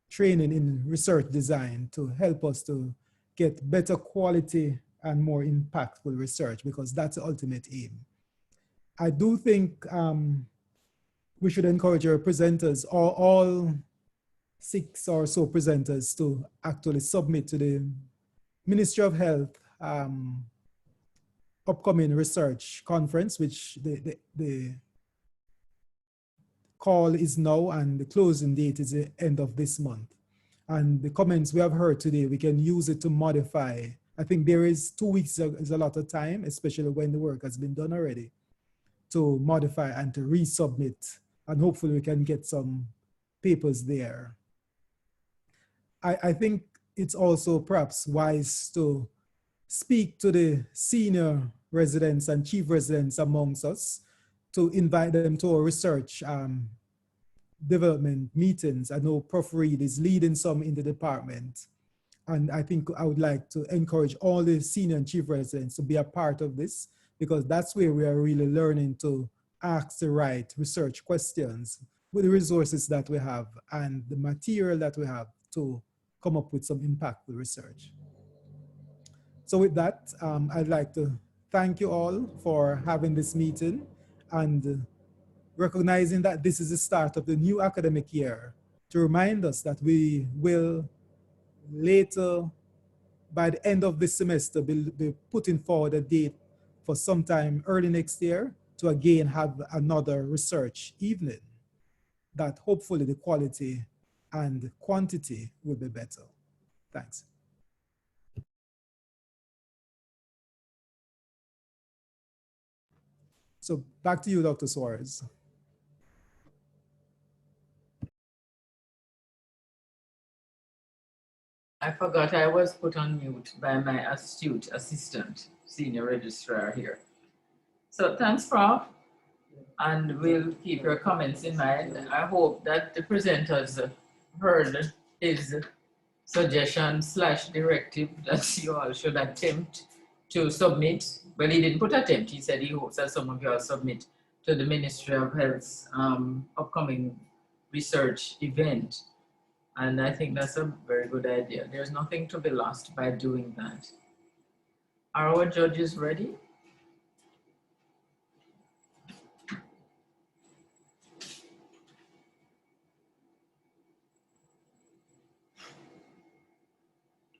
Speaker 18: training in research design to help us to get better quality and more impactful research, because that's the ultimate aim. I do think we should encourage our presenters, or all 6 or so presenters, to actually submit to the Ministry of Health upcoming research conference, which the call is now and the closing date is the end of this month. And the comments we have heard today, we can use it to modify. I think there is 2 weeks is a lot of time, especially when the work has been done already, to modify and to resubmit. And hopefully we can get some papers there. I think it's also perhaps wise to speak to the senior residents and chief residents amongst us to invite them to our research development meetings. I know Prof. Reed is leading some in the department, and I think I would like to encourage all the senior and chief residents to be a part of this, because that's where we are really learning to ask the right research questions with the resources that we have and the material that we have to come up with some impactful research. So with that, I'd like to thank you all for having this meeting and recognizing that this is the start of the new academic year, to remind us that we will later, by the end of this semester, be putting forward a date for sometime early next year to again have another research evening, that hopefully the quality and quantity will be better. Thanks. So back to you, Dr. Suarez.
Speaker 1: I forgot I was put on mute by my astute assistant, senior registrar here. So thanks, Prof. And we'll keep your comments in mind. I hope that the presenters heard his suggestion / directive that you all should attempt to submit. Well, he didn't put attempt. He said he hopes that some of you all submit to the Ministry of Health's upcoming research event. And I think that's a very good idea. There's nothing to be lost by doing that. Are our judges ready?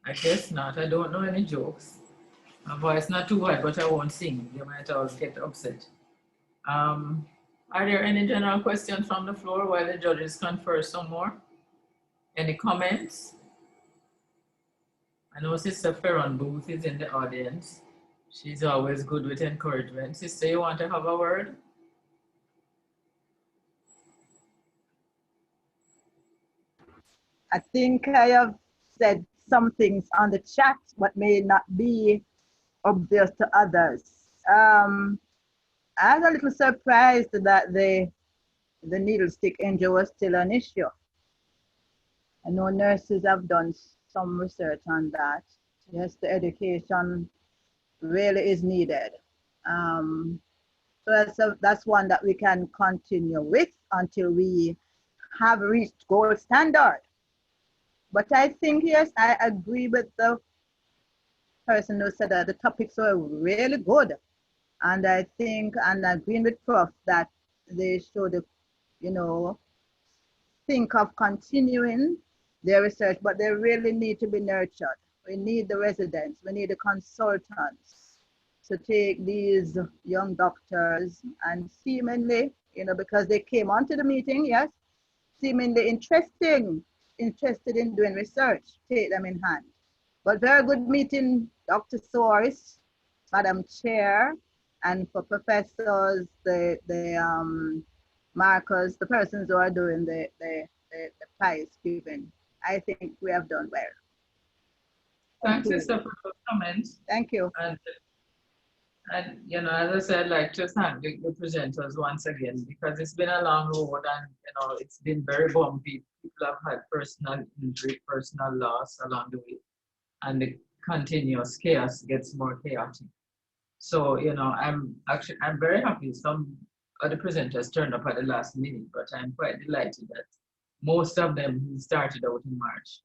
Speaker 1: I guess not. I don't know any jokes. My voice not too high, but I won't sing. You might all get upset. Are there any general questions from the floor while the judges confer some more? Any comments? I know Sister Ferron Booth is in the audience. She's always good with encouragement. Sister, you want to have a word?
Speaker 19: I think I have said some things on the chat, but may not be obvious to others. I was a little surprised that the needle stick injury was still an issue. I know nurses have done some research on that. Yes, the education really is needed. So that's one that we can continue with until we have reached gold standard. But I think, yes, I agree with the person who said that the topics were really good. And I think, and agreeing with Prof, that they should, you know, think of continuing their research, but they really need to be nurtured. We need the residents, we need the consultants to take these young doctors and seemingly, you know, because they came onto the meeting, yes, seemingly interested in doing research, take them in hand. But very good meeting, Dr. Soares, Madam Chair, and for professors, the markers, the persons who are doing the prize giving. I think we have done well.
Speaker 1: Thanks, Sister, for those comments.
Speaker 19: Thank you.
Speaker 1: And you know, as I said, I'd like to thank the presenters once again, because it's been a long road and you know, it's been very bumpy. People have had personal injury, personal loss along the way, and the continuous chaos gets more chaotic. So, you know, I'm very happy some of the presenters turned up at the last minute, but I'm quite delighted that most of them who started out in March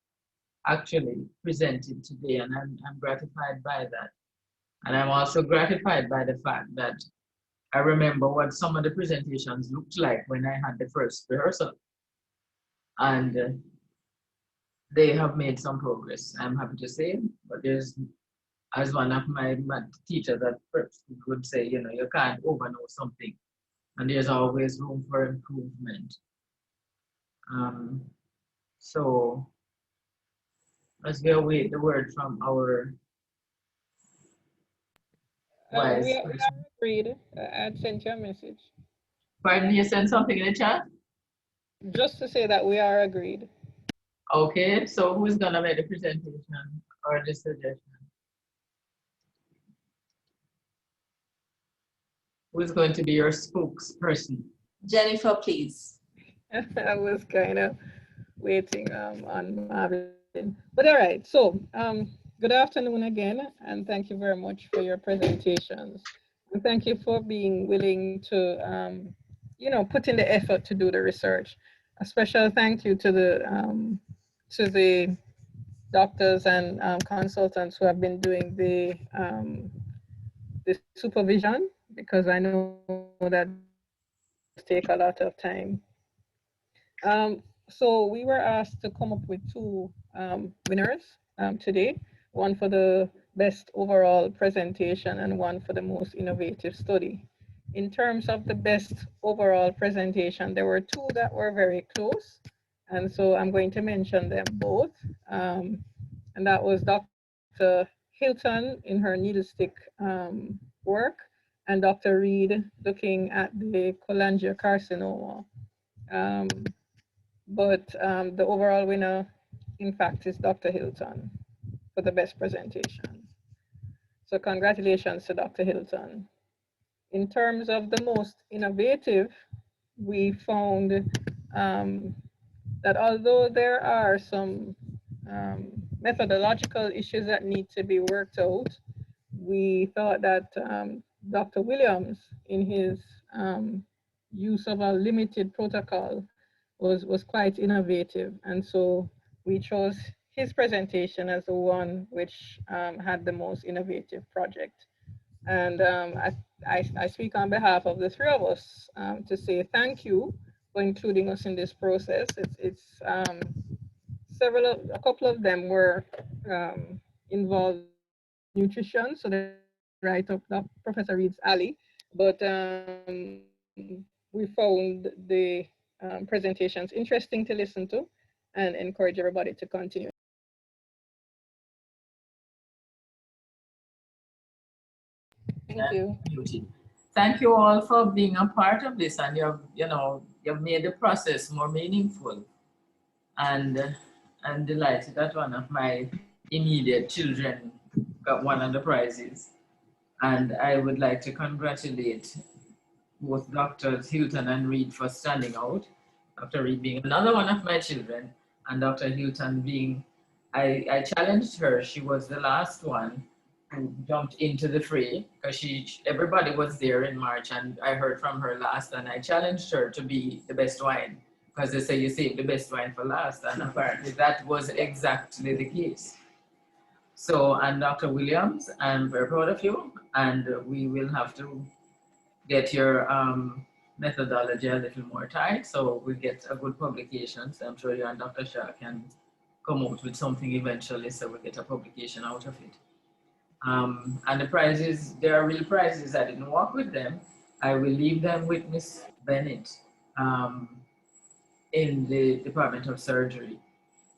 Speaker 1: actually presented today, and I'm gratified by that. And I'm also gratified by the fact that I remember what some of the presentations looked like when I had the first rehearsal. And they have made some progress, I'm happy to say. But there's, as one of my teachers at first would say, you know, you can't overknow something. And there's always room for improvement. So as we await the word from our wise
Speaker 6: We are
Speaker 1: person.
Speaker 6: agreed. I sent you a message.
Speaker 1: Pardon, you sent something in the chat?
Speaker 6: Just to say that we are agreed.
Speaker 1: Okay, so who's gonna make the presentation or the suggestion? Who's going to be your spokesperson?
Speaker 7: Jennifer, please.
Speaker 6: I was kind of waiting on Marvin. But all right, so good afternoon again, and thank you very much for your presentations. And thank you for being willing to, you know, put in the effort to do the research. A special thank you to the doctors and consultants who have been doing the supervision, because I know that take a lot of time. So we were asked to come up with two winners today, one for the best overall presentation and one for the most innovative study. In terms of the best overall presentation, there were two that were very close. And so I'm going to mention them both. And that was Dr. Hilton in her needle stick work, and Dr. Reed looking at the cholangiocarcinoma. But the overall winner, in fact, is Dr. Hilton for the best presentation. So congratulations to Dr. Hilton. In terms of the most innovative, we found that although there are some methodological issues that need to be worked out. We thought that Dr. Williams, in his use of a limited protocol, was quite innovative. And so we chose his presentation as the one which had the most innovative project. And I speak on behalf of the three of us to say thank you for including us in this process. It's a couple of them were involved in nutrition, so they're right up Professor Reed's alley. But we found the presentations interesting to listen to and encourage everybody to continue. Thank you.
Speaker 1: Thank you all for being a part of this, and you've made the process more meaningful. And I'm delighted that one of my immediate children got one of the prizes. And I would like to congratulate both Drs. Hilton and Reed for standing out. Dr. Reed being another one of my children, and Dr. Hilton being, I challenged her. She was the last one who jumped into the fray because everybody was there in March, and I heard from her last, and I challenged her to be the best wine because they say you save the best wine for last, and apparently that was exactly the case. So, and Dr. Williams, I'm very proud of you, and we will have to get your methodology a little more tight so we get a good publication. So I'm sure you and Dr. Shah can come out with something eventually so we get a publication out of it. And the prizes, there are real prizes. I didn't work with them. I will leave them with Miss Bennett in the Department of Surgery.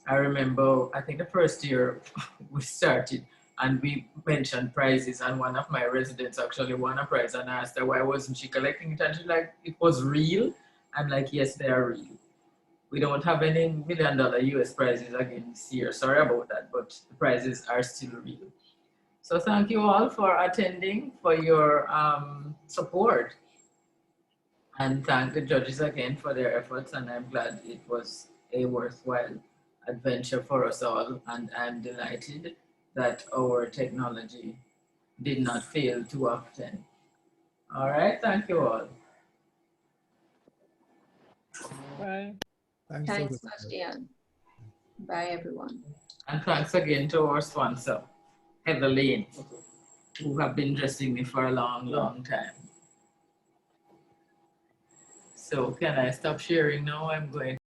Speaker 1: I remember, I think the first year we started and we mentioned prizes, and one of my residents actually won a prize, and I asked her why wasn't she collecting it, and she's like, it was real. I'm like, yes, they are real. We don't have any $1 million US prizes again this year. Sorry about that, but the prizes are still real. So thank you all for attending, for your support. And thank the judges again for their efforts, and I'm glad it was a worthwhile adventure for us all, and I'm delighted that our technology did not fail too often. All right, thank you all.
Speaker 6: Bye.
Speaker 7: Thanks much, Ian. Bye, everyone.
Speaker 1: And thanks again to our sponsor, Heather Lane, who have been dressing me for a long, long time. So can I stop sharing now? I'm going